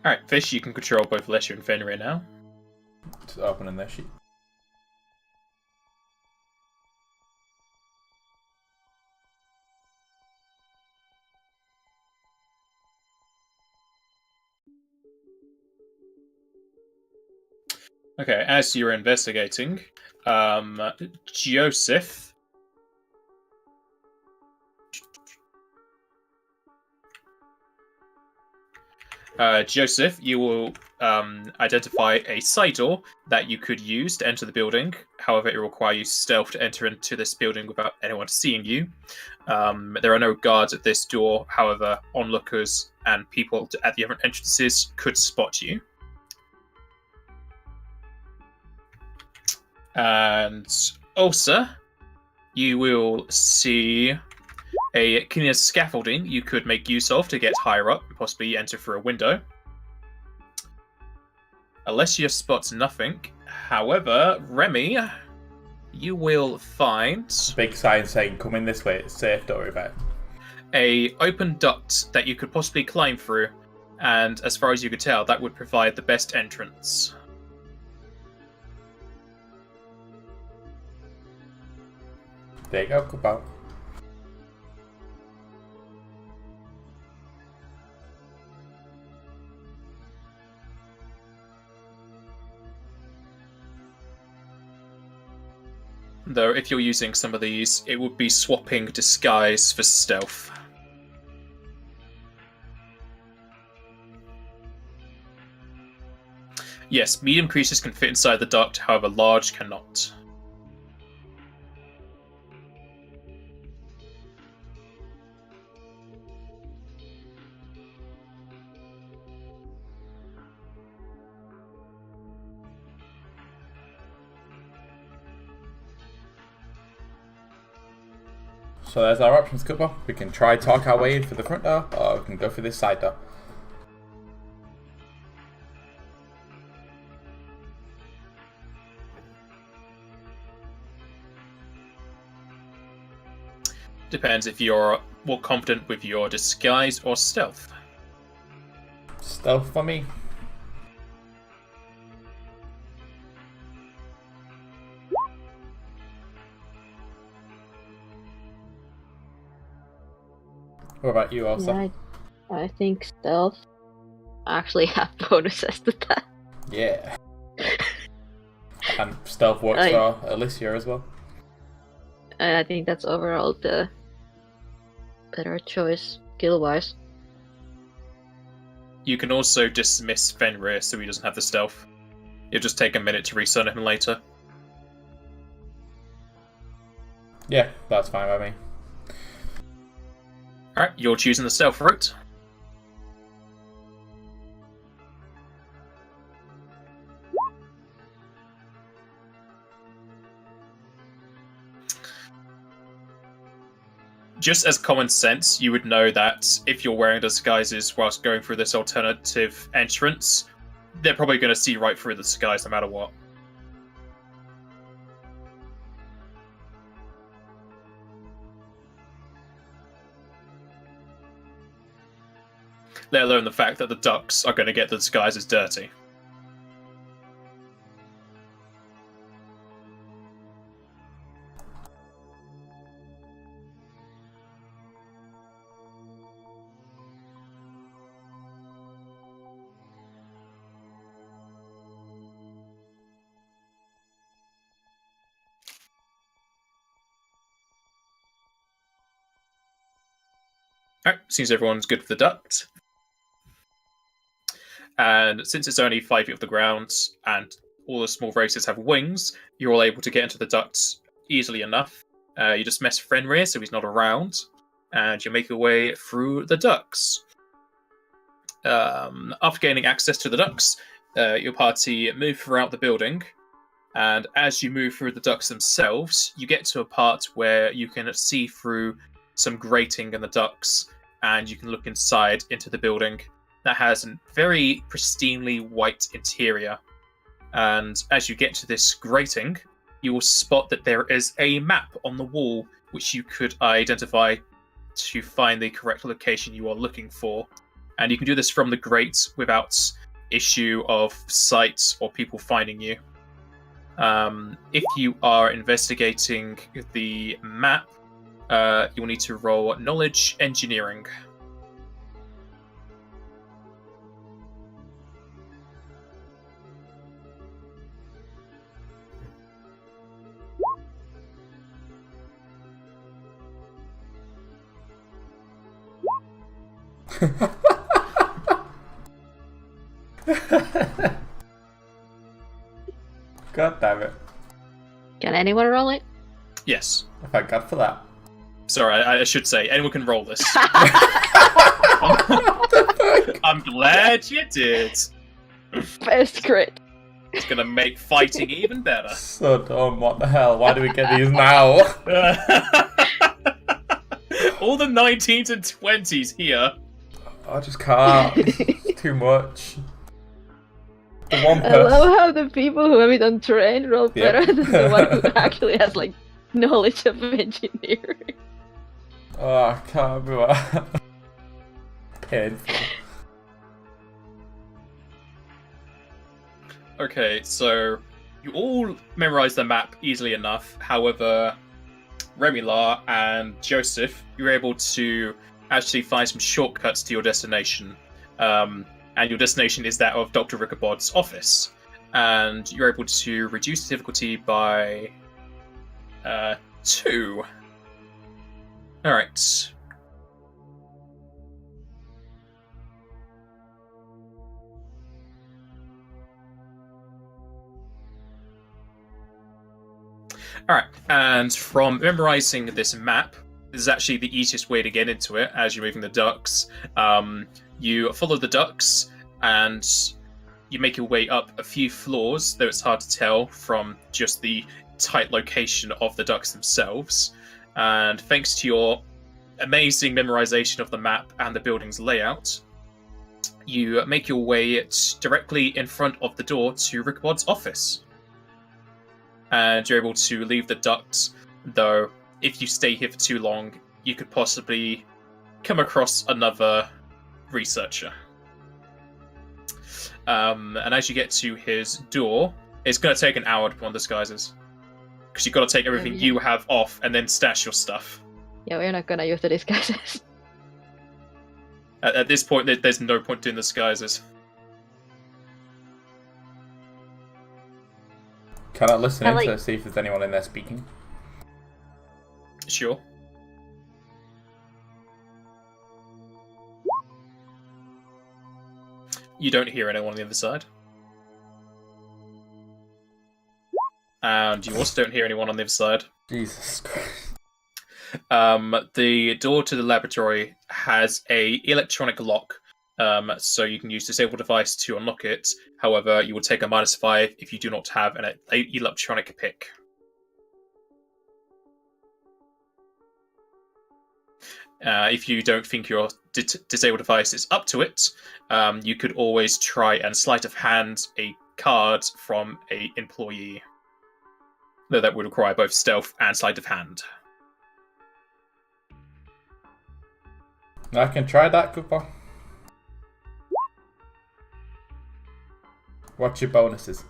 Alright, Fish, you can control both Alessia and Fenrir now. Just opening their sheet. Okay, as you're investigating, Joseph... Joseph, you will identify a side door that you could use to enter the building. However, it will require you stealth to enter into this building without anyone seeing you. There are no guards at this door. However, onlookers and people at the other entrances could spot you. And also, you will see a cleaner scaffolding you could make use of to get higher up and possibly enter through a window. Alicia spots nothing. However, Remy, you will find Big sign saying, come in this way, it's safe, don't worry about it. a open duct that you could possibly climb through, and as far as you could tell, that would provide the best entrance. There you go, good bout. Though, if you're using some of these, it would be swapping disguise for stealth. Yes, medium creatures can fit inside the duct, however large cannot. So there's our options, Cooper. We can try talk our way in for the front door, or we can go for this side door. Depends if you're more confident with your disguise or stealth. Stealth for me. What about you, Elsa? Yeah, I think stealth actually have bonuses to that. Yeah. And stealth works for Alicia as well. I think that's overall the better choice, skill-wise. You can also dismiss Fenrir so he doesn't have the stealth. It'll just take a minute to resummon him later. Yeah, that's fine by me. Alright, you're choosing the stealth route. Just as common sense, you would know that if you're wearing disguises whilst going through this alternative entrance, they're probably going to see right through the disguise no matter what. Let alone the fact that the ducks are going to get the disguises dirty. Alright, seems everyone's good for the duct. And since it's only 5 feet off the ground, and all the small races have wings, you're all able to get into the ducts easily enough. You just mess Fenrir so he's not around, and you make your way through the ducts. After gaining access to the ducts, your party move throughout the building, and as you move through the ducts themselves, you get to a part where you can see through some grating in the ducts, and you can look inside into the building that has a very pristinely white interior. And as you get to this grating, you will spot that there is a map on the wall which you could identify to find the correct location you are looking for. And you can do this from the grate without issue of sight or people finding you. If you are investigating the map, you'll need to roll knowledge engineering. God damn it. Can anyone roll it? Yes. Thank God for that. Sorry, I should say, anyone can roll this. I'm glad you did. Best crit. It's gonna make fighting even better. So dumb, what the hell? Why do we get these now? All the 19s and 20s here. I just can't. It's too much. The one I love person. how the people who have it on terrain roll Yeah. better than the one who actually has like knowledge of engineering. Oh, I can't be that. Painful. Okay, so you all memorize the map easily enough. However, Remila and Joseph, you're able to actually find some shortcuts to your destination. And your destination is that of Dr. Rickabodd's office. And you're able to reduce the difficulty by 2. Alright. Alright, and from memorizing this map, this is actually the easiest way to get into it as you're moving the ducks. You follow the ducks and you make your way up a few floors, though it's hard to tell from just the tight location of the ducts themselves. And thanks to your amazing memorization of the map and the building's layout, you make your way directly in front of the door to Rickabodd's office. And you're able to leave the ducts, though if you stay here for too long, you could possibly come across another researcher. And as you get to his door, it's going to take an hour to put on disguises. Because you've got to take everything you have off and then stash your stuff. Yeah, we're not gonna use the disguises. At this point, there's no point doing disguises. Can I listen I in like- to see if there's anyone in there speaking? Sure. You don't hear anyone on the other side. And you also don't hear anyone on the other side. Jesus Christ. The door to the laboratory has a electronic lock, so you can use disable device to unlock it. However, you will take a -5 if you do not have an electronic pick. If you don't think your disable device is up to it, you could always try and sleight of hand a card from a employee. Though that would require both stealth and sleight of hand. I can try that, Cooper. What's your bonuses?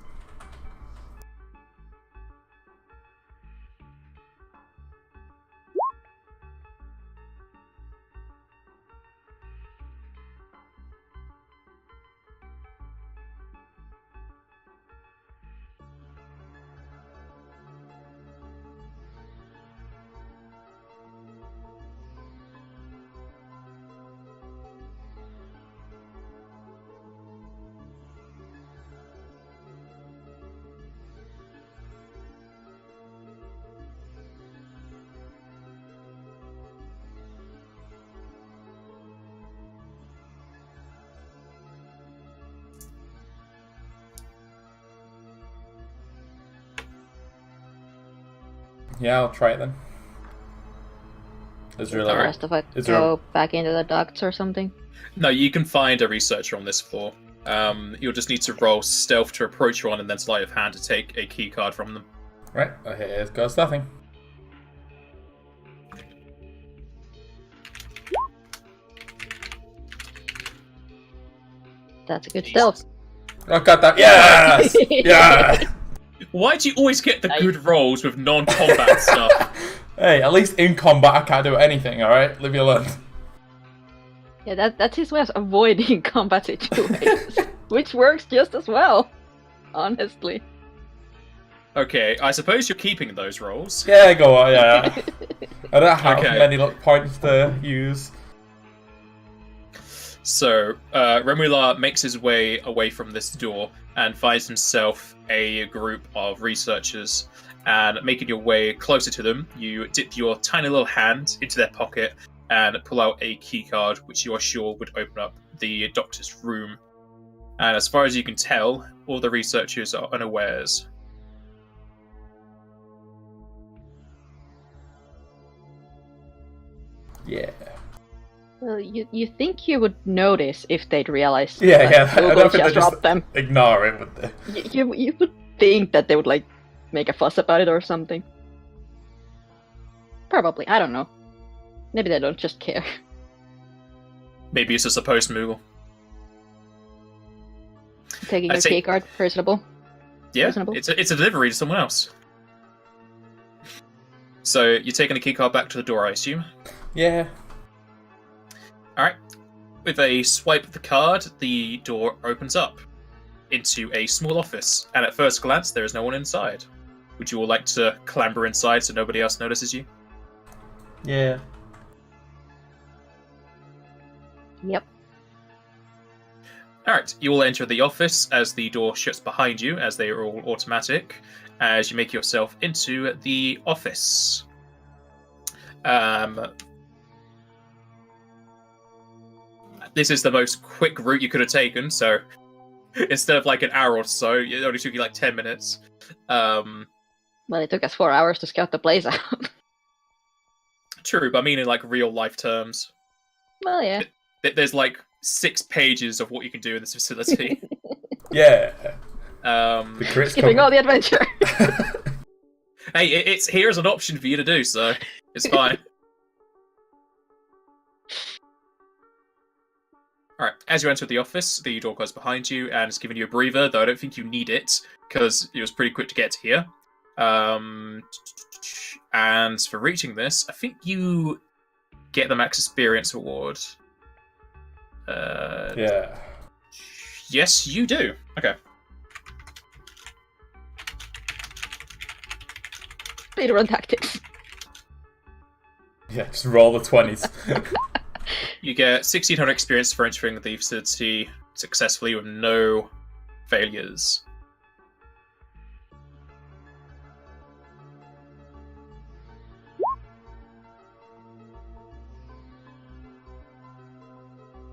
Yeah, I'll try it then. Is there The like, rest of it is there go back into the ducts or something. No, you can find a researcher on this floor. You'll just need to roll stealth to approach one and then sleight of hand to take a key card from them. right? Here goes nothing. That's a good stealth. I got that. Yes, yeah. Why do you always get the Nice. good rolls with non-combat stuff? Hey, at least in combat I can't do anything. All right, leave me alone. Yeah, that's his way of avoiding combat situations, which works just as well, honestly. Okay, I suppose you're keeping those rolls. Yeah, go on. Yeah. I don't have Okay. many luck points to use. So, Remula makes his way away from this door and finds himself a group of researchers. And making your way closer to them, you dip your tiny little hand into their pocket and pull out a key card, which you are sure would open up the doctor's room. And as far as you can tell, all the researchers are unawares. Yeah. Well, you think you would notice if they'd realize Yeah, that yeah. I Google don't think they just dropped them. ignore it, would they? You would think that they would like make a fuss about it or something. Probably, I don't know. Maybe they don't just care. Maybe it's just a post Moogle. Taking I'd your say- key card, reasonable. Yeah, Reasonable. it's a delivery to someone else. So you're taking a keycard back to the door, I assume. Yeah. Alright. With a swipe of the card, the door opens up into a small office, and at first glance, there is no one inside. Would you all like to clamber inside so nobody else notices you? Yeah. Yep. Alright, you all enter the office as the door shuts behind you, as they are all automatic, as you make yourself into the office. This is the most quick route you could have taken, so instead of like an hour or so, it only took you like 10 minutes. Well, it took us 4 hours to scout the place out. True, but I mean in like real life terms. Well, yeah. There's like 6 pages of what you can do in this facility. Yeah. The crits Skipping all the adventure. Hey, it's here's an option for you to do, so it's fine. Alright, as you enter the office, the door closes behind you, and it's giving you a breather, though I don't think you need it, because it was pretty quick to get to here. And for reaching this, I think you get the Max Experience Award. Yeah. Yes, you do. Okay. Speedrun tactics. Yeah, just roll the 20s. You get 1600 experience for entering the facility successfully with no failures.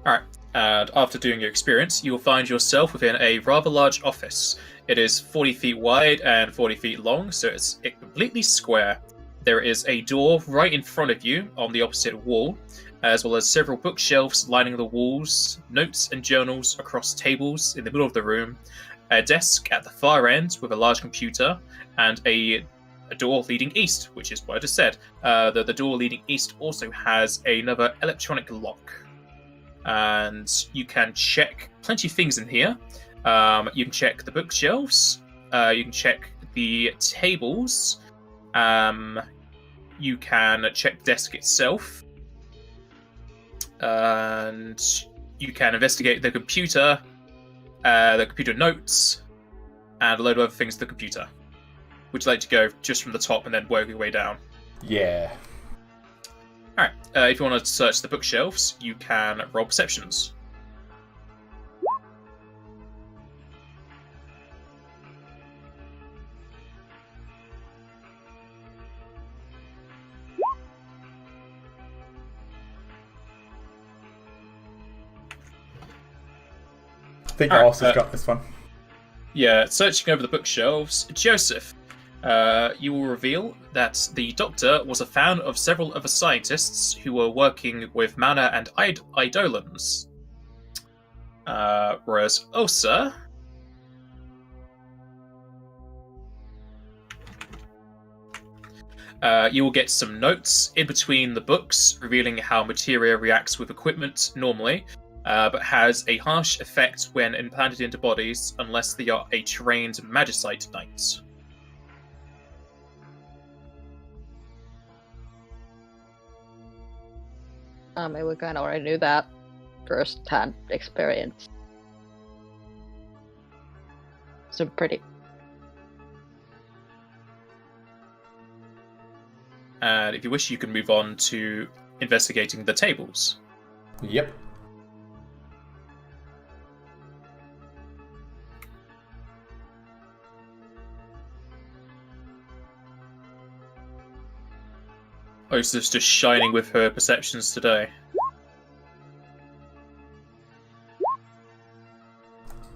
Alright, and after doing your experience, you will find yourself within a rather large office. It is 40 feet wide and 40 feet long, so it's completely square. There is a door right in front of you on the opposite wall, as well as several bookshelves lining the walls, notes and journals across tables in the middle of the room, a desk at the far end with a large computer, and a door leading east, which is what I just said. The door leading east also has another electronic lock. And you can check plenty of things in here. You can check the bookshelves, you can check the tables, you can check the desk itself, and you can investigate the computer notes, and a load of other things to the computer. Would you like to go just from the top and then work your way down? Yeah. Alright, if you want to search the bookshelves, you can roll perceptions. I think Alright, Horse has got this one. Yeah, searching over the bookshelves, Joseph, you will reveal that the Doctor was a fan of several other scientists who were working with mana and eidolons. Whereas Osa, you will get some notes in between the books revealing how materia reacts with equipment normally, but has a harsh effect when implanted into bodies unless they are a trained magicite knight. We kind of already knew that first-hand experience. So pretty. And if you wish, you can move on to investigating the tables. Yep. Osa's just shining with her perceptions today.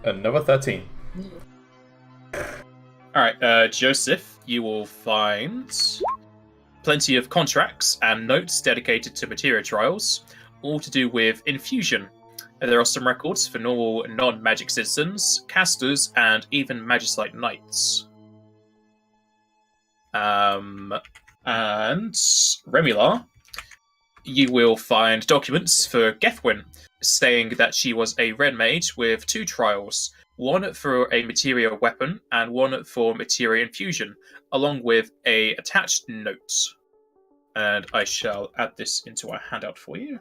Another 13. Alright, Joseph, you will find plenty of contracts and notes dedicated to materia trials, all to do with infusion. There are some records for normal non-magic citizens, casters, and even magicite knights. And Remilar, you will find documents for Gethwin saying that she was a red mage with 2 trials, one for a materia weapon and one for materia infusion, along with a attached note. And I shall add this into our handout for you.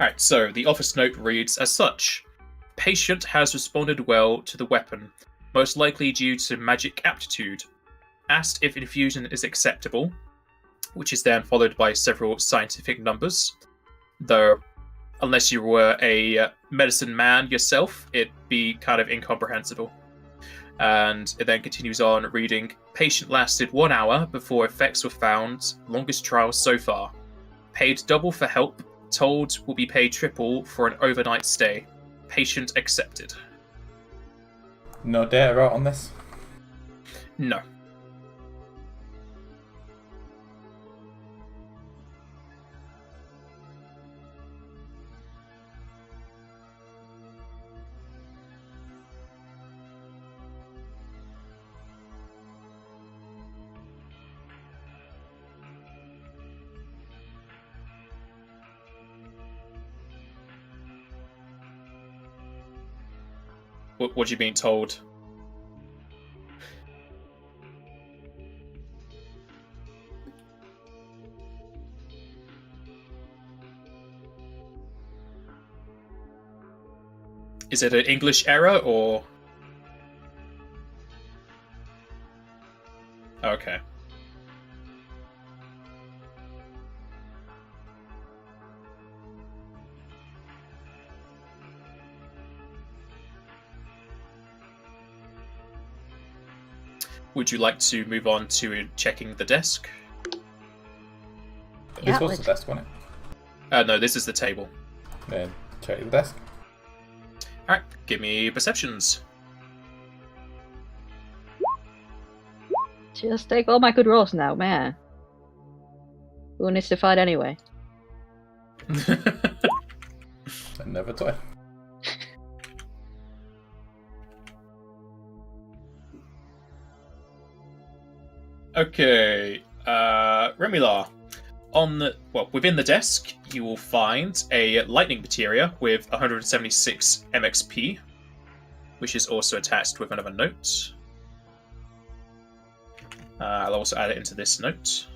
Alright, so the office note reads as such. Patient has responded well to the weapon, most likely due to magic aptitude. Asked if infusion is acceptable, which is then followed by several scientific numbers. Though, unless you were a medicine man yourself, it'd be kind of incomprehensible. And it then continues on reading, patient lasted 1 hour before effects were found, longest trial so far. Paid double for help, told will be paid triple for an overnight stay. Patient accepted. No data out on this? No. What are you being told? Is it an English error or? Okay. Would you like to move on to checking the desk? This was the desk, wasn't it? No, this is the table. Then check the desk. Alright, give me perceptions. Just take all my good rolls now, man. Who needs to fight anyway? I never toy. Okay, Remilar. Within the desk, you will find a lightning materia with 176 MXP, which is also attached with another note. I'll also add it into this note.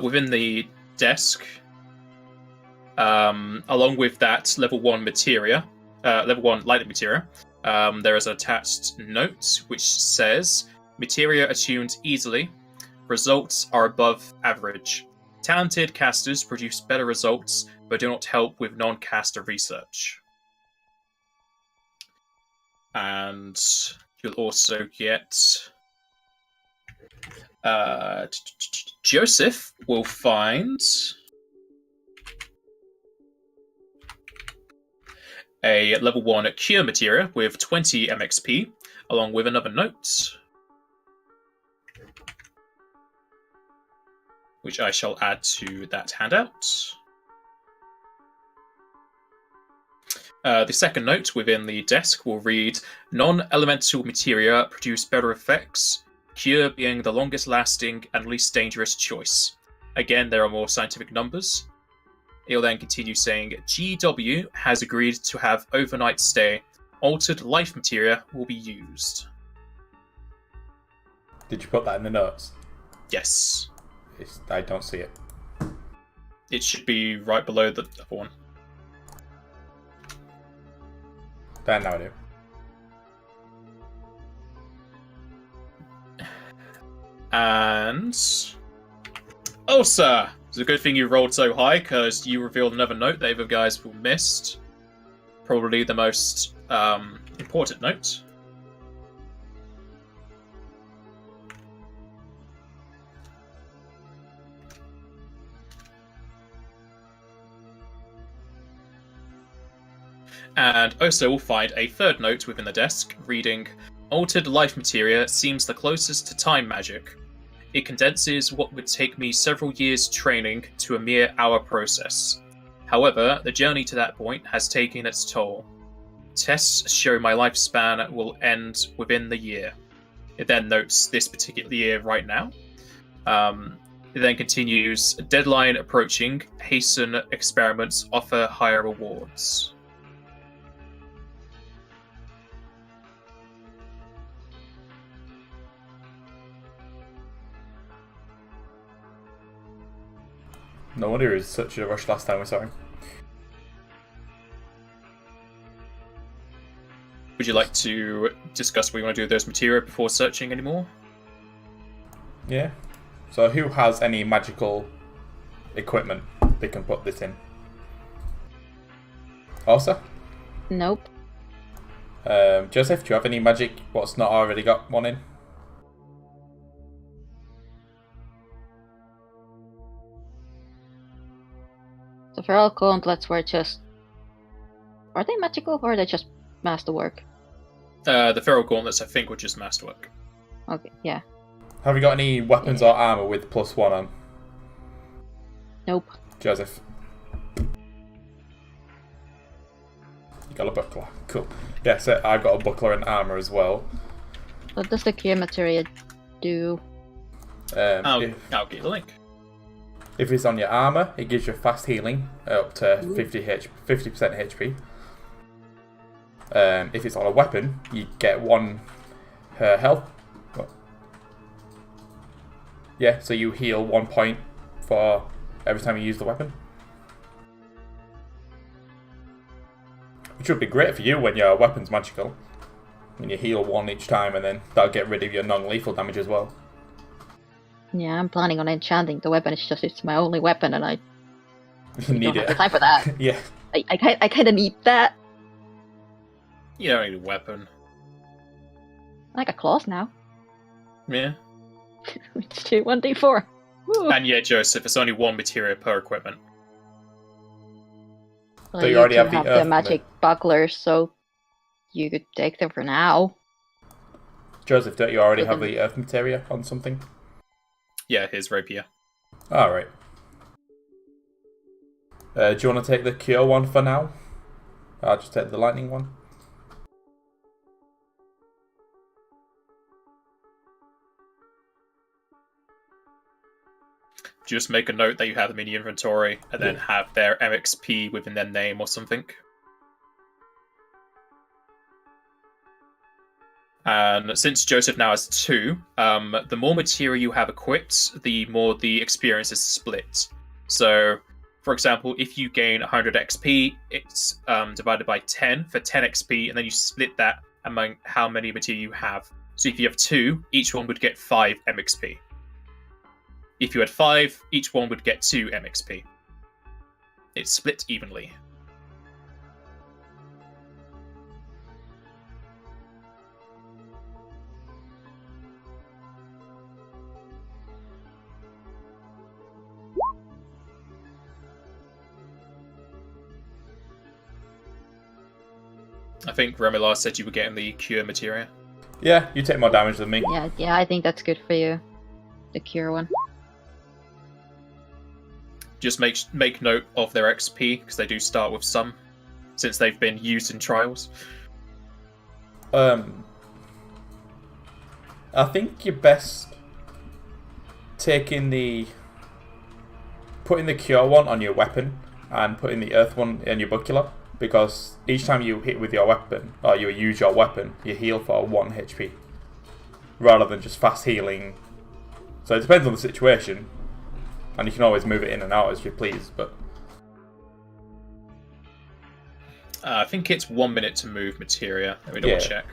Within the desk, along with that level 1 materia, level 1 lightning materia, there is an attached note which says, materia attuned easily, results are above average. Talented casters produce better results, but do not help with non-caster research. And you'll also get... Joseph will find a level 1 cure materia with 20 MXP, along with another note, which I shall add to that handout. The second note within the desk will read, non-elemental materia produce better effects, cure being the longest lasting and least dangerous choice. Again, there are more scientific numbers. It'll then continue saying, GW has agreed to have overnight stay. Altered life materia will be used. Did you put that in the notes? Yes. I don't see it. It should be right below the other one. There, now I do. And... Ulsa! It's a good thing you rolled so high, because you revealed another note that the guys will missed. Probably the most important note. And Osa will find a third note within the desk, reading, Altered life materia seems the closest to time magic. It condenses what would take me several years training to a mere hour process. However, the journey to that point has taken its toll. Tests show my lifespan will end within the year. It then notes this particular year right now. It then continues, deadline approaching, hasten experiments, offer higher rewards. No wonder he was such a rush last time we saw him. Would you like to discuss what you want to do with those materia before searching anymore? Yeah. So who has any magical equipment they can put this in? Elsa? Nope. Joseph, do you have any magic what's not already got one in? The feral gauntlets were just... Are they magical or are they just masterwork? The feral gauntlets, I think, were just masterwork. Okay, yeah. Have you got any weapons or armor with +1 on? Nope. Joseph? You got a buckler. Cool. Yeah, so I've got a buckler and armor as well. What does the cure materia do? I'll get you the link. If it's on your armor, it gives you fast healing up to 50% HP. If it's on a weapon, you get 1 health. Yeah, so you heal 1 point for every time you use the weapon. Which would be great for you when your weapon's magical. When you heal 1 each time, and then that'll get rid of your non-lethal damage as well. Yeah, I'm planning on enchanting the weapon. It's my only weapon, and I You need don't have it. the time for that. Yeah. I kind of need that. You don't need a weapon. I got claws now. Yeah. Which do 1d4. Woo. And yeah, Joseph, it's only 1 materia per equipment. Well, So you already have two the the earth magic bucklers, so you could take them for now. Joseph, don't you already have the earth materia on something? Yeah, here's rapier. Alright. Do you want to take the cure one for now? I'll just take the lightning one. Just make a note that you have them in your inventory, and then have their MXP within their name or something. And since Joseph now has 2, the more material you have equipped, the more the experience is split. So, for example, if you gain 100 XP, it's divided by 10 for 10 XP, and then you split that among how many material you have. So if you have 2, each one would get 5 MXP. If you had 5, each one would get 2 MXP. It's split evenly. I think Remilar said you were getting the cure materia. Yeah, you take more damage than me. Yeah, I think that's good for you. The cure one. Just make note of their XP, because they do start with some, since they've been used in trials. I think you're best putting the cure one on your weapon and putting the earth one in your buckler, because each time you hit with your weapon or you use your weapon, you heal for 1 HP. rather than just fast healing. So it depends on the situation, and you can always move it in and out as you please, but... I think it's 1 minute to move Materia. Let me double check.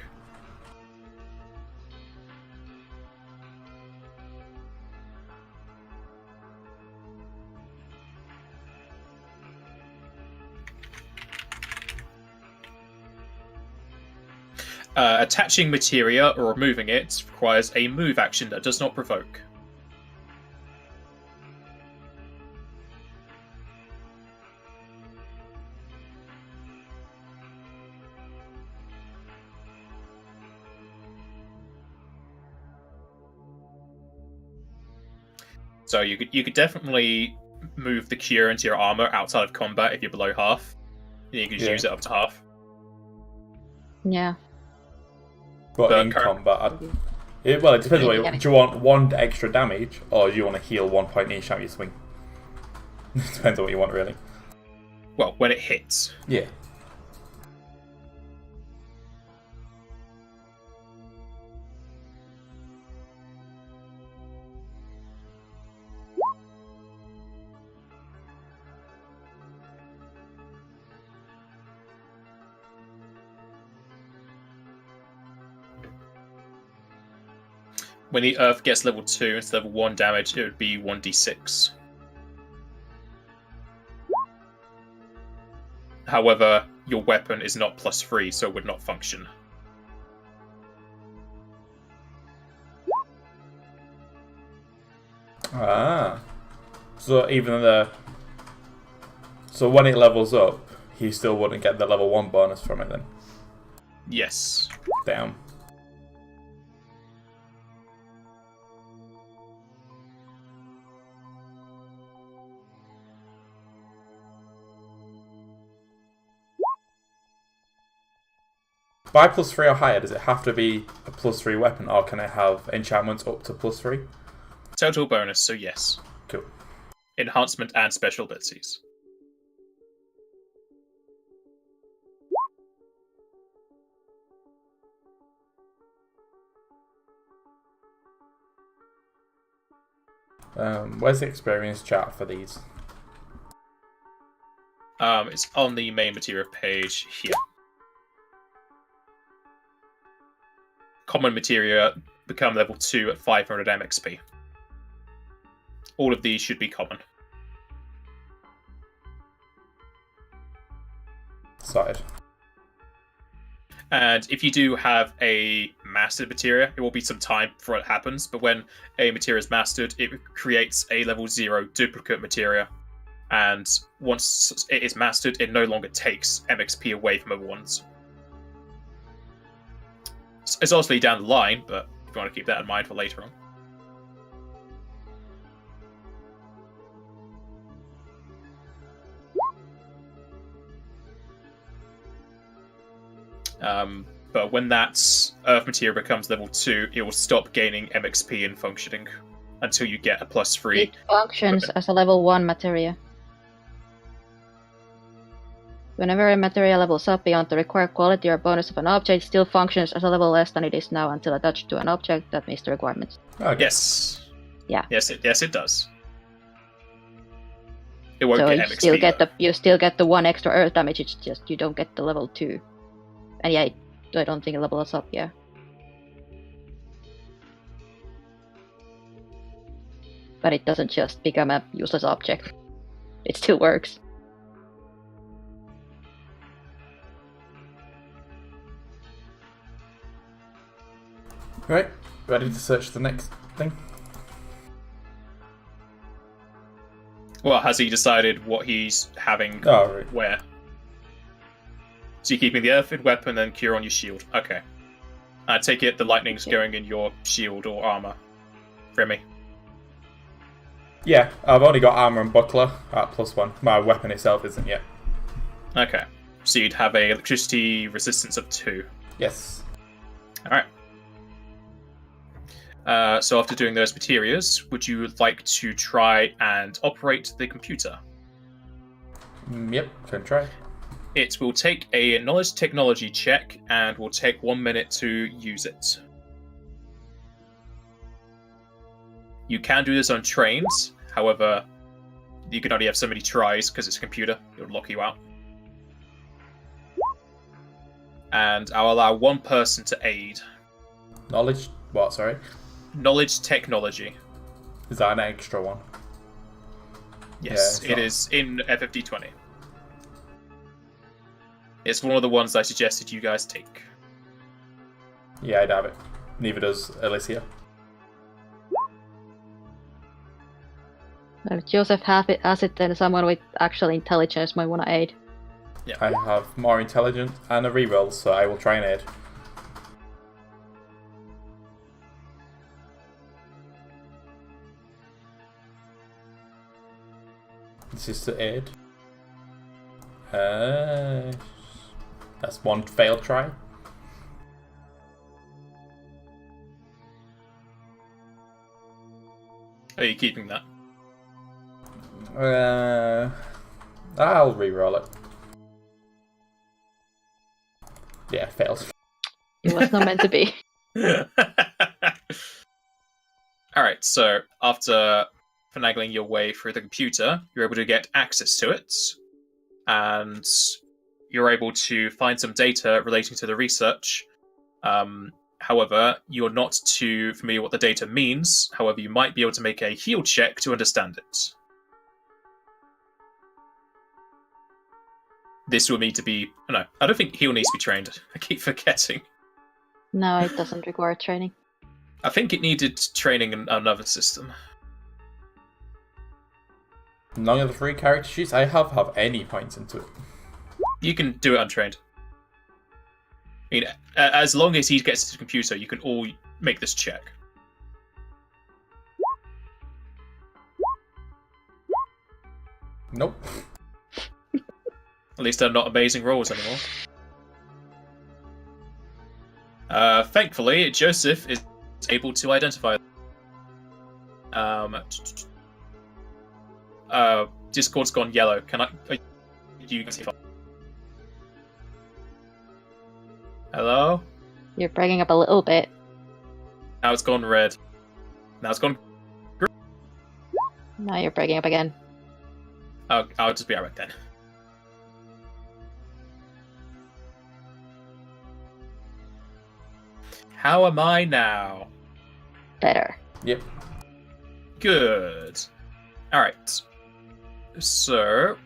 Attaching Materia or removing it requires a move action that does not provoke. So you could definitely move the cure into your armor outside of combat if you're below half. You can just use it up to half. Yeah. But in combat, it depends. Do you want 1 extra damage, or do you want to heal 1 point each time you swing? It depends on what you want, really. Well, when it hits. Yeah. When the Earth gets level 2 instead of level 1 damage, it would be 1d6. However, your weapon is not +3, so it would not function. So even so when it levels up, he still wouldn't get the level 1 bonus from it then? Yes. Damn. By +3 or higher, does it have to be a +3 weapon, or can it have enchantments up to +3? Total bonus, so yes. Cool. Enhancement and special abilities. Where's the experience chart for these? It's on the main Materia page here. Common Materia become level 2 at 500 MXP. All of these should be common. Sorted. And if you do have a mastered Materia, it will be some time before it happens, but when a Materia is mastered, it creates a level 0 duplicate Materia. And once it is mastered, it no longer takes MXP away from other ones. It's obviously down the line, but if you want to keep that in mind for later on. But when that Earth Materia becomes level 2, it will stop gaining MXP and functioning until you get a +3. It functions as a level 1 Materia. Whenever a Materia levels up beyond the required quality or bonus of an object, it still functions as a level less than it is now until attached to an object that meets the requirements. Okay. Yes. Yeah. Yes, it does. It won't So get you MXP. you still get the 1 extra earth damage, it's just you don't get the level 2. And yeah, I don't think it levels up, yeah. But it doesn't just become a useless object. It still works. Right, ready to search the next thing? Well, has he decided what he's having where? So you're keeping the earthen weapon and cure on your shield. Okay. I take it the lightning's going in your shield or armor. Remy? Yeah, I've only got armor and buckler at +1. My weapon itself isn't yet. Okay. So you'd have a electricity resistance of 2. Yes. Alright. So after doing those materials, would you like to try and operate the computer? Yep, can try. It will take a knowledge technology check and will take 1 minute to use it. You can do this on trains, however, you can only have so many tries because it's a computer. It would lock you out. And I'll allow one person to aid. Knowledge? What, sorry? Knowledge technology. Is that an extra one? Yes, it is in FFD20. It's one of the ones I suggested you guys take. Yeah, I'd have it. Neither does Alicia. If Joseph has it, then someone with actual intelligence might want to aid. Yeah. I have more intelligence and a reroll, so I will try and aid. This is to aid. That's one failed try. Are you keeping that? I'll reroll it. Yeah, failed. It was not meant to be. Alright, so after finagling your way through the computer, you're able to get access to it, and you're able to find some data relating to the research. However, you're not too familiar what the data means. However, you might be able to make a heal check to understand it. This will need to be... No, I don't think heal needs to be trained. I keep forgetting. No, it doesn't require training. I think it needed training in another system. None of the 3 character sheets I have any points into it. You can do it untrained. I mean, as long as he gets to the computer, you can all make this check. Nope. At least they're not amazing rolls anymore. Thankfully, Joseph is able to identify them. Discord's gone yellow. Can I... You can see... Hello? You're breaking up a little bit. Now it's gone red. Now it's gone... Now you're breaking up again. Oh, I'll just be alright then. How am I now? Better. Yep. Good. Alright. So...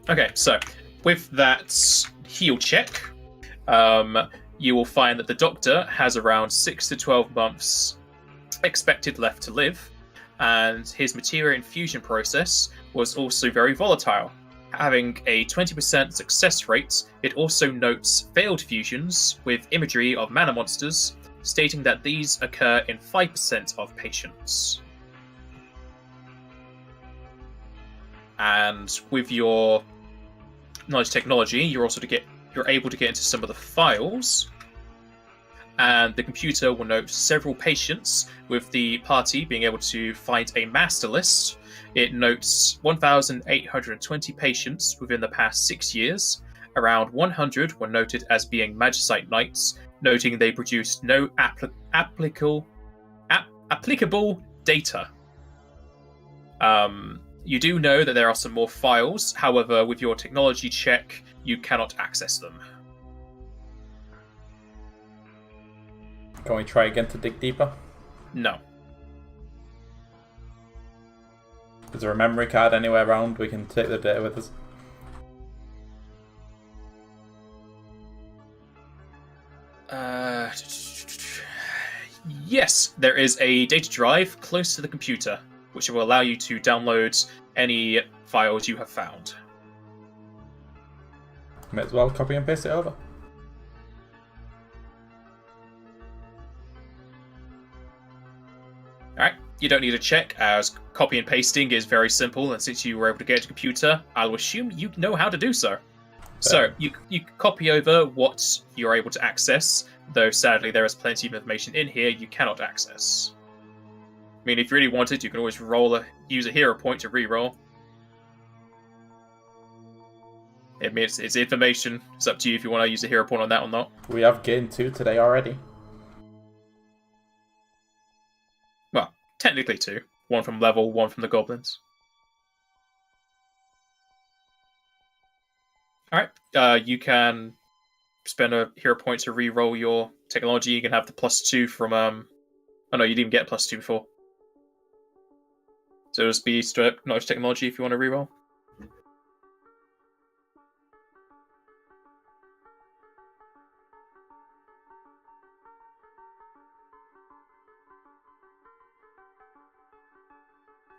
Okay, so with that heal check, you will find that the doctor has around 6 to 12 months expected left to live, and his materia infusion process was also very volatile. Having a 20% success rate, it also notes failed fusions with imagery of mana monsters, stating that these occur in 5% of patients. And with your knowledge technology, you're able to get into some of the files, and the computer will note several patients, with the party being able to find a master list. It notes 1,820 patients within the past 6 years. Around 100 were noted as being Magicite Knights, noting they produced no applicable data. You do know that there are some more files, however, with your technology check, you cannot access them. Can we try again to dig deeper? No. Is there a memory card anywhere around we can take the data with us? Yes, there is a data drive close to the computer, which will allow you to download any files you have found. Might as well copy and paste it over. Alright, you don't need a check, as copy and pasting is very simple, and since you were able to get a computer, I'll assume you know how to do so. So, you copy over what you're able to access, though sadly there is plenty of information in here you cannot access. I mean, if you really wanted, you can always use a hero point to reroll. It means it's information. It's up to you if you want to use a hero point on that or not. We have gained 2 today already. Well, technically 2. 1 from level, 1 from the goblins. Alright, you can spend a hero point to re-roll your technology. You can have the +2 from, oh no, you didn't even get +2 before. So it'll just be straight up knowledge technology if you want to re-roll.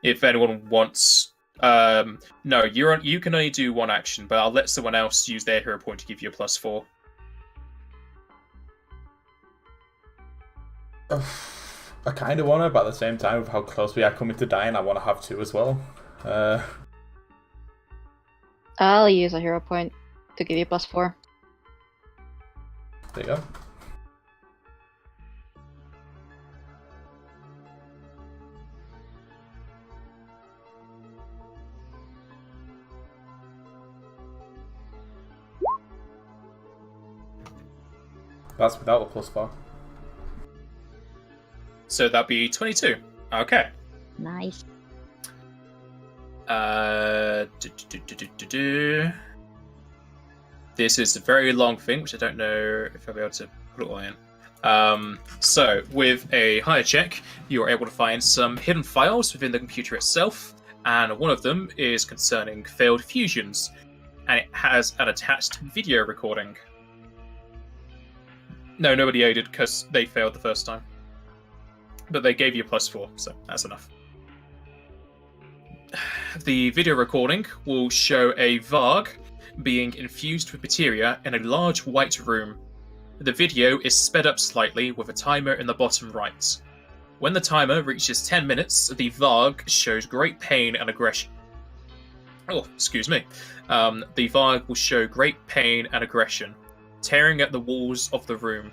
If anyone wants... no, you can only do 1 action, but I'll let someone else use their hero point to give you a +4. I kind of want to, but at the same time, with how close we are coming to dying, I want to have 2 as well. I'll use a hero point to give you +4. There you go. That's without a +4. So that'd be 22. Okay. Nice. This is a very long thing, which I don't know if I'll be able to put it all in. So, with a higher check, you are able to find some hidden files within the computer itself, and one of them is concerning failed fusions, and it has an attached video recording. No, nobody aided because they failed the first time. But they gave you a +4, so that's enough. The video recording will show a Varg being infused with materia in a large white room. The video is sped up slightly with a timer in the bottom right. When the timer reaches 10 minutes, the Varg shows great pain and aggression. Oh, excuse me. The Varg will show great pain and aggression, tearing at the walls of the room.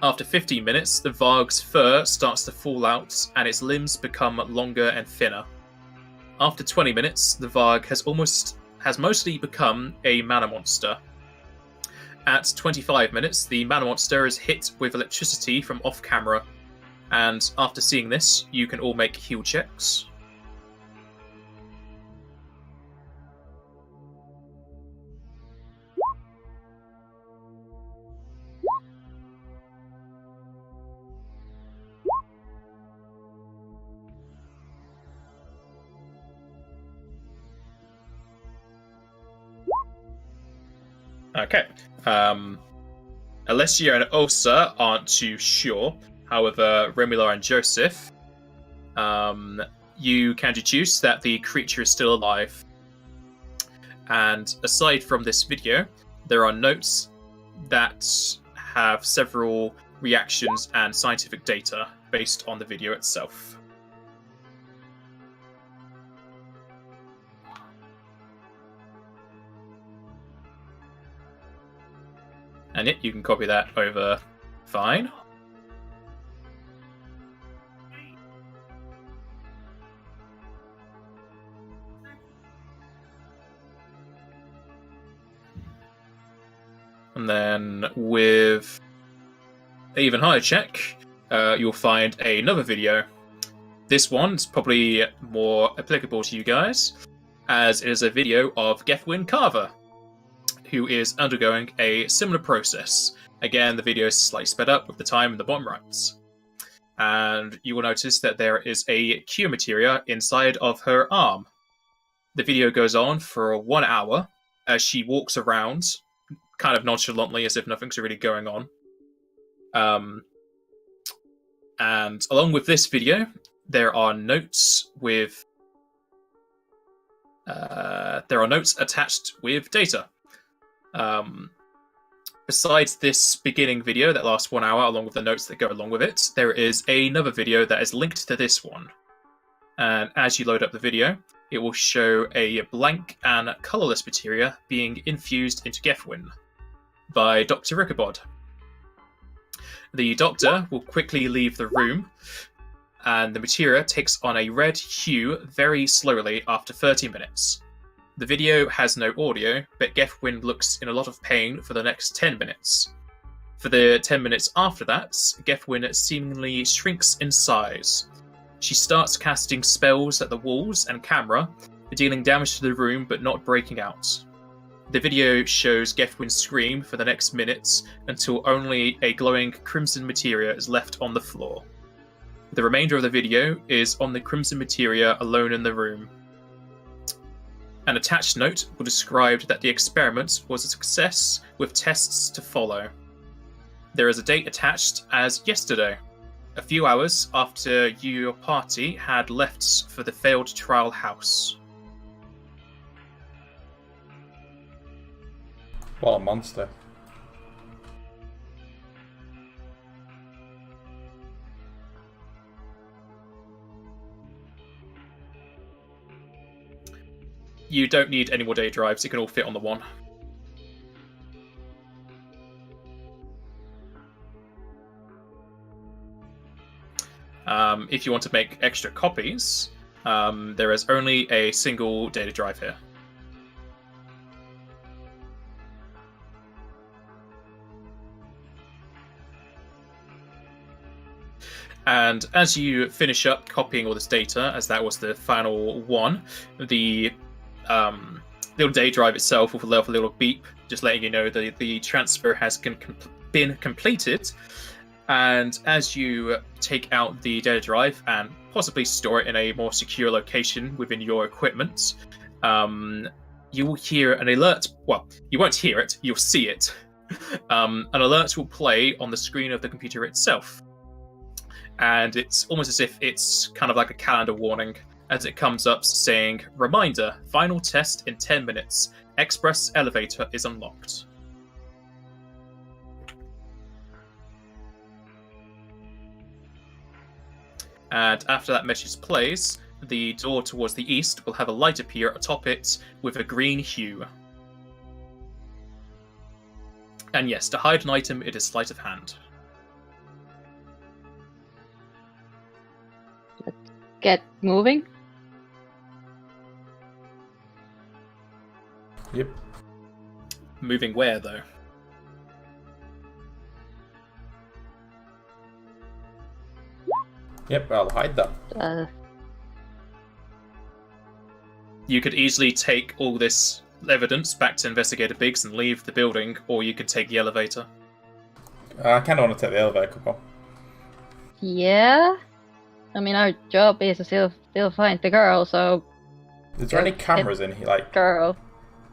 After 15 minutes, the Varg's fur starts to fall out and its limbs become longer and thinner. After 20 minutes, the Varg has mostly become a mana monster. At 25 minutes, the mana monster is hit with electricity from off-camera, and after seeing this, you can all make heal checks. Okay. Alessia and Osa aren't too sure. However, Remula and Joseph, you can deduce that the creature is still alive. And aside from this video, there are notes that have several reactions and scientific data based on the video itself. And yet, you can copy that over fine. And then with an even higher check, you'll find another video. This one's probably more applicable to you guys, as it is a video of Gefwin Carver, who is undergoing a similar process. Again, the video is slightly sped up with the time in the bottom right. And you will notice that there is a Q materia inside of her arm. The video goes on for 1 hour as she walks around, kind of nonchalantly, as if nothing's really going on. And along with this video, there are notes with... there are notes attached with data. Besides this beginning video that lasts 1 hour, along with the notes that go along with it, there is another video that is linked to this one. And as you load up the video, it will show a blank and colourless materia being infused into Gefwin by Dr. Rickabod. The doctor will quickly leave the room, and the materia takes on a red hue very slowly after 30 minutes. The video has no audio, but Gefwin looks in a lot of pain for the next 10 minutes. For the 10 minutes after that, Gefwin seemingly shrinks in size. She starts casting spells at the walls and camera, dealing damage to the room but not breaking out. The video shows Gefwin scream for the next minutes until only a glowing crimson materia is left on the floor. The remainder of the video is on the crimson materia alone in the room. An attached note will describe that the experiment was a success with tests to follow. There is a date attached as yesterday, a few hours after your party had left for the failed trial house. What a monster. You don't need any more day drives, it can all fit on the one. If you want to make extra copies, there is only a single data drive here. And as you finish up copying all this data, as that was the final one, the little data drive itself will let off a little beep, just letting you know that the transfer has been completed. And as you take out the data drive and possibly store it in a more secure location within your equipment, you will hear an alert. Well, you won't hear it, you'll see it. An alert will play on the screen of the computer itself. And it's almost as if it's kind of like a calendar warning as it comes up saying, "Reminder, final test in 10 minutes. Express elevator is unlocked." And after that message plays, the door towards the east will have a light appear atop it with a green hue. And yes, to hide an item, it is sleight of hand. Get moving. Yep. Moving where, though? Yep, I'll hide that. You could easily take all this evidence back to Investigator Biggs and leave the building, or you could take the elevator. I kind of want to take the elevator, couple. Yeah. I mean, our job is to still find the girl, so... Is there any cameras in here? Like, girl.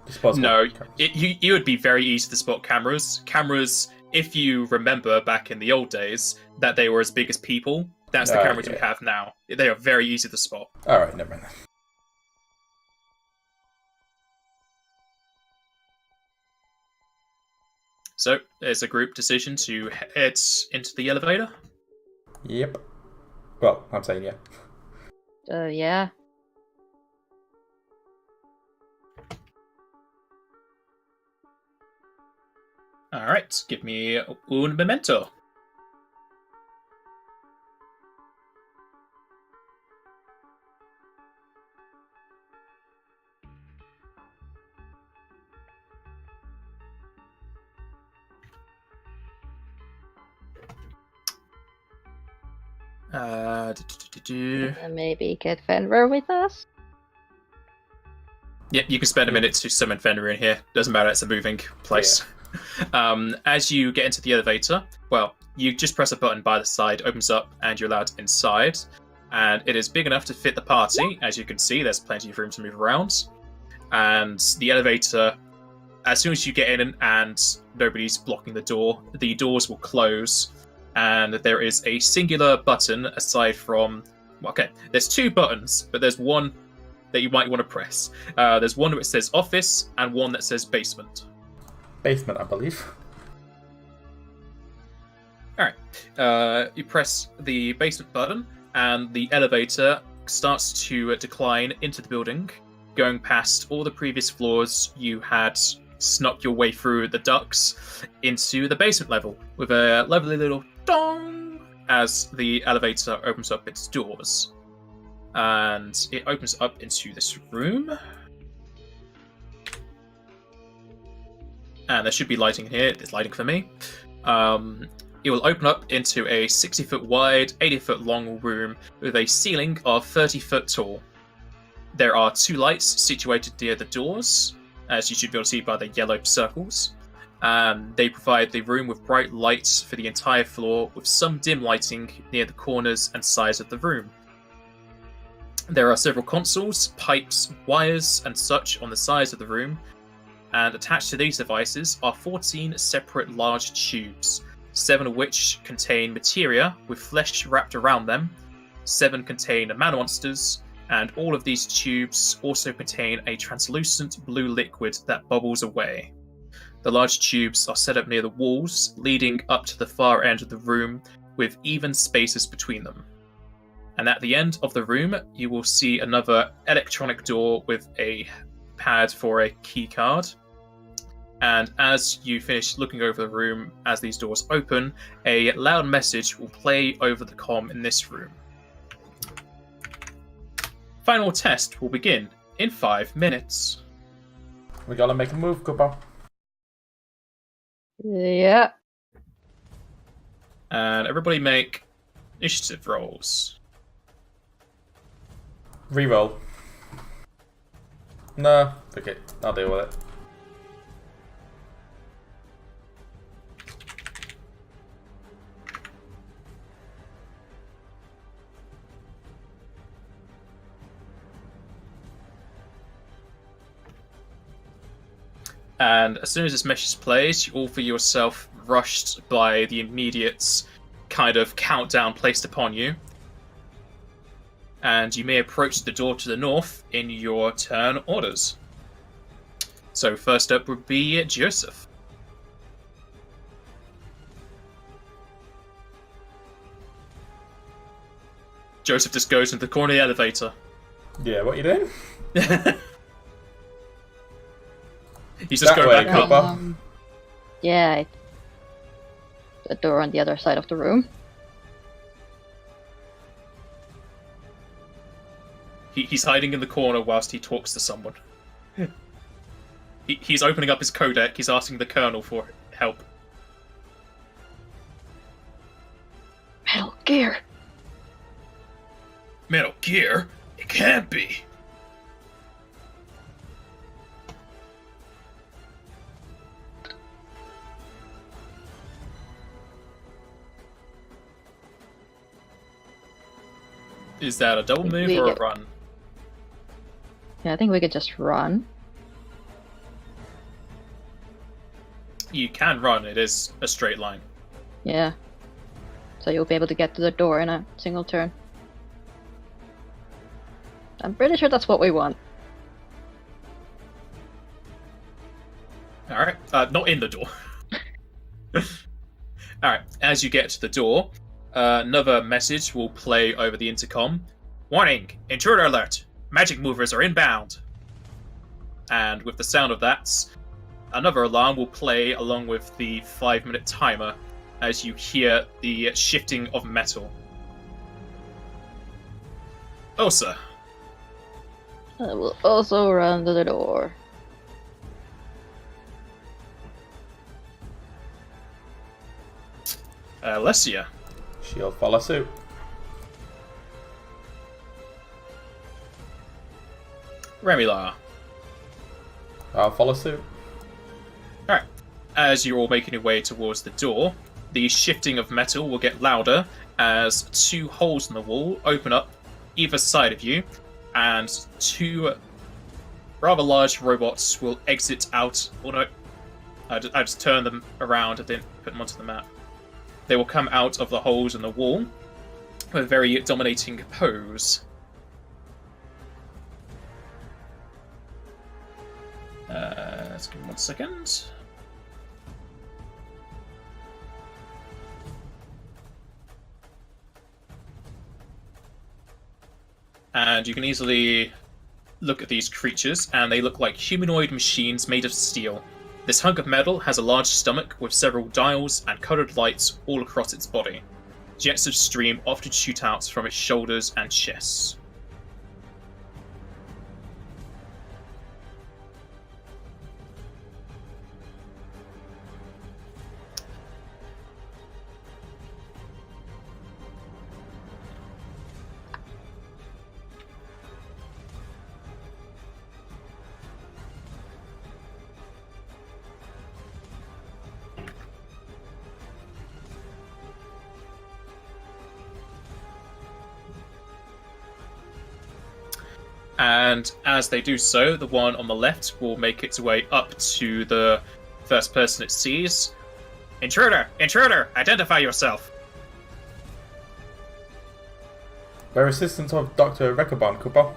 disposable No, cameras? you would be very easy to spot cameras. Cameras, if you remember back in the old days, that they were as big as people, that's the cameras we have now. They are very easy to spot. Alright, never mind. So, there's a group decision to head into the elevator. Yep. Well, I'm saying yeah. Yeah. Alright, give me un memento. And maybe get Fenrir with us? Yep, you can spend a minute to summon Fenrir in here. Doesn't matter, it's a moving place. Yeah. As you get into the elevator, well, you just press a button by the side, opens up, and you're allowed inside. And it is big enough to fit the party. As you can see, there's plenty of room to move around. And the elevator, as soon as you get in and nobody's blocking the doors will close. And there is a singular button aside from... Okay, there's two buttons, but there's one that you might want to press. There's one that says office and one that says basement. Basement, I believe. Alright, you press the basement button and the elevator starts to decline into the building, going past all the previous floors. You had snuck your way through the ducts into the basement level with a lovely little dong as the elevator opens up its doors. And it opens up into this room. and there should be lighting in here. There's lighting for me. It will open up into a 60-foot wide, 80-foot long room with a ceiling of 30 foot tall. There are 2 lights situated near the doors, as you should be able to see by the yellow circles. They provide the room with bright lights for the entire floor, with some dim lighting near the corners and sides of the room. There are several consoles, pipes, wires, and such on the sides of the room, and attached to these devices are 14 separate large tubes, 7 of which contain materia with flesh wrapped around them, 7 contain mana monsters, and all of these tubes also contain a translucent blue liquid that bubbles away. The large tubes are set up near the walls, leading up to the far end of the room, with even spaces between them. And at the end of the room, you will see another electronic door with a pad for a key card. And as you finish looking over the room, as these doors open, a loud message will play over the comm in this room. Final test will begin in 5 minutes. We gotta make a move, Cooper. Yeah. And everybody make initiative rolls. Reroll. No, okay, I'll deal with it. And as soon as this message plays, you all feel yourself rushed by the immediate kind of countdown placed upon you. And you may approach the door to the north in your turn orders. So first up would be Joseph. Joseph just goes into the corner of the elevator. Yeah, what you doing? He's just That going way, back up. Cooper. Yeah. The door on the other side of the room. He's hiding in the corner whilst he talks to someone. He's opening up his codec. He's asking the colonel for help. Metal Gear. Metal Gear? It can't be. Is that a double move We or a get- run? Yeah, I think we could just run. You can run. It is a straight line. Yeah. So you'll be able to get to the door in a single turn. I'm pretty sure that's what we want. Alright. Not in the door. Alright. As you get to the door, another message will play over the intercom. Warning! Intruder alert! Magic movers are inbound! And with the sound of that, another alarm will play along with the 5-minute timer as you hear the shifting of metal. Osa. I will also run to the door. Alessia. She'll follow suit. Remilar. I'll follow suit. Alright. As you're all making your way towards the door, the shifting of metal will get louder as 2 holes in the wall open up either side of you, and 2 rather large robots will exit out. Oh no, I just turned them around, I didn't put them onto the map. They will come out of the holes in the wall with a very dominating pose. Let's give me 1 second. And you can easily look at these creatures, and they look like humanoid machines made of steel. This hunk of metal has a large stomach with several dials and coloured lights all across its body. Jets of steam often shoot out from its shoulders and chest. And as they do so, the one on the left will make its way up to the first person it sees. Intruder! Intruder! Identify yourself! We're assistants of Dr. Rekabon, Cooper.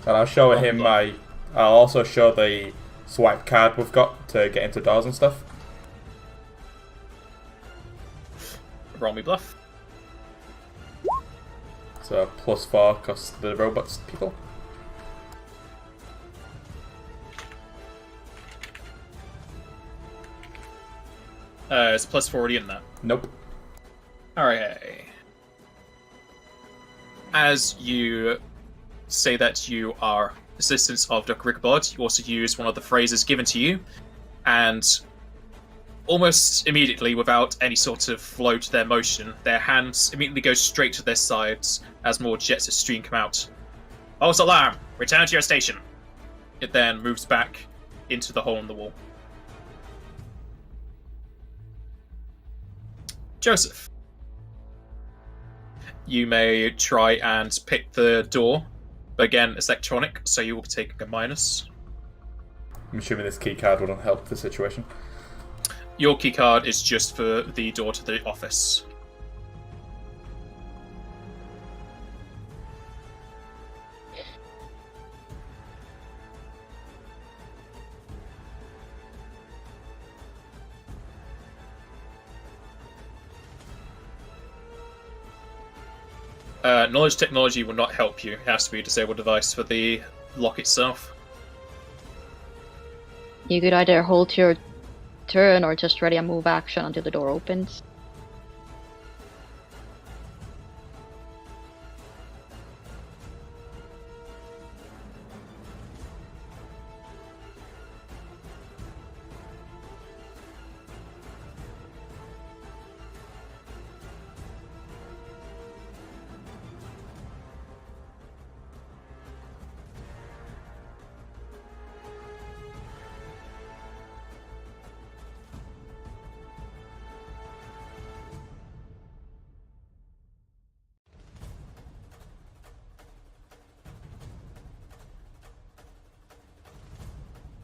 And I'll show him my... I'll also show the swipe card we've got to get into doors and stuff. Roll me bluff. So +4 because the robots people. Is +4 already in that? Nope. Alright. As you say that you are assistants of Dr. Rickabod, you also use one of the phrases given to you, and almost immediately, without any sort of flow to their motion, their hands immediately go straight to their sides as more jets of steam come out. False alarm! Return to your station. It then moves back into the hole in the wall. Joseph. You may try and pick the door, but again, it's electronic, so you will be taking a minus. I'm assuming this key card wouldn't help the situation. Your keycard is just for the door to the office. Knowledge technology will not help you. It has to be a disabled device for the lock itself. You could either hold your turn or just ready a move action until the door opens.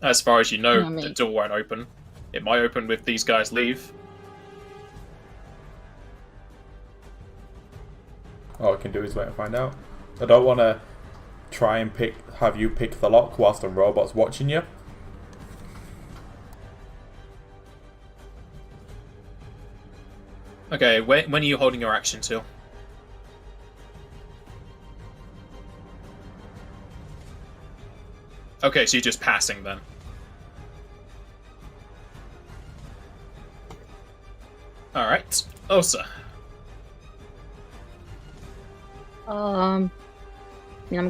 As far as you know, I mean- the door won't open. It might open if these guys leave. All we can do is wait and find out. I don't want to try and have you pick the lock whilst the robot's watching you. Okay, when are you holding your action till? Okay, so you're just passing then. Alright. Osa. I'm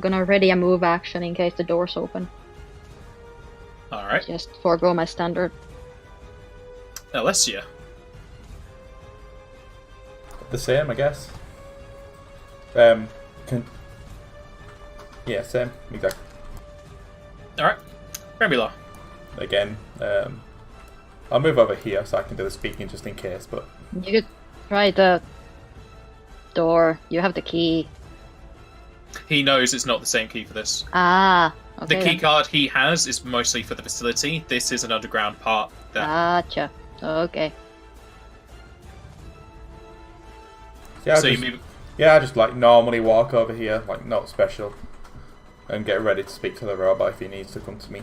gonna ready a move action in case the door's open. Alright. Just forego my standard. Alessia. The same, I guess. Yeah, same, exactly. Alright. Remula. Again, I'll move over here so I can do the speaking just in case, but... You could try the door. You have the key. He knows it's not the same key for this. Ah, okay. The key card he has is mostly for the facility. This is an underground part. Gotcha. Okay. Yeah, So you just, move... yeah, I just like normally walk over here, like not special, and get ready to speak to the robot if he needs to come to me.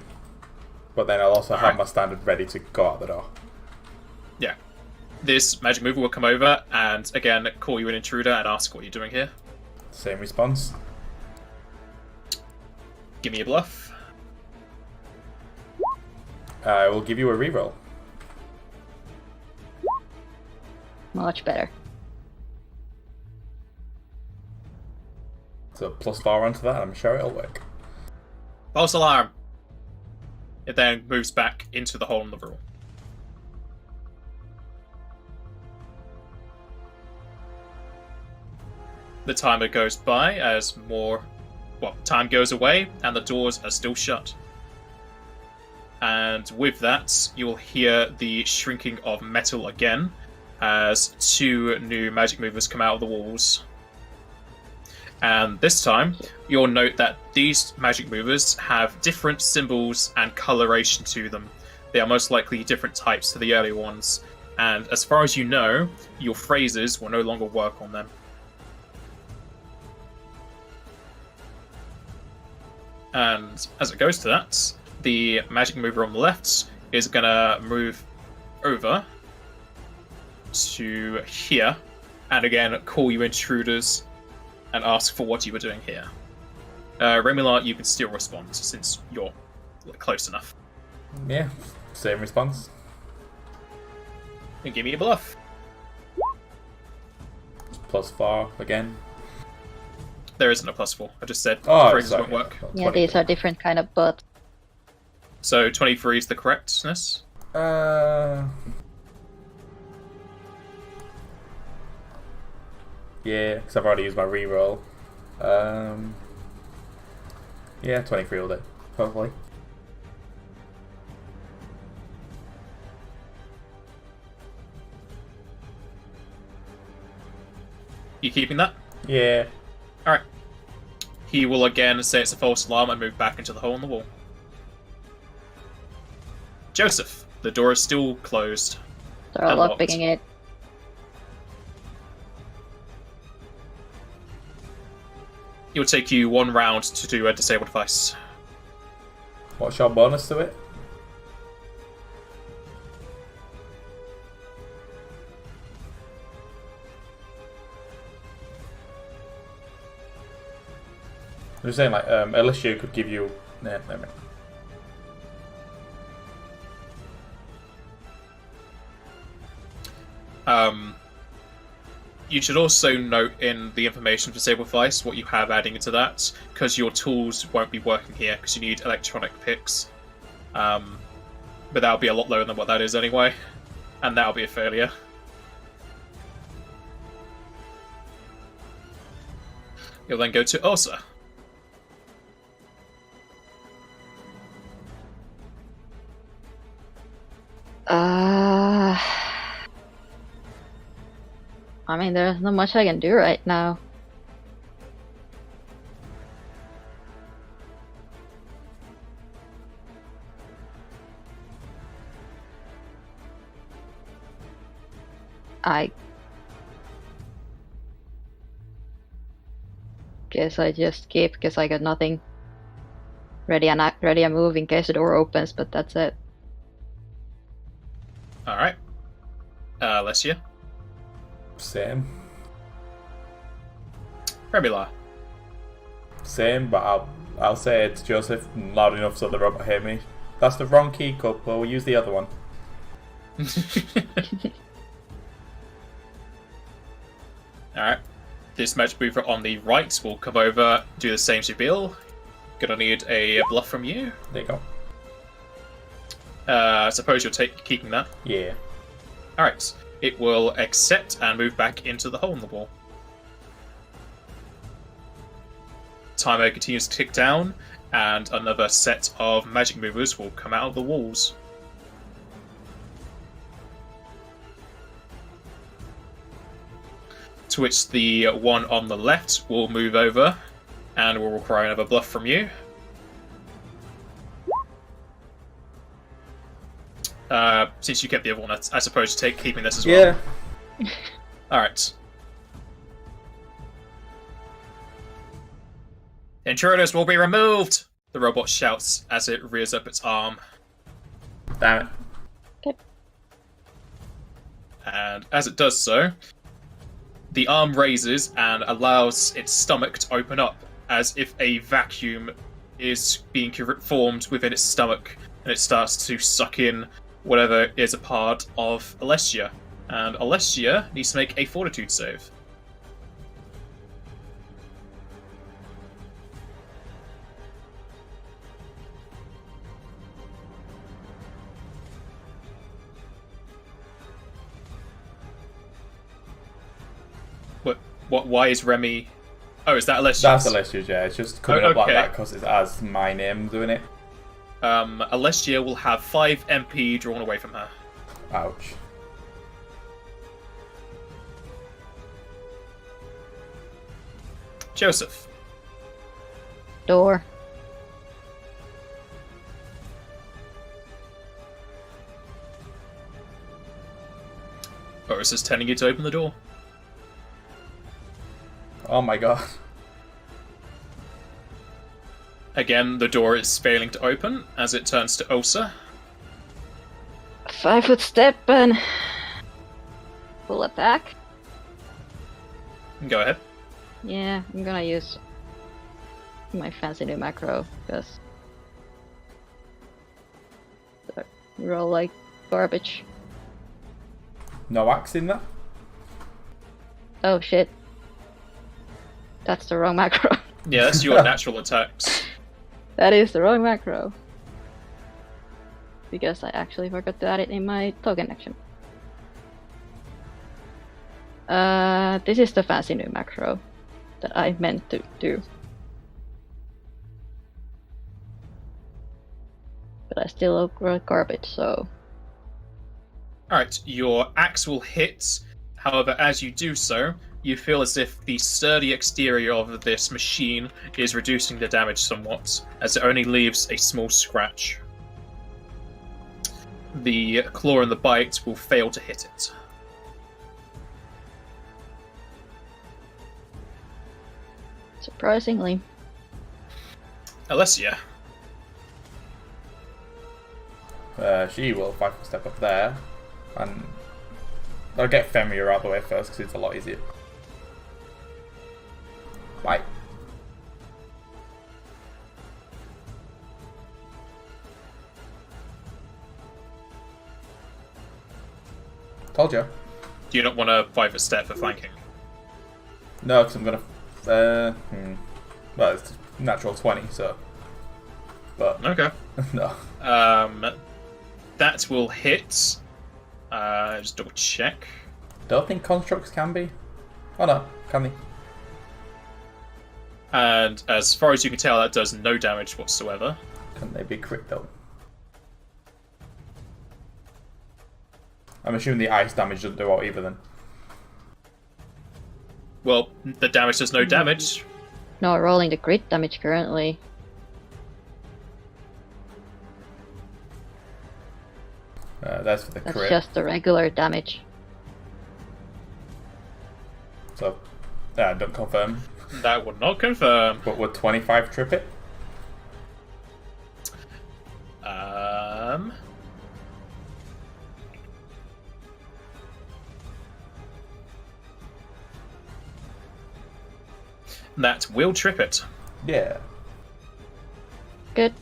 But then I'll also have Alright. my standard ready to go out the door. Yeah. This magic mover will come over and, again, call you an intruder and ask what you're doing here. Same response. Give me a bluff. I will give you a reroll. Much better. So +4 onto that, I'm sure it'll work. False alarm. It then moves back into the hole in the wall. The timer goes by as time goes away, and the doors are still shut. And with that, you will hear the shrinking of metal again, as two new magic movers come out of the walls. And this time, you'll note that these magic movers have different symbols and coloration to them. They are most likely different types to the earlier ones. And as far as you know, your phrases will no longer work on them. And as it goes to that, the magic mover on the left is going to move over to here, and again call you intruders and ask for what you were doing here. Remula, you can still respond since you're close enough. Yeah, same response. And give me a bluff. +4 again. There isn't a +4. I just said Oh, phrases sorry. won't work. Yeah, these are different kind of butts. So 23 is the correctness. Yeah, because I've already used my reroll. Yeah, 23 all day, probably. You keeping that? Yeah. Alright. He will again say it's a false alarm and move back into the hole in the wall. Joseph, the door is still closed. They're And locked. lockpicking it. It will take you 1 round to do a disabled device. What's your bonus to it? I'm just saying, like, LSU could give you... Nah, never mind. You should also note in the information for Disabled Device what you have adding into that, because your tools won't be working here, because you need electronic picks. But that'll be a lot lower than what that is anyway, and that'll be a failure. You'll then go to Ursa. I mean, there's not much I can do right now. I guess I just keep, because I got nothing ready and move in case the door opens, but that's it. Alright. Alessia. Same. Remula. Same, but I'll say it to Joseph loud enough so the robot hear me. That's the wrong key cup, well, we'll use the other one. Alright. This magic mover on the right will come over, do the same to Bill. Gonna need a bluff from you. There you go. I suppose you're keeping that. Yeah. Alright. It will accept and move back into the hole in the wall. Timer continues to tick down, and another set of magic movers will come out of the walls. To which the one on the left will move over, and will require another bluff from you. Since you kept the other one, I suppose you keeping this as well. Yeah. Alright. Intruders will be removed! The robot shouts as it rears up its arm. Damn it. And as it does so, the arm raises and allows its stomach to open up, as if a vacuum is being formed within its stomach, and it starts to suck in whatever is a part of Alessia. And Alessia needs to make a fortitude save. Why is Remy... Oh, is that Alessia's? That's Alessia's, yeah. It's just coming up like okay. that because it has my name doing it. Alessia will have 5 MP drawn away from her. Ouch. Joseph. Door. Boris is telling you to open the door. Oh my god. Again, the door is failing to open as it turns to Osa. 5 foot step and full attack. Go ahead. Yeah, I'm gonna use my fancy new macro because roll like garbage. No axe in there? Oh shit. That's the wrong macro. Yeah, that's your natural attacks. That is the wrong macro. Because I actually forgot to add it in my token action. This is the fancy new macro that I meant to do. But I still roll garbage, so... Alright, your axe will hit. However, as you do so, you feel as if the sturdy exterior of this machine is reducing the damage somewhat, as it only leaves a small scratch. The claw and the bite will fail to hit it. Surprisingly. Alessia. She will 5 foot step up there, and I'll get Femia out of the way first because it's a lot easier. Bye. Told you. Do you not want to 5 foot step for flanking? No, because I'm gonna. Well, it's natural 20, so. But Okay. no. That will hit. Just double check. Don't think constructs can be. Oh no, can they? And as far as you can tell, that does no damage whatsoever. Can they be crit though? I'm assuming the ice damage doesn't do out either then. Well, the damage does no damage. No, rolling the crit damage currently. That's for the That's crit. just the regular damage. So, don't confirm. That would not confirm. But would 25 trip it? That will trip it. Yeah. Good.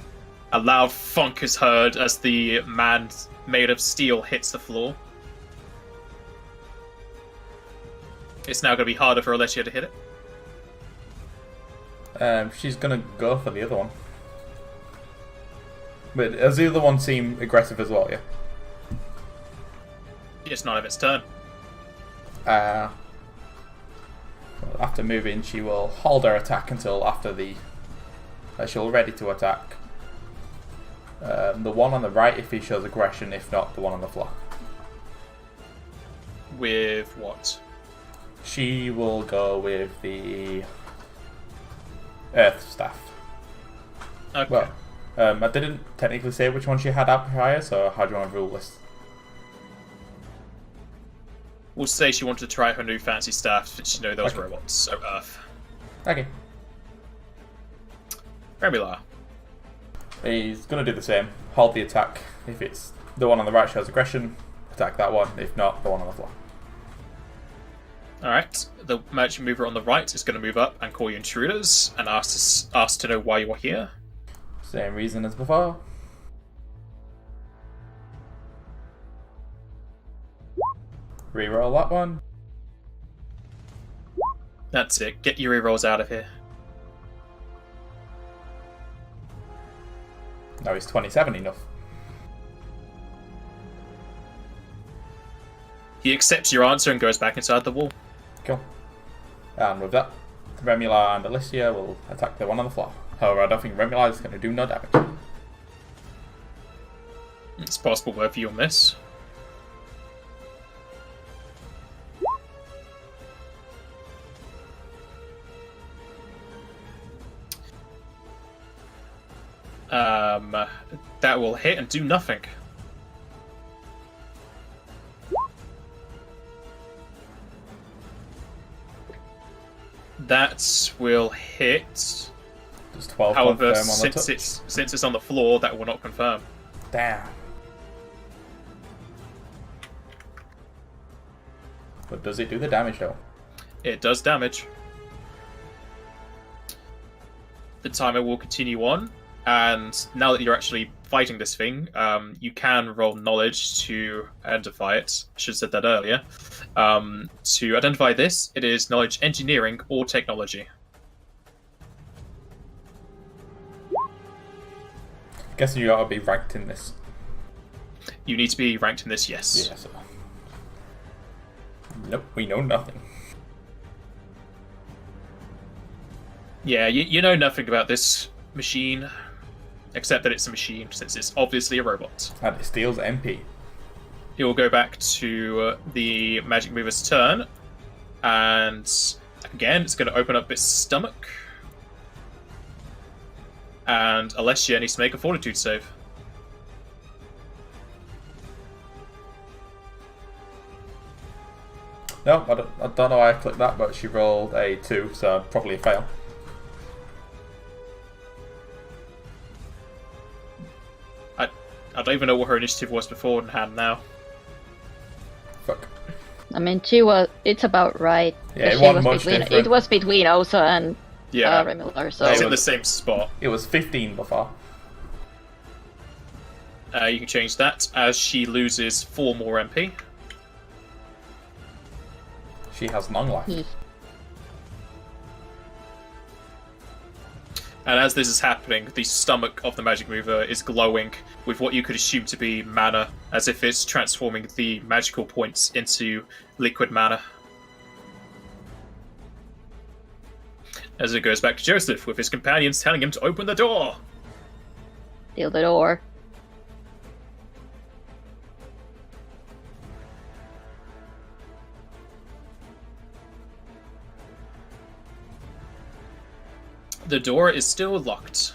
A loud thunk is heard as the man made of steel hits the floor. It's now going to be harder for Alessia to hit it. She's gonna go for the other one. But does the other one seem aggressive as well, yeah? It's not of its turn. After moving, she will hold her attack until after the... she'll ready to attack. The one on the right if he shows aggression, if not, the one on the floor. With what? She will go with the Earth Staff. Okay. Well, I didn't technically say which one she had up higher, so how do you want to rule this? We'll say she wanted to try her new fancy staff since she know those Okay. robots, so Earth. Okay. Remula. He's going to do the same. Hold the attack. If it's the one on the right shows aggression, attack that one. If not, the one on the floor. Alright, the merchant mover on the right is going to move up and call you intruders and ask to know why you are here. Same reason as before. Reroll that one. That's it, get your rerolls out of here. No, he's 27 enough. He accepts your answer and goes back inside the wall. Cool. And with that, Remula and Alessia will attack the one on the floor. However, I don't think Remula is going to do no damage. It's possible worth you on this. That will hit and do nothing. That will hit. Does 12 However, confirm on the touch? since it's on the floor, that will not confirm. Damn. But does it do the damage though? It does damage. The timer will continue on, and now that you're actually fighting this thing, you can roll knowledge to identify it. I should have said that earlier. To identify this, it is knowledge engineering or technology. Guessing you ought to be ranked in this. You need to be ranked in this, yes. Yeah, so. Nope, we know nothing. Yeah, you know nothing about this machine, except that it's a machine, since it's obviously a robot. And it steals MP. It will go back to the magic mover's turn, and again, it's going to open up its stomach. And Alessia needs to make a fortitude save. No, I don't know why I clicked that, but she rolled a 2, so probably a fail. I don't even know what her initiative was beforehand now. Fuck. I mean, it's about right. Yeah, She it was between Osa and Yeah, Remiller, so... it's in the same spot. It was 15 before. You can change that as she loses 4 more MP. She has none left. And as this is happening, the stomach of the magic mover is glowing with what you could assume to be mana, as if it's transforming the magical points into liquid mana. As it goes back to Joseph, with his companions telling him to open the door. Steal the door. The door is still locked.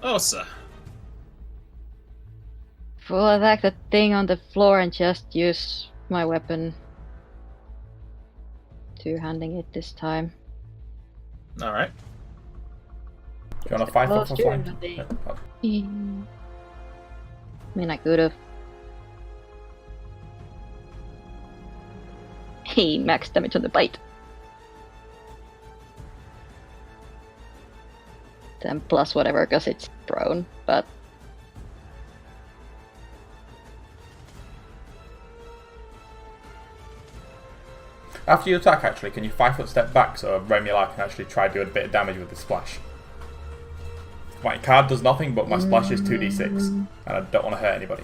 Osa. Full attack the thing on the floor and just use my weapon. Two-handing it this time. Alright. Do you want to fight Oh, for sure, flank? but they- Yeah, oh. I mean, I could've. Hey, max damage on the bite. 10 plus whatever, because it's prone, but... After you attack, actually, can you 5-foot step back so Remula can actually try doing a bit of damage with the splash? My card does nothing, but my splash is 2d6, and I don't want to hurt anybody.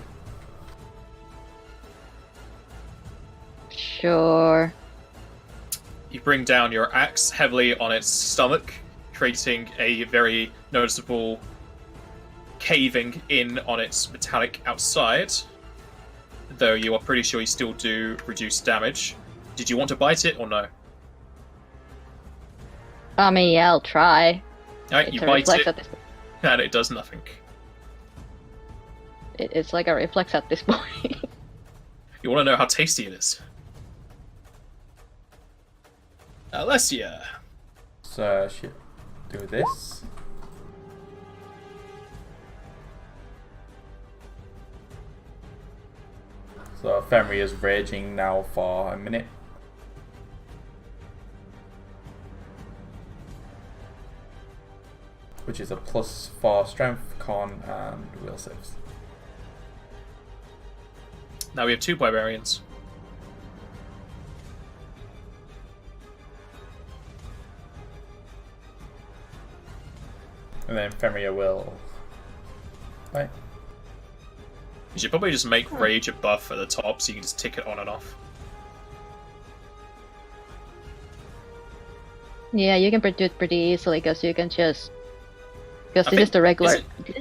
Sure. You bring down your axe heavily on its stomach, creating a very noticeable caving in on its metallic outside. Though you are pretty sure you still do reduced damage. Did you want to bite it or no? I mean, yeah, I'll try. Alright, you It's a bite reflex it, at this and it does nothing. It's like a reflex at this point. You want to know how tasty it is? Alessia. So, shit. Do this. So, Fenrir is raging now for a minute. Which is a +4 strength, con, and will saves. Now we have 2 barbarians. And then Fenrir will... Right. You should probably just make Rage a buff at the top so you can just tick it on and off. Yeah, you can do it pretty easily, because you can just... Because I this think- is the regular...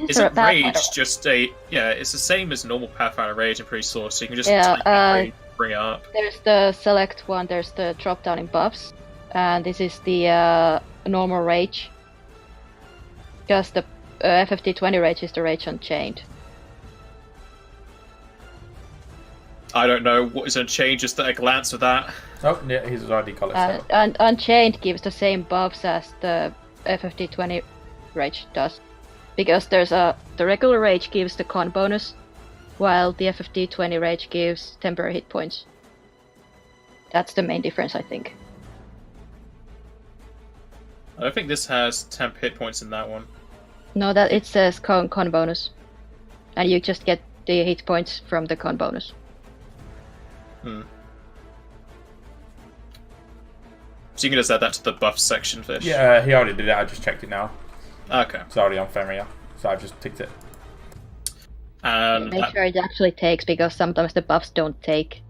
Isn't Rage just a... Yeah, it's the same as normal Pathfinder Rage, I'm pretty sure, so you can just Yeah, type in Rage, bring it up. There's the select one, there's the drop down in buffs, and this is the normal rage. Because the FFD20 rage is the rage unchained. I don't know what is unchained, just at a glance of that. Oh, yeah, he's already got it set. And unchained gives the same buffs as the FFD20 rage does. Because the regular rage gives the con bonus, while the FFD20 rage gives temporary hit points. That's the main difference, I think. I don't think this has temp hit points in that one. No, that it says con bonus. And you just get the hit points from the con bonus. So you can just add that to the buff section, Fish. Yeah, he already did it. I just checked it now. Okay. It's already on Feria, so I just ticked it. And Make sure it actually takes, because sometimes the buffs don't take.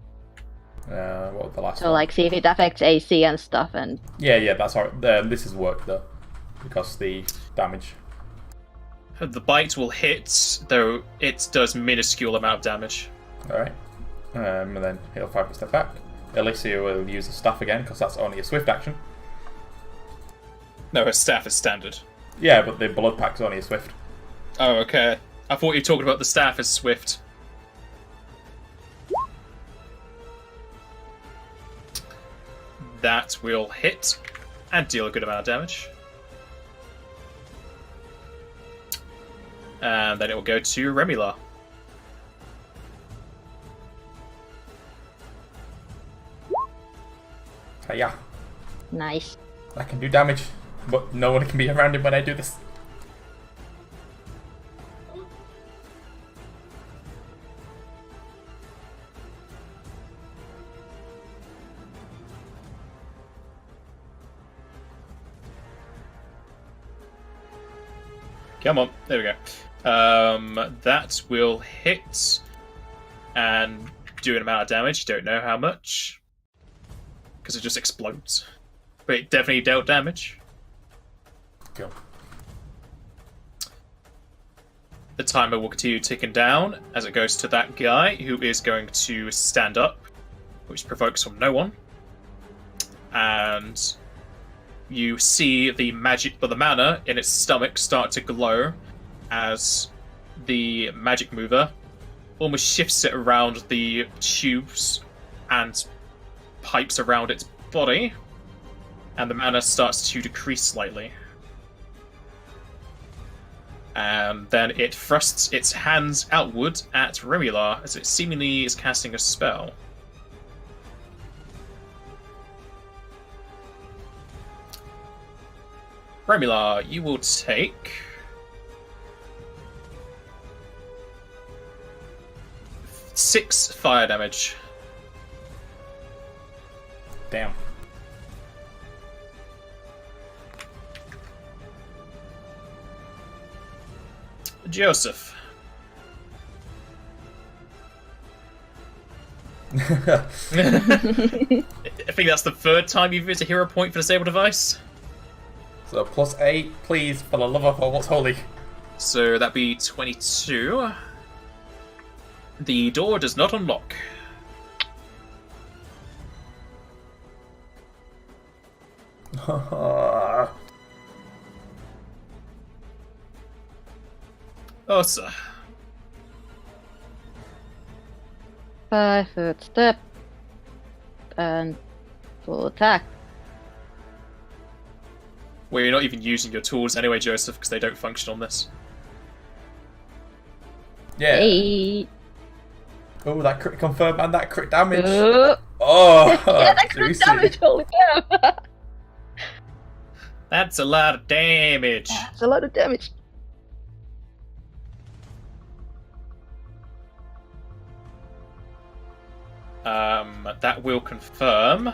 What was the last So one? like, see if it affects AC and stuff, and... Yeah, that's alright. This has worked though, because the damage. the bite will hit, though it does minuscule amount of damage. Alright. And then he'll 5 step back. Alicia will use the staff again, because that's only a swift action. No, her staff is standard. Yeah, but the blood pack's only a swift. Oh, okay. I thought you were talking about the staff as swift. That will hit and deal a good amount of damage. And then it will go to Remila. Yeah, Nice. I can do damage, but no one can be around him when I do this. Come on, there we go. That will hit and do an amount of damage. Don't know how much, because it just explodes. But it definitely dealt damage. Cool. The timer will continue ticking down as it goes to that guy who is going to stand up, which provokes from no one. And you see the magic, but the mana in its stomach start to glow as the magic mover almost shifts it around the tubes and pipes around its body, and the mana starts to decrease slightly. And then it thrusts its hands outward at Remila as it seemingly is casting a spell. Remila, you will take 6 fire damage. Damn. Joseph. I think that's the third time you've used a hero point for disable device. So +8, please, for the love of all what's holy. So that'd be 22. The door does not unlock. Oh, sir. 5-foot step. And full attack. Well, you're not even using your tools anyway, Joseph, because they don't function on this. Yeah. Hey. Oh, that crit confirm and that crit damage. Oh, Oh, yeah, that crit juicy. damage, holy cow! That's a lot of damage. That's a lot of damage. That will confirm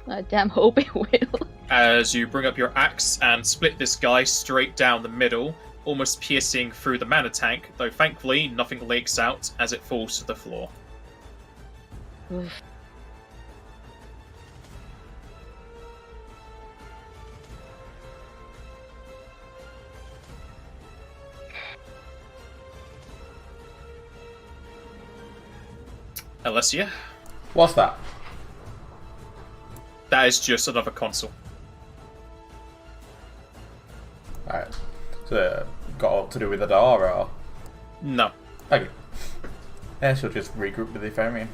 I damn hope it will. as you bring up your axe and split this guy straight down the middle, almost piercing through the mana tank, though thankfully nothing leaks out as it falls to the floor. Oof. Alessia, What's that? that is just another console. Alright. So, got all to do with the door, or? No. Okay. Yeah, she'll just regroup with the Ephemia.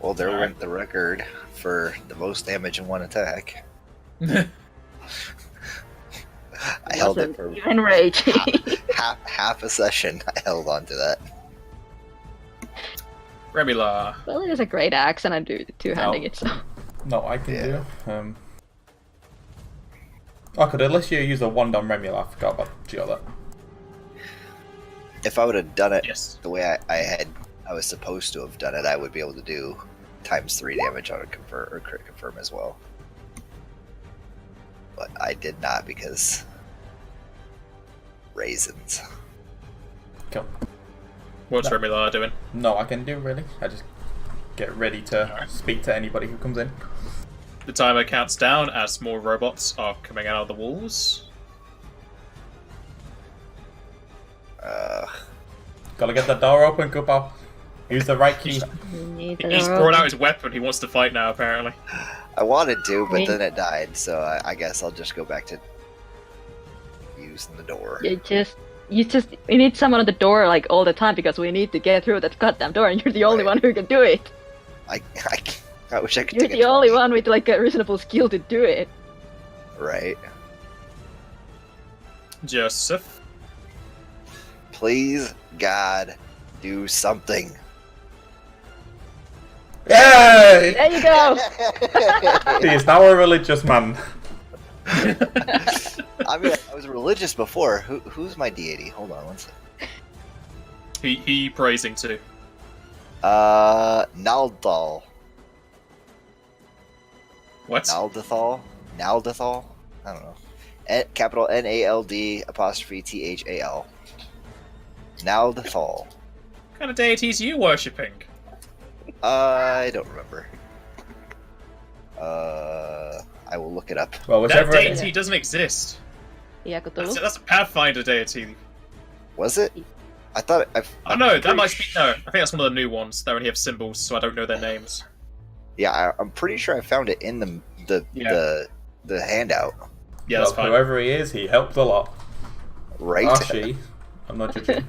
Well, there went the record for the most damage in one attack. I held it for even raging. half a session. I held on to that. Remila. Well, it is a great axe, and I'm two-handing it, so. No, I can do. I could, unless you use a wand on Remula. I forgot about that. If I would have done it Yes. the way I was supposed to have done it, I would be able to do ×3 damage on a confirm or crit confirm as well. But I did not because raisins. Cool. What's Remila doing? No, I can do really. I just get ready to speak to anybody who comes in. The timer counts down as more robots are coming out of the walls. Gotta get the door open, Kupo. Use the right key. He's brought out his weapon. He wants to fight now, apparently. I wanted to, but then it died, so I guess I'll just go back to using the door. We need someone at the door like all the time because we need to get through that goddamn door, and you're the only one who can do it. I wish I could. You're take the a only 20. one with like a reasonable skill to do it. Right. Joseph. Please, God, do something. Yay! There you go. He is now a religious man. I mean, I was religious before. Who's my deity? Hold on one second. He praising too. Naldal. What? Naldathal? Naldathal? I don't know. Capital Nald apostrophe Thal. Naldathal. What kind of deities are you worshipping? I don't remember. I will look it up. Well, That whichever. deity doesn't exist. Yeah, That's a Pathfinder deity. Was it? I thought. Oh no, that might be no. I think that's one of the new ones. They only have symbols, so I don't know their names. Yeah, I'm pretty sure I found it in the handout. Yeah, that's Well, fine. whoever he is, he helped a lot. Right. Or she. I'm not judging.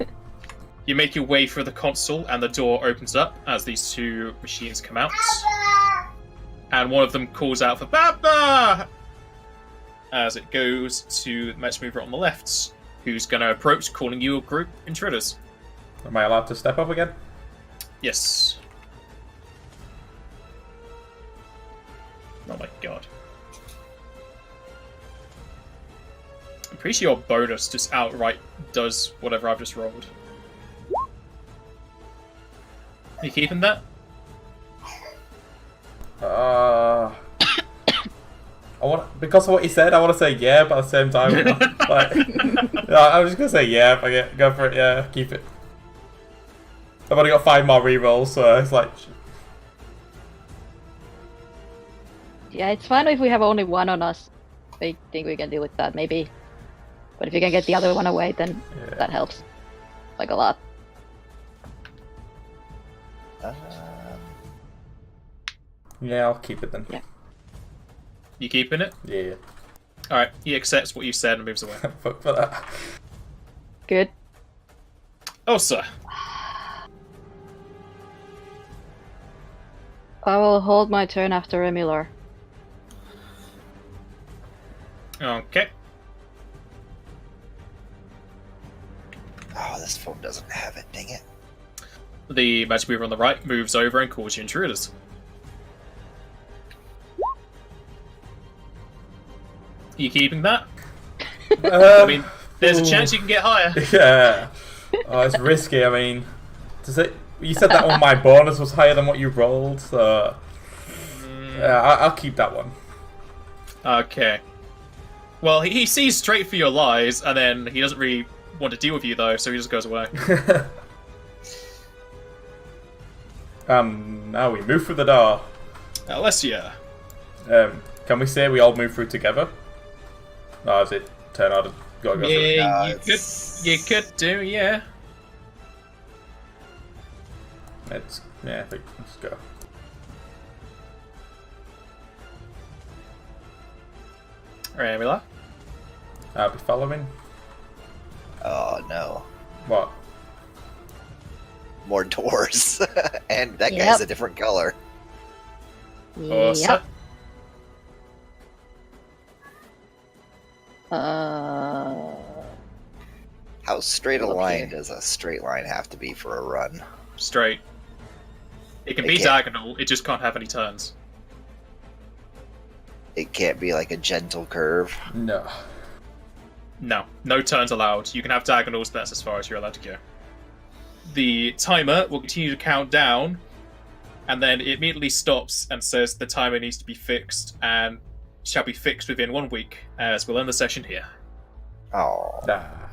You make your way through the console, and the door opens up as these two machines come out. And one of them calls out for Baba! As it goes to the match mover on the left, who's going to approach, calling you a group intruders. Am I allowed to step up again? Yes. Oh my god. I'm pretty sure your bonus just outright does whatever I've just rolled. Are you keeping that? Because of what he said, I want to say yeah, but at the same time, like, I'm just gonna say yeah. If I go for it, yeah, keep it. I've only got 5 more rerolls, so it's like. Yeah, it's fine if we have only one on us. I think we can deal with that, maybe. But if you can get the other one away, then that helps. Like a lot. Yeah, I'll keep it then. Yeah. You keeping it? Yeah. Alright, he accepts what you said and moves away. Fuck for that. Good. Oh, sir. I will hold my turn after Emilar. Okay. Oh, this phone doesn't have it. Dang it. The magic mover on the right moves over and calls you intruders. You keeping that? I mean, there's a chance you can get higher. Yeah. Oh, it's risky. I mean, does it? You said that one. My bonus was higher than what you rolled, so yeah, I'll keep that one. Okay. Well, he sees straight through your lies, and then he doesn't really want to deal with you, though, so he just goes away. Now we move through the door. Alessia. Can we say we all move through together? Or is it turn out? Gotta go through it? Yeah, you could do, yeah. Let's go. Ramila. I'll be following. Oh no. What? More doors. And that Yep. guy's a different color. Orsa? How straight a Up line here. does a straight line have to be for a run? Straight. It can It be can't. diagonal, it just can't have any turns. It can't be like a gentle curve. No. No, no turns allowed. You can have diagonals, but that's as far as you're allowed to go. The timer will continue to count down, and then it immediately stops and says the timer needs to be fixed and shall be fixed within 1 week, as we'll end the session here. Oh. Ah.